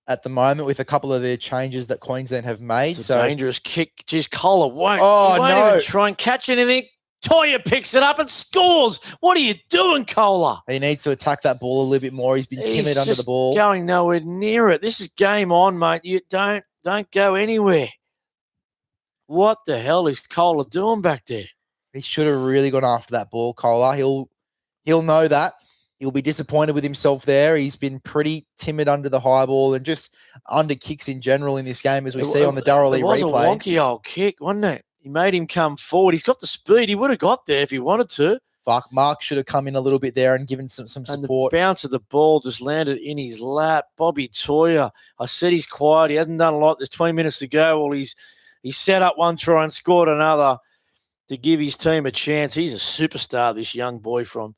[SPEAKER 2] at the moment with a couple of their changes that Queensland have made.
[SPEAKER 1] It's a dangerous kick. Geez, Kohler won't even try and catch anything. Toya picks it up and scores. What are you doing, Kohler?
[SPEAKER 2] He needs to attack that ball a little bit more. He's been timid under the ball.
[SPEAKER 1] Going nowhere near it. This is game on, mate. You don't go anywhere. What the hell is Kohler doing back there?
[SPEAKER 2] He should have really gone after that ball, Kohler. He'll know that. He'll be disappointed with himself there. He's been pretty timid under the high ball and just under kicks in general in this game, as we see on the Darrell Lee replay.
[SPEAKER 1] It was a wonky old kick, wasn't it? He made him come forward. He's got the speed. He would have got there if he wanted to.
[SPEAKER 2] Mark should have come in a little bit there and given some support.
[SPEAKER 1] And the bounce of the ball just landed in his lap. Bobby Toya, I said he's quiet. He hasn't done a lot. There's 20 minutes to go. Well, he set up one try and scored another to give his team a chance. He's a superstar, this young boy from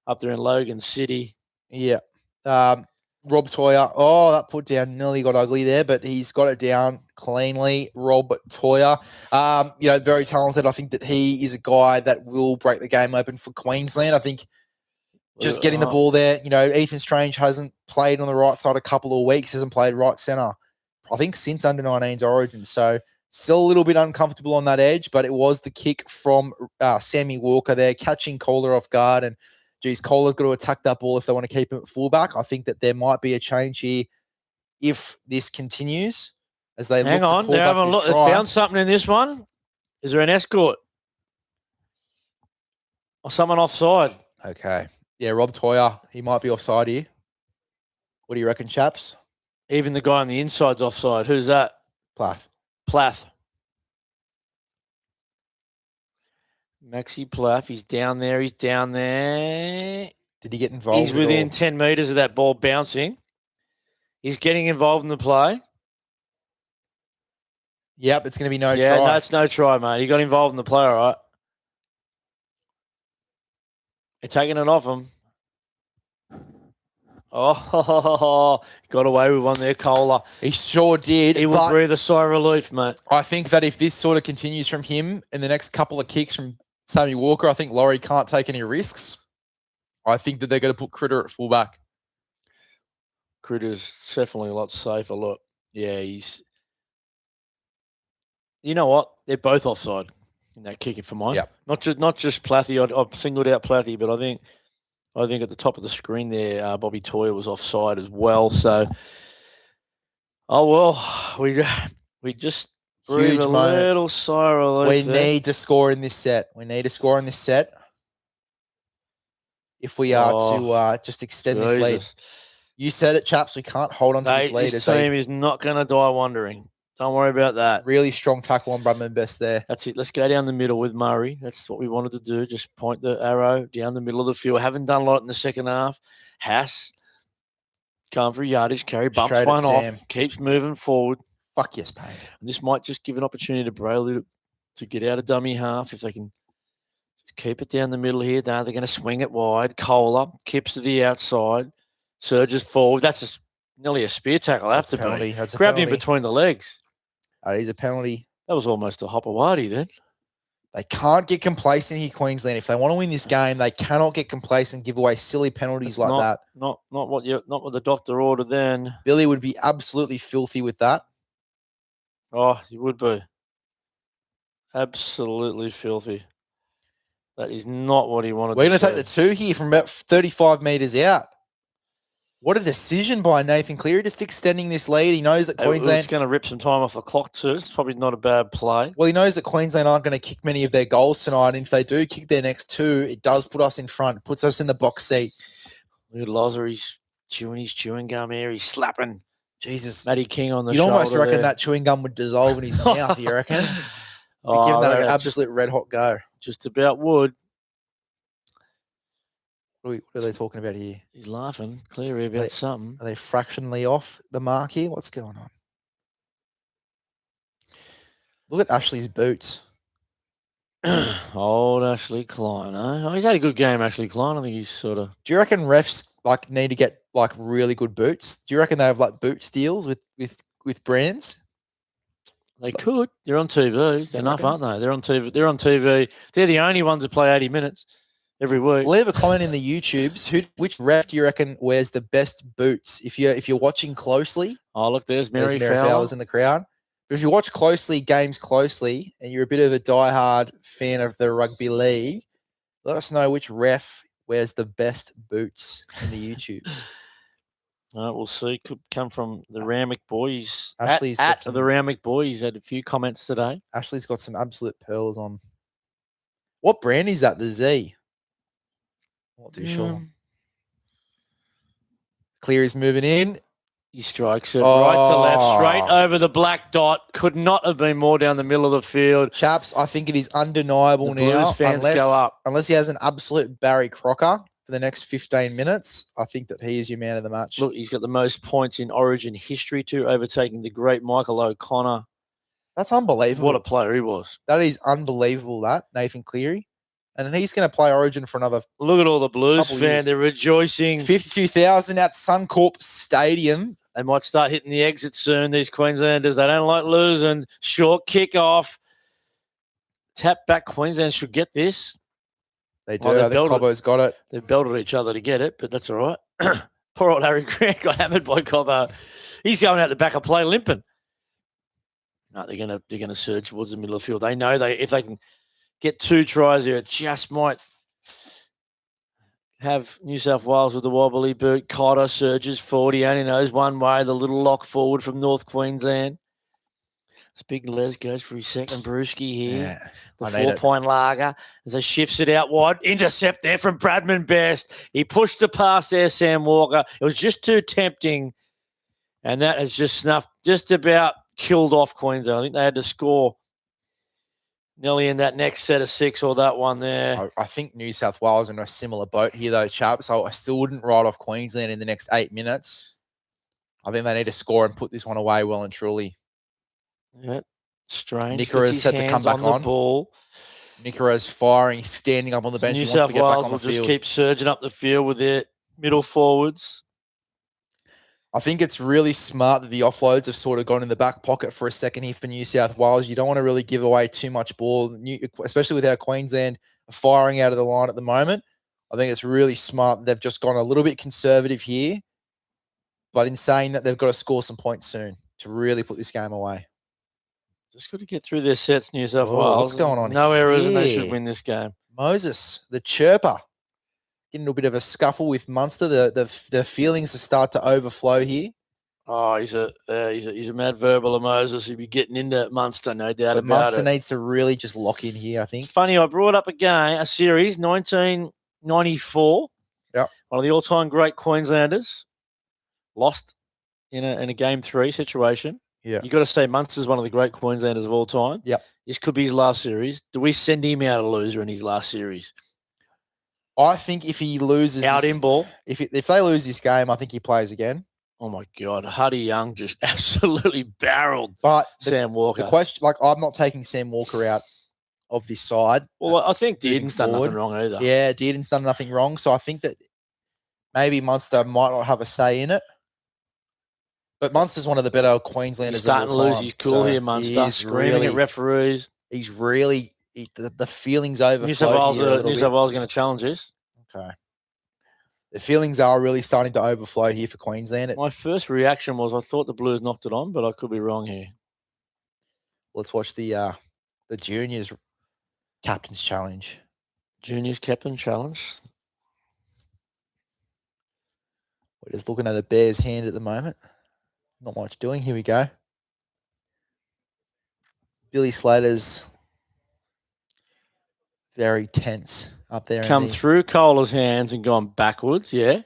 [SPEAKER 1] up there in Logan City.
[SPEAKER 2] Yeah. Rob Toya. Oh, that put down nearly got ugly there, but he's got it down cleanly. Rob Toya. Very talented. I think that he is a guy that will break the game open for Queensland. I think just getting the ball there, Ethan Strange hasn't played on the right side a couple of weeks, hasn't played right centre, I think, since under-19's origin. So still a little bit uncomfortable on that edge, but it was the kick from Sammy Walker there, catching Kohler off guard. And Kohler's got to attack that ball if they want to keep him at fullback. I think that there might be a change here if this continues as they
[SPEAKER 1] Hang
[SPEAKER 2] look
[SPEAKER 1] on,
[SPEAKER 2] to call back this try.
[SPEAKER 1] They found something in this one. Is there an escort? Or someone offside?
[SPEAKER 2] Okay. Yeah, Rob Toya, he might be offside here. What do you reckon, chaps?
[SPEAKER 1] Even the guy on the inside's offside. Who's that? Plath. Maxi Plath, he's down there.
[SPEAKER 2] Did he get involved?
[SPEAKER 1] He's within 10 metres of that ball bouncing. He's getting involved in the play.
[SPEAKER 2] Yep, it's going to be no try.
[SPEAKER 1] Yeah, no, it's no try, mate. He got involved in the play, all right. They're taking it off him. Oh, got away with one there, Kohler.
[SPEAKER 2] He sure did.
[SPEAKER 1] He will breathe a sigh of relief, mate.
[SPEAKER 2] I think that if this sort of continues from him in the next couple of kicks from Sammy Walker, I think Laurie can't take any risks. I think that they're going to put Critter at fullback.
[SPEAKER 1] Critter's definitely a lot safer. Look, yeah, he's... You know what? They're both offside in that kicking for mine.
[SPEAKER 2] Yep.
[SPEAKER 1] Not just Plathy. I've singled out Plathy, but I think at the top of the screen there, Bobby Toya was offside as well. So, we just breathe a little sigh of relief.
[SPEAKER 2] We need to score in this set. If we are to just extend this lead. You said it, chaps. We can't hold on to this lead.
[SPEAKER 1] This team is not going to die wandering. Don't worry about that.
[SPEAKER 2] Really strong tackle on Bradman Best there.
[SPEAKER 1] That's it. Let's go down the middle with Murray. That's what we wanted to do. Just point the arrow down the middle of the field. Haven't done a lot in the second half. Haas going for a yardage carry. Bumps
[SPEAKER 2] Straight at
[SPEAKER 1] one
[SPEAKER 2] Sam.
[SPEAKER 1] off. Keeps moving forward.
[SPEAKER 2] Fuck yes, Payne.
[SPEAKER 1] And this might just give an opportunity to Brayley to get out of dummy half if they can just keep it down the middle here. Now they're going to swing it wide. Kohler kips to the outside. Surges forward. That's nearly a spear tackle.
[SPEAKER 2] That's a penalty. That's a
[SPEAKER 1] Grabbed
[SPEAKER 2] penalty.
[SPEAKER 1] him between the legs.
[SPEAKER 2] That is a penalty.
[SPEAKER 1] That was almost a Hopawati then.
[SPEAKER 2] They can't get complacent here, Queensland. If they want to win this game, they cannot get complacent and give away silly penalties like that.
[SPEAKER 1] Not what the doctor ordered then.
[SPEAKER 2] Billy would be absolutely filthy with that.
[SPEAKER 1] Oh, he would be. Absolutely filthy. That is not what he wanted.
[SPEAKER 2] We're going to take the 2 here from about 35 metres out. What a decision by Nathan Cleary, just extending this lead. He knows that Queensland...
[SPEAKER 1] It's going to rip some time off the clock too. It's probably not a bad play.
[SPEAKER 2] Well, he knows that Queensland aren't going to kick many of their goals tonight. And if they do kick their next 2, it does put us in front, puts us in the box seat.
[SPEAKER 1] Look at Lozer. He's chewing his chewing gum here. He's slapping
[SPEAKER 2] Jesus.
[SPEAKER 1] Matty King on the shoulder.
[SPEAKER 2] You'd almost reckon
[SPEAKER 1] there.
[SPEAKER 2] That chewing gum would dissolve in his mouth, you reckon? Give that an absolute red-hot go.
[SPEAKER 1] Just about would.
[SPEAKER 2] What are they talking about here?
[SPEAKER 1] He's laughing, Cleary, about something.
[SPEAKER 2] Are they fractionally off the mark here? What's going on? Look at Ashley's boots.
[SPEAKER 1] Old Ashley Klein, eh? Oh, he's had a good game, Ashley Klein. I think he's sort of...
[SPEAKER 2] Do you reckon refs need to get really good boots? Do you reckon they have boot steals with brands?
[SPEAKER 1] They could. They're on TV. They're enough, aren't they? They're on TV. They're on TV. They're the only ones who play 80 minutes every week.
[SPEAKER 2] Leave a comment in the YouTubes. Which ref do you reckon wears the best boots? If you're watching closely.
[SPEAKER 1] Oh, look, there's Mary
[SPEAKER 2] Fowler's in the crowd. But if you watch games closely, and you're a bit of a diehard fan of the rugby league, let us know which ref wears the best boots in the YouTubes.
[SPEAKER 1] We'll see. Could come from the Ramick boys.
[SPEAKER 2] Ashley's
[SPEAKER 1] at the Ramick boys. Had a few comments today.
[SPEAKER 2] Ashley's got some absolute pearls on. What brand is that? The Z. Not too sure. Cleary's moving in.
[SPEAKER 1] He strikes it right to left, straight over the black dot. Could not have been more down the middle of the field.
[SPEAKER 2] Chaps, I think it is undeniable
[SPEAKER 1] the Blues
[SPEAKER 2] now.
[SPEAKER 1] Fans go up.
[SPEAKER 2] Unless he has an absolute Barry Crocker for the next 15 minutes, I think that he is your man of the match.
[SPEAKER 1] Look, he's got the most points in Origin history too, overtaking the great Michael O'Connor.
[SPEAKER 2] That's unbelievable.
[SPEAKER 1] What a player he was.
[SPEAKER 2] That is unbelievable, that, Nathan Cleary. And then he's going to play Origin for another...
[SPEAKER 1] Look at all the Blues fans. They're rejoicing.
[SPEAKER 2] 52,000 at Suncorp Stadium.
[SPEAKER 1] They might start hitting the exit soon, these Queenslanders. They don't like losing. Short kick off. Tap back. Queensland should get this.
[SPEAKER 2] They do. I think Cobbo's got it.
[SPEAKER 1] They've belted each other to get it, but that's all right. Poor old Harry Grant got hammered by Cobbo. He's going out the back of play limping. No, they're gonna surge towards the middle of the field. They know if they can get 2 tries here, it just might have New South Wales with the wobbly boot. Cotter surges forward. He only knows one way, the little lock forward from North Queensland. This big Les goes for his second brewski here.
[SPEAKER 2] Yeah,
[SPEAKER 1] the 4-point lager as he shifts it out wide. Intercept there from Bradman Best. He pushed the pass there, Sam Walker. It was just too tempting. And that has just about killed off Queensland. I think they had to score nearly in that next set of 6 or that one there.
[SPEAKER 2] I think New South Wales are in a similar boat here, though, chaps. So I still wouldn't write off Queensland in the next 8 minutes. I think they need to score and put this one away well and truly.
[SPEAKER 1] Yeah, strange.
[SPEAKER 2] Nikora set to come back on.
[SPEAKER 1] Ball.
[SPEAKER 2] Nikora firing, standing up on the bench.
[SPEAKER 1] New South Wales will just keep surging up the field with their middle forwards.
[SPEAKER 2] I think it's really smart that the offloads have sort of gone in the back pocket for a second here for New South Wales. You don't want to really give away too much ball, especially with how Queensland are firing out of the line at the moment. I think it's really smart that they've just gone a little bit conservative here, but in saying that, they've got to score some points soon to really put this game away.
[SPEAKER 1] Just got to get through their sets, New South Wales.
[SPEAKER 2] What's going on
[SPEAKER 1] No
[SPEAKER 2] here?
[SPEAKER 1] errors and they should win this game.
[SPEAKER 2] Moses, the chirper, getting a bit of a scuffle with Munster. The feelings start to overflow here.
[SPEAKER 1] Oh, he's a mad verbal of Moses. He'll be getting into Munster, no doubt about
[SPEAKER 2] Munster
[SPEAKER 1] it.
[SPEAKER 2] needs to really just lock in here, I think.
[SPEAKER 1] It's funny, I brought up a series, 1994.
[SPEAKER 2] Yeah.
[SPEAKER 1] One of the all-time great Queenslanders. Lost in a game 3 situation.
[SPEAKER 2] Yeah.
[SPEAKER 1] You got to say Munster's one of the great Queenslanders of all time.
[SPEAKER 2] Yep.
[SPEAKER 1] This could be his last series. Do we send him out a loser in his last series?
[SPEAKER 2] I think if he loses
[SPEAKER 1] in ball,
[SPEAKER 2] if they lose this game, I think he plays again.
[SPEAKER 1] Oh my God, Huddy Young just absolutely barreled Sam Walker.
[SPEAKER 2] The question, I'm not taking Sam Walker out of this side.
[SPEAKER 1] Well, I think Dearden's done nothing wrong either.
[SPEAKER 2] Yeah, Dearden's done nothing wrong. So I think that maybe Munster might not have a say in it. But Munster's one of the better Queenslanders.
[SPEAKER 1] He's starting
[SPEAKER 2] of all
[SPEAKER 1] to
[SPEAKER 2] time.
[SPEAKER 1] lose his cool here, Munster. Screaming at referees.
[SPEAKER 2] He's really the feelings overflowed.
[SPEAKER 1] New South Wales going to challenge this.
[SPEAKER 2] Okay. The feelings are really starting to overflow here for Queensland.
[SPEAKER 1] My first reaction was I thought the Blues knocked it on, but I could be wrong here.
[SPEAKER 2] Let's watch the juniors captain's challenge.
[SPEAKER 1] Juniors captain challenge.
[SPEAKER 2] We're just looking at a Bears hand at the moment. Not much doing. Here we go. Billy Slater's very tense up there.
[SPEAKER 1] It's come through Kohler's hands and gone backwards, yeah.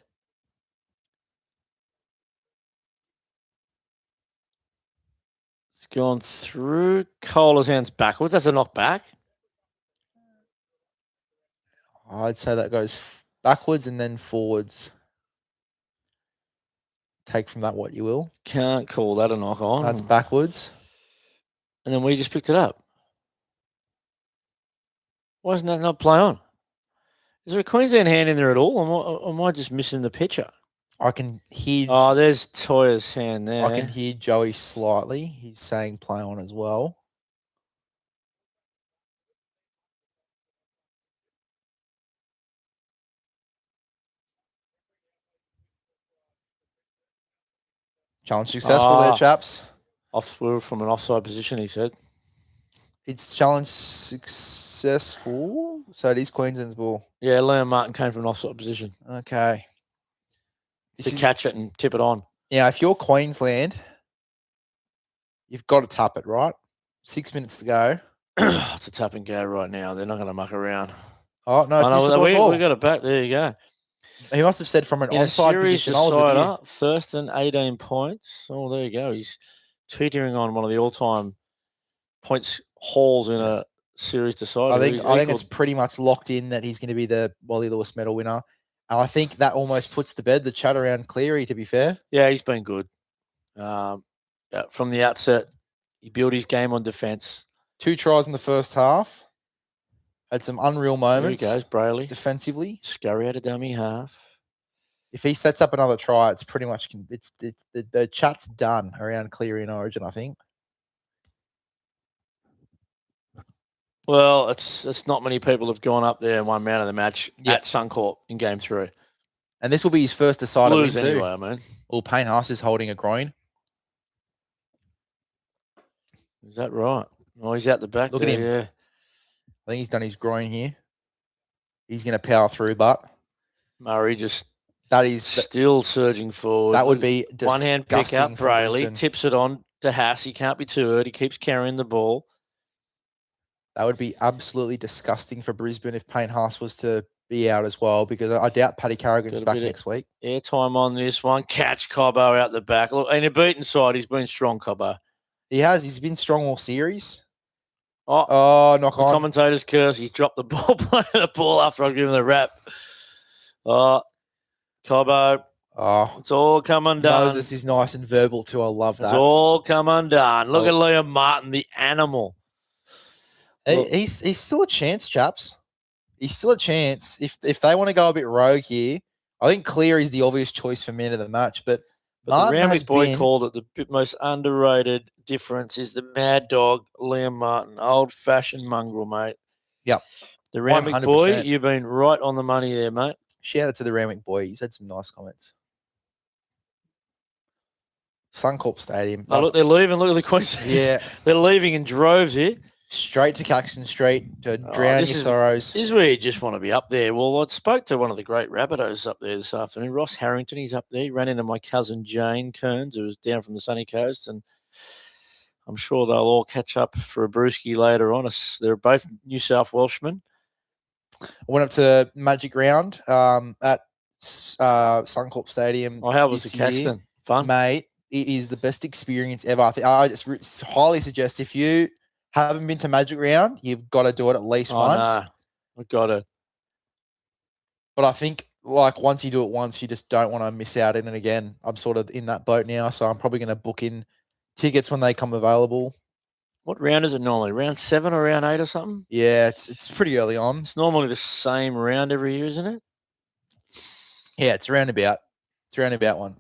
[SPEAKER 1] It's gone through Kohler's hands backwards. That's a knockback.
[SPEAKER 2] I'd say that goes backwards and then forwards. Take from that what you will.
[SPEAKER 1] Can't call that a knock on.
[SPEAKER 2] That's backwards.
[SPEAKER 1] And then we just picked it up. Why isn't that not play on? Is there a Queensland hand in there at all? Or am I just missing the picture?
[SPEAKER 2] I can hear.
[SPEAKER 1] Oh, there's Toya's hand there.
[SPEAKER 2] I can hear Joey slightly. He's saying play on as well. Challenge successful there, chaps.
[SPEAKER 1] We're from an offside position, he said.
[SPEAKER 2] It's challenge successful. So it is Queensland's ball.
[SPEAKER 1] Yeah, Liam Martin came from an offside position.
[SPEAKER 2] Okay.
[SPEAKER 1] To catch it and tip it on.
[SPEAKER 2] Yeah, if you're Queensland, you've got to tap it, right? 6 minutes to go.
[SPEAKER 1] It's a tap and go right now. They're not going to muck around.
[SPEAKER 2] Oh, no,
[SPEAKER 1] we got it back. There you go.
[SPEAKER 2] He must have said from an onside position.
[SPEAKER 1] First and 18 points. Oh, there you go. He's teetering on one of the all-time points hauls in a series decider.
[SPEAKER 2] I think it's pretty much locked in that he's going to be the Wally Lewis medal winner. And I think that almost puts to bed the chat around Cleary, to be fair.
[SPEAKER 1] Yeah, he's been good. From the outset, he built his game on defence.
[SPEAKER 2] 2 tries in the first half. Had some unreal moments.
[SPEAKER 1] There he goes, Brayley.
[SPEAKER 2] Defensively.
[SPEAKER 1] Scurry out a dummy half.
[SPEAKER 2] If he sets up another try, it's pretty much the chat's done around Cleary and Origin, I think.
[SPEAKER 1] Well, it's not many people have gone up there and won man of the match at Suncorp in Game 3.
[SPEAKER 2] And this will be his first decider win too.
[SPEAKER 1] Anyway, I mean.
[SPEAKER 2] Well, Payne Haas is holding a groin.
[SPEAKER 1] Is that right? Oh, he's out the back.
[SPEAKER 2] Look at him.
[SPEAKER 1] Yeah.
[SPEAKER 2] I think he's done his groin here. He's going to power through, but
[SPEAKER 1] Murray just
[SPEAKER 2] still
[SPEAKER 1] surging forward.
[SPEAKER 2] That would be
[SPEAKER 1] one hand pick up. Brayley tips it on to Haas. He can't be too hurt. He keeps carrying the ball.
[SPEAKER 2] That would be absolutely disgusting for Brisbane if Payne Haas was to be out as well, because I doubt Paddy Carrigan's back next week.
[SPEAKER 1] Airtime on this one. Catch Cobbo out the back. Look, in a beaten side, he's been strong, Cobbo.
[SPEAKER 2] He has. He's been strong all series.
[SPEAKER 1] Oh,
[SPEAKER 2] knock on.
[SPEAKER 1] Commentator's curse. He's dropped the ball, playing the ball after I've given the rap. Oh, Cobbo.
[SPEAKER 2] Oh,
[SPEAKER 1] it's all come undone.
[SPEAKER 2] Moses is nice and verbal too. I love that.
[SPEAKER 1] It's all come undone. Look at Liam Martin, the animal.
[SPEAKER 2] He's still a chance, chaps. He's still a chance. If they want to go a bit rogue here, I think Clear is the obvious choice for man of the match. But
[SPEAKER 1] the Randwick boy called it the most underrated difference is the mad dog, Liam Martin. Old-fashioned mongrel, mate.
[SPEAKER 2] Yep.
[SPEAKER 1] The Randwick boy, you've been right on the money there, mate.
[SPEAKER 2] Shout out to the Randwick boy. He's had some nice comments. Suncorp Stadium.
[SPEAKER 1] Oh, look, they're leaving. Look at the Queensland.
[SPEAKER 2] Yeah.
[SPEAKER 1] They're leaving in droves here.
[SPEAKER 2] Straight to Caxton Street to drown your sorrows.
[SPEAKER 1] This is where you just want to be up there. Well, I spoke to one of the great Rabbitohs up there this afternoon. Ross Harrington, he's up there. He ran into my cousin Jane Kearns, who was down from the sunny coast, and I'm sure they'll all catch up for a brewski later on. They're both New South Welshmen.
[SPEAKER 2] I went up to Magic Round at Suncorp Stadium.
[SPEAKER 1] Oh, how was the Caxton? Fun?
[SPEAKER 2] Mate, it is the best experience ever. I just highly suggest if you haven't been to Magic Round, you've got to do it at least once.
[SPEAKER 1] No, I got it.
[SPEAKER 2] But I think like once you do it once, you just don't want to miss out on it again. I'm sort of in that boat now, so I'm probably going to book in tickets when they come available.
[SPEAKER 1] What round is it normally? Round 7 or round 8 or something?
[SPEAKER 2] Yeah, it's pretty early on.
[SPEAKER 1] It's normally the same round every year, isn't it?
[SPEAKER 2] Yeah, it's roundabout. It's roundabout one.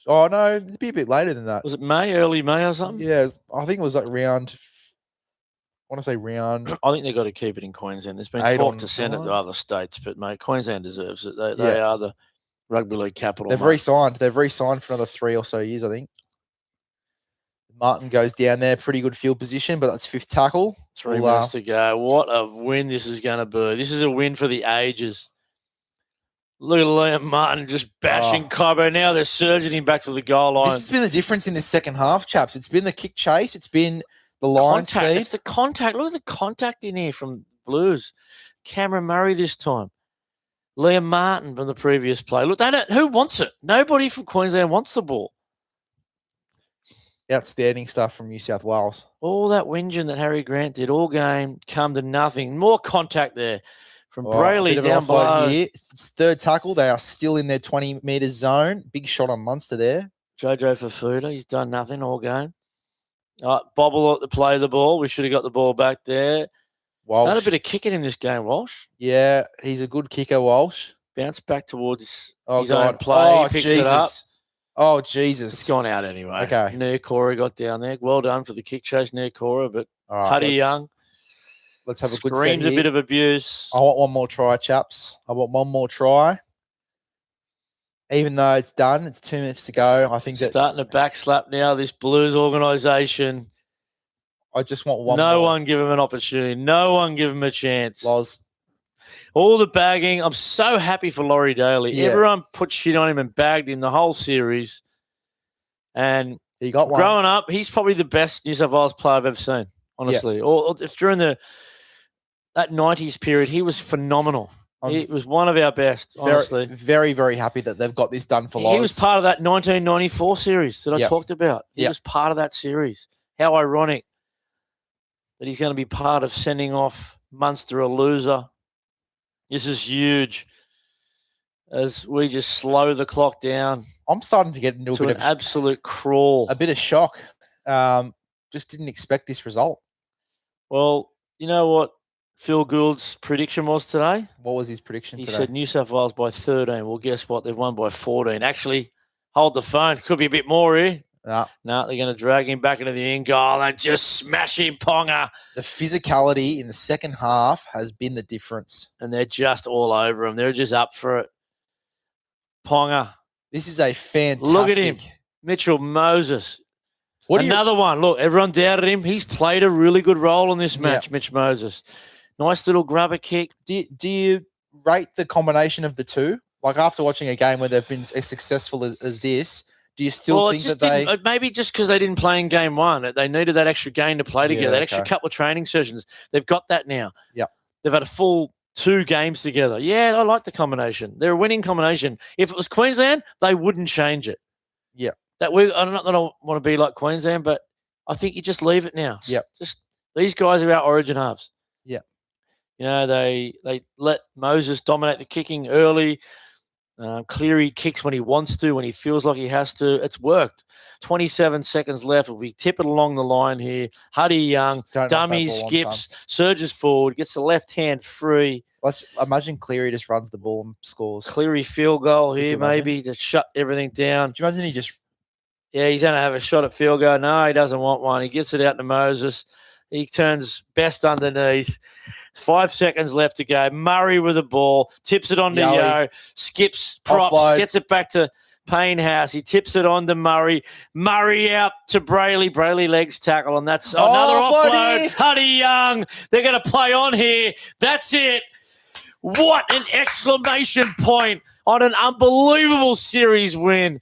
[SPEAKER 2] Oh, no, it'd be a bit later than that.
[SPEAKER 1] Was it early May or something?
[SPEAKER 2] Yeah, I think it was like round. I want to say round.
[SPEAKER 1] I think they've got to keep it in Queensland. There's been talk to send it to other states, but, mate, Queensland deserves it. They are the rugby league capital.
[SPEAKER 2] They've re-signed. They've re-signed for another 3 or so years, I think. Martin goes down there, pretty good field position, but that's 5th tackle.
[SPEAKER 1] 3 minutes to go. What a win this is going to be. This is a win for the ages. Look at Liam Martin just bashing Cobo. Now they're surging him back to the goal line.
[SPEAKER 2] This has been the difference in the second half, chaps. It's been the kick chase. It's been the line speed.
[SPEAKER 1] It's the contact. Look at the contact in here from Blues. Cameron Murray this time. Liam Martin from the previous play. Look, who wants it? Nobody from Queensland wants the ball.
[SPEAKER 2] Outstanding stuff from New South Wales.
[SPEAKER 1] All that whinging that Harry Grant did all game come to nothing. More contact there from Brayley down below.
[SPEAKER 2] Here. It's 3rd tackle. They are still in their 20-metre zone. Big shot on Munster there.
[SPEAKER 1] Jojo Fafuda, he's done nothing all game. Bobble to play the ball. We should have got the ball back there.
[SPEAKER 2] Walsh.
[SPEAKER 1] Done a bit of kicking in this game, Walsh.
[SPEAKER 2] Yeah, he's a good kicker, Walsh.
[SPEAKER 1] Bounce back towards his own play. He picks it up.
[SPEAKER 2] Oh, Jesus.
[SPEAKER 1] It's gone out anyway.
[SPEAKER 2] Okay.
[SPEAKER 1] Nearcora got down there. Well done for the kick chase, Nearcora, but Huddy Young.
[SPEAKER 2] Let's have a good set
[SPEAKER 1] screamed
[SPEAKER 2] here.
[SPEAKER 1] A bit of abuse.
[SPEAKER 2] I want one more try, chaps. I want one more try. Even though it's done, it's 2 minutes to go. I think that
[SPEAKER 1] starting to backslap now, this Blues organisation.
[SPEAKER 2] I just want one more.
[SPEAKER 1] No one give him an opportunity. No one give him a chance.
[SPEAKER 2] Loz.
[SPEAKER 1] All the bagging. I'm so happy for Laurie Daly. Yeah. Everyone put shit on him and bagged him the whole series. And
[SPEAKER 2] he got one.
[SPEAKER 1] Growing up, he's probably the best New South Wales player I've ever seen, honestly. Yeah. Or if during that 90s period, he was phenomenal. He was one of our best, honestly.
[SPEAKER 2] Very, very happy that they've got this done for Loz.
[SPEAKER 1] He was part of that 1994 series that I talked about. He was part of that series. How ironic that he's going to be part of sending off Munster a loser. This is huge as we just slow the clock down.
[SPEAKER 2] I'm starting to get into a bit of
[SPEAKER 1] an absolute crawl.
[SPEAKER 2] A bit of shock. Just didn't expect this result.
[SPEAKER 1] Well, you know what Phil Gould's prediction was today?
[SPEAKER 2] What was his prediction today?
[SPEAKER 1] He said New South Wales by 13. Well, guess what? They've won by 14. Actually, hold the phone. Could be a bit more here. No, they're going to drag him back into the end goal and just smash him, Ponga.
[SPEAKER 2] The physicality in the second half has been the difference.
[SPEAKER 1] And they're just all over him. They're just up for it. Ponga.
[SPEAKER 2] This is a fantastic.
[SPEAKER 1] Look at him. Mitchell Moses. Another one. Look, everyone doubted him. He's played a really good role in this match, Mitch Moses. Nice little grubber kick.
[SPEAKER 2] Do you rate the combination of the two? Like after watching a game where they've been as successful as this, do you still think that they...
[SPEAKER 1] Maybe just because they didn't play in game one. They needed that extra game to play together, that extra couple of training sessions. They've got that now.
[SPEAKER 2] Yeah.
[SPEAKER 1] They've had a full 2 games together. Yeah, I like the combination. They're a winning combination. If it was Queensland, they wouldn't change it.
[SPEAKER 2] Yeah.
[SPEAKER 1] I'm not that I want to be like Queensland, but I think you just leave it now.
[SPEAKER 2] Yeah.
[SPEAKER 1] Just these guys are our origin halves.
[SPEAKER 2] Yeah.
[SPEAKER 1] You know, they let Moses dominate the kicking early. Cleary kicks when he wants to, when he feels like he has to. It's worked. 27 seconds left. We tip it along the line here. Huddy Young, dummy, skips, surges forward, gets the left hand free.
[SPEAKER 2] Let's imagine Cleary just runs the ball and scores.
[SPEAKER 1] Cleary field goal here, maybe, to shut everything down.
[SPEAKER 2] Do you imagine he just...
[SPEAKER 1] Yeah, he's going to have a shot at field goal. No, he doesn't want one. He gets it out to Moses. He turns best underneath. 5 seconds left to go. Murray with the ball. Tips it on to Yo. Skips, props, gets it back to Payne House. He tips it on to Murray. Murray out to Brayley. Brayley legs tackle, and that's another offload. Huddy Young. They're going to play on here. That's it. What an exclamation point on an unbelievable series win.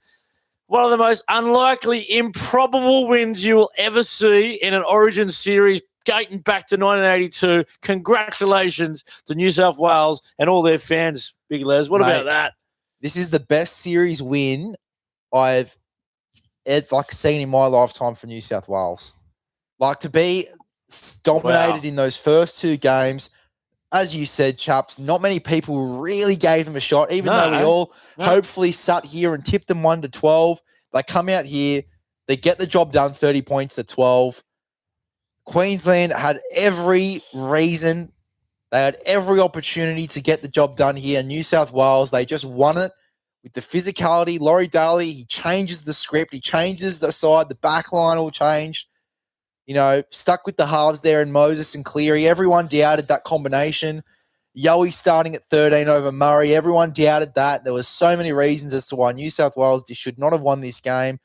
[SPEAKER 1] One of the most unlikely, improbable wins you will ever see in an Origin series dating back to 1982. Congratulations to New South Wales and all their fans, Big Les. What about that?
[SPEAKER 2] This is the best series win I've it's like seen in my lifetime for New South Wales. Like to be dominated in those first 2 games, as you said, Chaps, not many people really gave them a shot, even though we all hopefully sat here and tipped them 1-12. They come out here, they get the job done, 30 points to 12. Queensland had every reason, they had every opportunity to get the job done here. New South Wales, they just won it with the physicality. Laurie Daly, he changes the script, he changes the side, the back line all changed. You know, stuck with the halves there in Moses and Cleary. Everyone doubted that combination. Yowie starting at 13 over Murray. Everyone doubted that. There was so many reasons as to why New South Wales should not have won this game.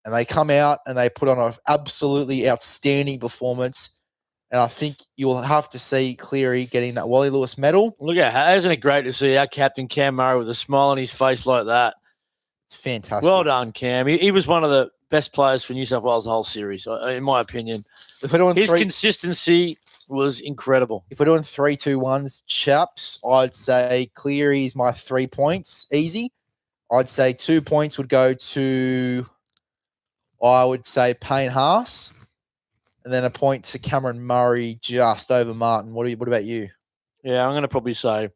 [SPEAKER 2] And they come out and they put on an absolutely outstanding performance. And I think you will have to see Cleary getting that Wally Lewis medal.
[SPEAKER 1] Look at how, isn't it great to see our captain Cam Murray with a smile on his face like that?
[SPEAKER 2] It's fantastic.
[SPEAKER 1] Well done, Cam. He was one of the best players for New South Wales the whole series, in my opinion. His consistency was incredible.
[SPEAKER 2] If we're doing 3-2-1s, Chaps, I'd say Cleary is my 3 points, easy. I'd say 2 points would go to, I would say, Payne Haas. And then a point to Cameron Murray just over Martin. What about you?
[SPEAKER 1] Yeah, I'm going to probably say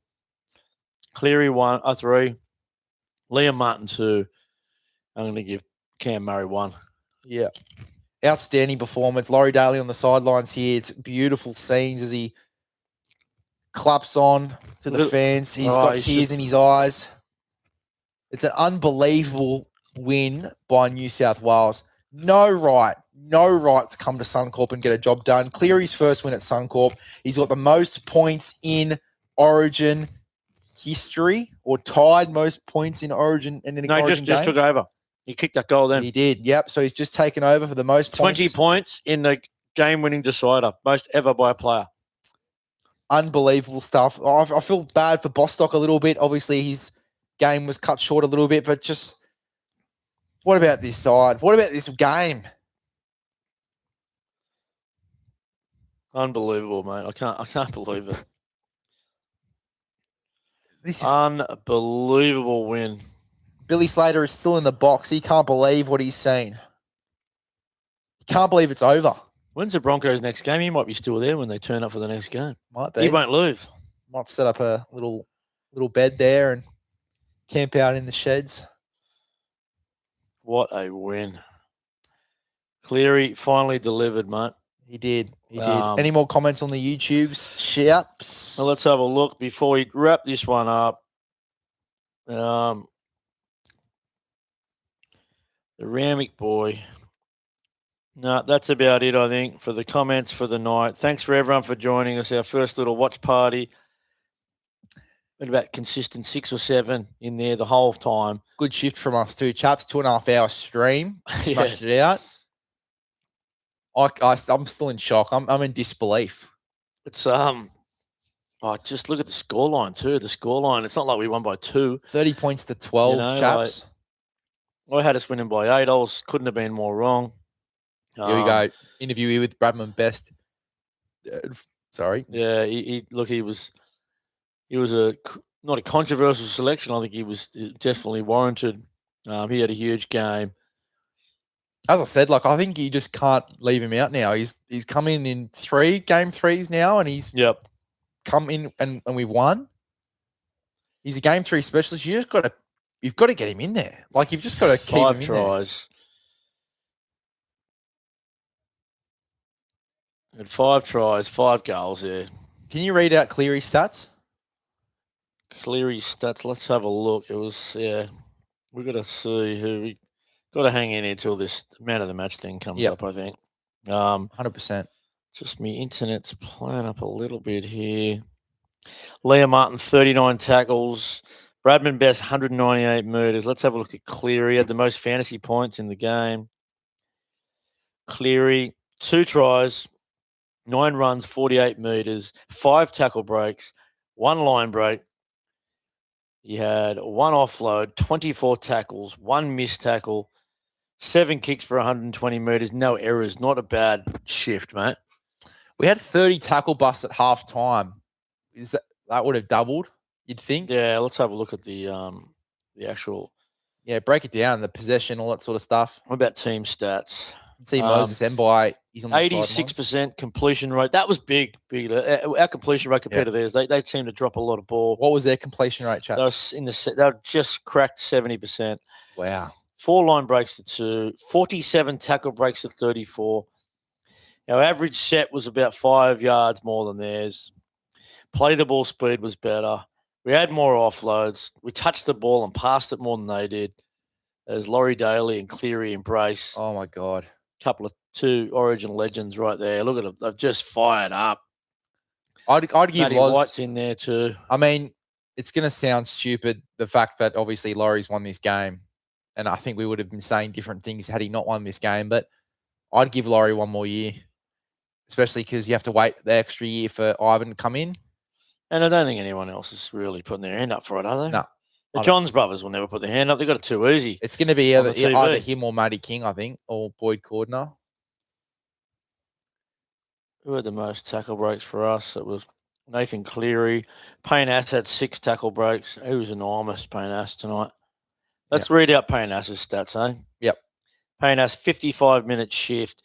[SPEAKER 1] Cleary 3, Liam Martin 2. I'm going to give Cam Murray 1.
[SPEAKER 2] Yeah. Outstanding performance. Laurie Daly on the sidelines here. It's beautiful scenes as he claps on to the fans. He's got tears in his eyes. It's an unbelievable win by New South Wales. No rights come to Suncorp and get a job done. Cleary's first win at Suncorp. He's got the most points in Origin history, or tied most points in Origin and in Origin
[SPEAKER 1] just took over. He kicked that goal then.
[SPEAKER 2] He did, yep. So he's just taken over for the most points.
[SPEAKER 1] 20 points in the game-winning decider, most ever by a player.
[SPEAKER 2] Unbelievable stuff. I feel bad for Bostock a little bit. Obviously, his game was cut short a little bit, but just what about this side? What about this game?
[SPEAKER 1] Unbelievable, mate. I can't believe it.
[SPEAKER 2] This is
[SPEAKER 1] unbelievable win.
[SPEAKER 2] Billy Slater is still in the box. He can't believe what he's seen. He can't believe it's over.
[SPEAKER 1] When's the Broncos' next game? He might be still there when they turn up for the next game.
[SPEAKER 2] Might be.
[SPEAKER 1] He won't lose.
[SPEAKER 2] Might set up a little bed there and camp out in the sheds.
[SPEAKER 1] What a win. Cleary finally delivered, mate.
[SPEAKER 2] He did. He did. Any more comments on the YouTubes? Chaps?
[SPEAKER 1] Well, let's have a look before we wrap this one up. The Ramick boy. No, that's about it, I think, for the comments for the night. Thanks for everyone for joining us. Our first little watch party. Been about consistent 6 or 7 in there the whole time.
[SPEAKER 2] Good shift from us too, chaps. 2.5 hour stream. Smashed it out. I'm still in shock. I'm in disbelief.
[SPEAKER 1] It's just look at the scoreline too. The scoreline. It's not like we won by 2.
[SPEAKER 2] 30 points to 12, chaps.
[SPEAKER 1] I had us winning by 8. I couldn't have been more wrong.
[SPEAKER 2] Here we go. Interview here with Bradman Best. Sorry.
[SPEAKER 1] Yeah, he was not a controversial selection. I think he was definitely warranted. He had a huge game.
[SPEAKER 2] As I said, I think you just can't leave him out now. He's come in game 3s now, and he's come in and we've won. He's a game 3 specialist. You've got to get him in there. You've just got to keep him in
[SPEAKER 1] 5 tries. Had 5 tries, 5 goals there.
[SPEAKER 2] Can you read out Cleary's stats?
[SPEAKER 1] Cleary's stats. Let's have a look. It was we've got to see who we got to hang in here till this man of the match thing comes up. I think
[SPEAKER 2] 100%.
[SPEAKER 1] Just me internet's playing up a little bit here. Liam Martin 39 tackles. Bradman Best 198 metres. Let's have a look at Cleary. He had the most fantasy points in the game. Cleary 2 tries. 9 runs, 48 metres, 5 tackle breaks, 1 line break. He had 1 offload, 24 tackles, 1 missed tackle, 7 kicks for 120 metres, no errors. Not a bad shift, mate.
[SPEAKER 2] We had 30 tackle busts at half time. That would have doubled, you'd think?
[SPEAKER 1] Yeah, let's have a look at the actual
[SPEAKER 2] Yeah, break it down, the possession, all that sort of stuff.
[SPEAKER 1] What about team stats?
[SPEAKER 2] See Moses Mbai, he's on the
[SPEAKER 1] 86% completion rate. That was big. Our completion rate compared to theirs, they seem to drop a lot of ball.
[SPEAKER 2] What was their completion rate, chaps?
[SPEAKER 1] They were just cracked 70%.
[SPEAKER 2] Wow.
[SPEAKER 1] 4 line breaks to 2, 47 tackle breaks to 34. Our average set was about 5 yards more than theirs. Play the ball speed was better. We had more offloads. We touched the ball and passed it more than they did. As Laurie Daly and Cleary embrace.
[SPEAKER 2] Oh, my God.
[SPEAKER 1] Couple of 2 Origin legends right there. Look at them. They've just fired up.
[SPEAKER 2] I'd give
[SPEAKER 1] Matty White's in there too.
[SPEAKER 2] I mean, it's going to sound stupid, the fact that obviously Laurie's won this game. And I think we would have been saying different things had he not won this game. But I'd give Laurie one more year, especially because you have to wait the extra year for Ivan to come in.
[SPEAKER 1] And I don't think anyone else is really putting their hand up for it, are they?
[SPEAKER 2] No.
[SPEAKER 1] The Johns brothers will never put their hand up. They've got it too easy.
[SPEAKER 2] It's going to be either him or Matty King, I think, or Boyd Cordner.
[SPEAKER 1] Who had the most tackle breaks for us? It was Nathan Cleary. Payne Ass had 6 tackle breaks. He was enormous, Payne Ass, tonight. Let's read out Payne Ass's stats, eh?
[SPEAKER 2] Yep.
[SPEAKER 1] Payne Ass, 55-minute shift,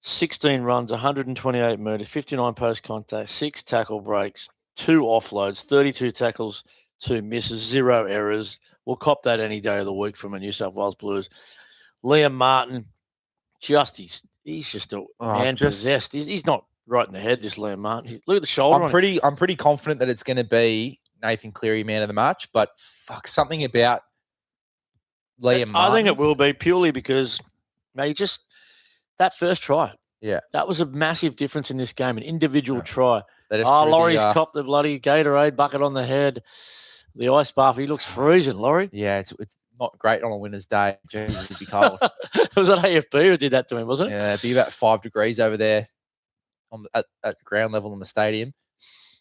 [SPEAKER 1] 16 runs, 128 metres, 59 post-contact, 6 tackle breaks, 2 offloads, 32 tackles, 2 misses, 0 errors. We'll cop that any day of the week from a New South Wales Blues. Liam Martin, he's just a man possessed. He's not right in the head, this Liam Martin. Look at the shoulder.
[SPEAKER 2] I'm pretty confident that it's going to be Nathan Cleary man of the match, but fuck, something about Liam Martin.
[SPEAKER 1] I think it will be purely because, mate, just that first try.
[SPEAKER 2] Yeah.
[SPEAKER 1] That was a massive difference in this game, an individual try. Laurie's copped the bloody Gatorade bucket on the head. The ice bath, he looks freezing, Laurie.
[SPEAKER 2] Yeah, it's not great on a winter's day. Jeez, it'd be cold.
[SPEAKER 1] Was that AFB who did that to him, wasn't it?
[SPEAKER 2] Yeah, it'd be about 5 degrees over there at ground level in the stadium.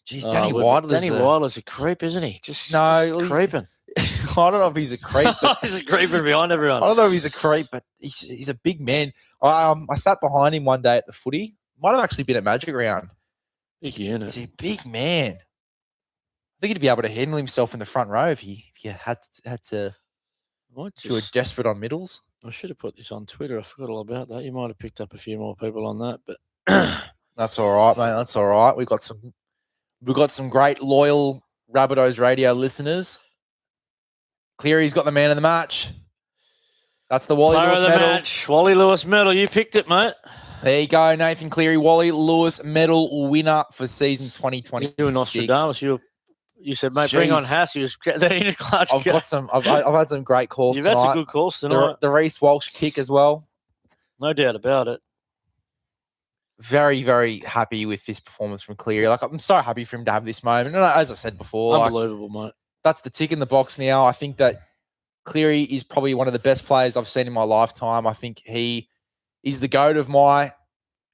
[SPEAKER 2] Jeez, Danny
[SPEAKER 1] Wilder's a creep, isn't he? Just creeping.
[SPEAKER 2] I don't know if he's a creep. But
[SPEAKER 1] he's creeping behind everyone.
[SPEAKER 2] I don't know if he's a creep, but he's a big man. I sat behind him one day at the footy. Might have actually been at Magic Round.
[SPEAKER 1] Big unit.
[SPEAKER 2] He's a big man. I think he'd be able to handle himself in the front row if he had to. If you were desperate on middles.
[SPEAKER 1] I should have put this on Twitter. I forgot all about that. You might have picked up a few more people on that, but
[SPEAKER 2] that's all right, mate. That's all right. We've got some great loyal Rabbitohs radio listeners. Cleary's got the man of the match. That's the Wally Lewis medal.
[SPEAKER 1] Match. Wally Lewis medal. You picked it, mate.
[SPEAKER 2] There you go, Nathan Cleary, Wally Lewis medal winner for season 2026.
[SPEAKER 1] You and Nostradamus, you said, mate, bring on Haas. He was in a clutch.
[SPEAKER 2] I've had some great calls tonight.
[SPEAKER 1] You've had some good calls tonight.
[SPEAKER 2] The Reece Walsh kick as well.
[SPEAKER 1] No doubt about it.
[SPEAKER 2] Very, very happy with this performance from Cleary. Like, I'm so happy for him to have this moment. And as I said before,
[SPEAKER 1] unbelievable, mate.
[SPEAKER 2] That's the tick in the box now. I think that Cleary is probably one of the best players I've seen in my lifetime. I think he is the GOAT of my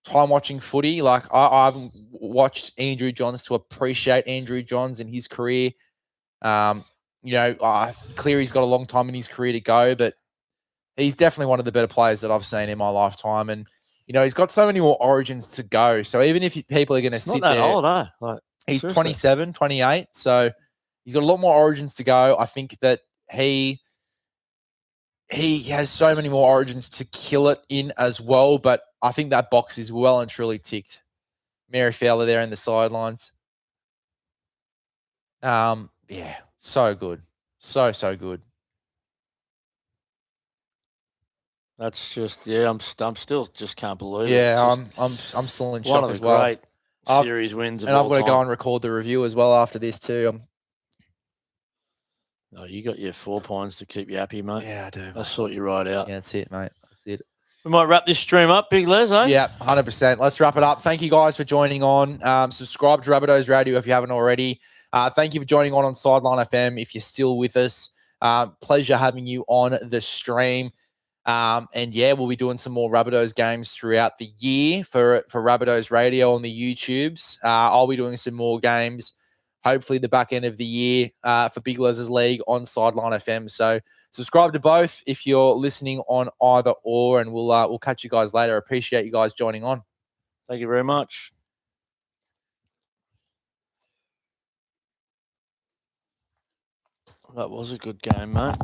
[SPEAKER 2] time watching footy. Like, I haven't watched Andrew Johns to appreciate Andrew Johns in his career. Cleary's got a long time in his career to go, but he's definitely one of the better players that I've seen in my lifetime. And, he's got so many more origins to go. So even if people are going to sit there.
[SPEAKER 1] Not that old, eh?
[SPEAKER 2] He's 27, 28. So he's got a lot more origins to go. I think that he has so many more origins to kill it in as well. But I think that box is well and truly ticked. Mary Fowler there in the sidelines. Yeah, so good. So good.
[SPEAKER 1] That's just, I'm still just can't believe it.
[SPEAKER 2] Yeah, I'm still in shock as well.
[SPEAKER 1] One of the great series wins of all time.
[SPEAKER 2] And I've got to go and record the review as well after this too.
[SPEAKER 1] No, you got your 4 points to keep you happy, mate.
[SPEAKER 2] Yeah, I do.
[SPEAKER 1] I'll sort you right out.
[SPEAKER 2] Yeah, that's it, mate. That's it.
[SPEAKER 1] We might wrap this stream up, Big Les, eh?
[SPEAKER 2] Yeah, 100%. Let's wrap it up. Thank you guys for joining on. Subscribe to Rabbitohs Radio if you haven't already. Thank you for joining on Sideline FM if you're still with us. Pleasure having you on the stream. And yeah, we'll be doing some more Rabbitohs games throughout the year for Rabbitohs Radio on the YouTubes. I'll be doing some more games, hopefully the back end of the year for Big Les's League on Sideline FM. So subscribe to both if you're listening on either or, and we'll catch you guys later. Appreciate you guys joining on.
[SPEAKER 1] Thank you very much. That was a good game, mate.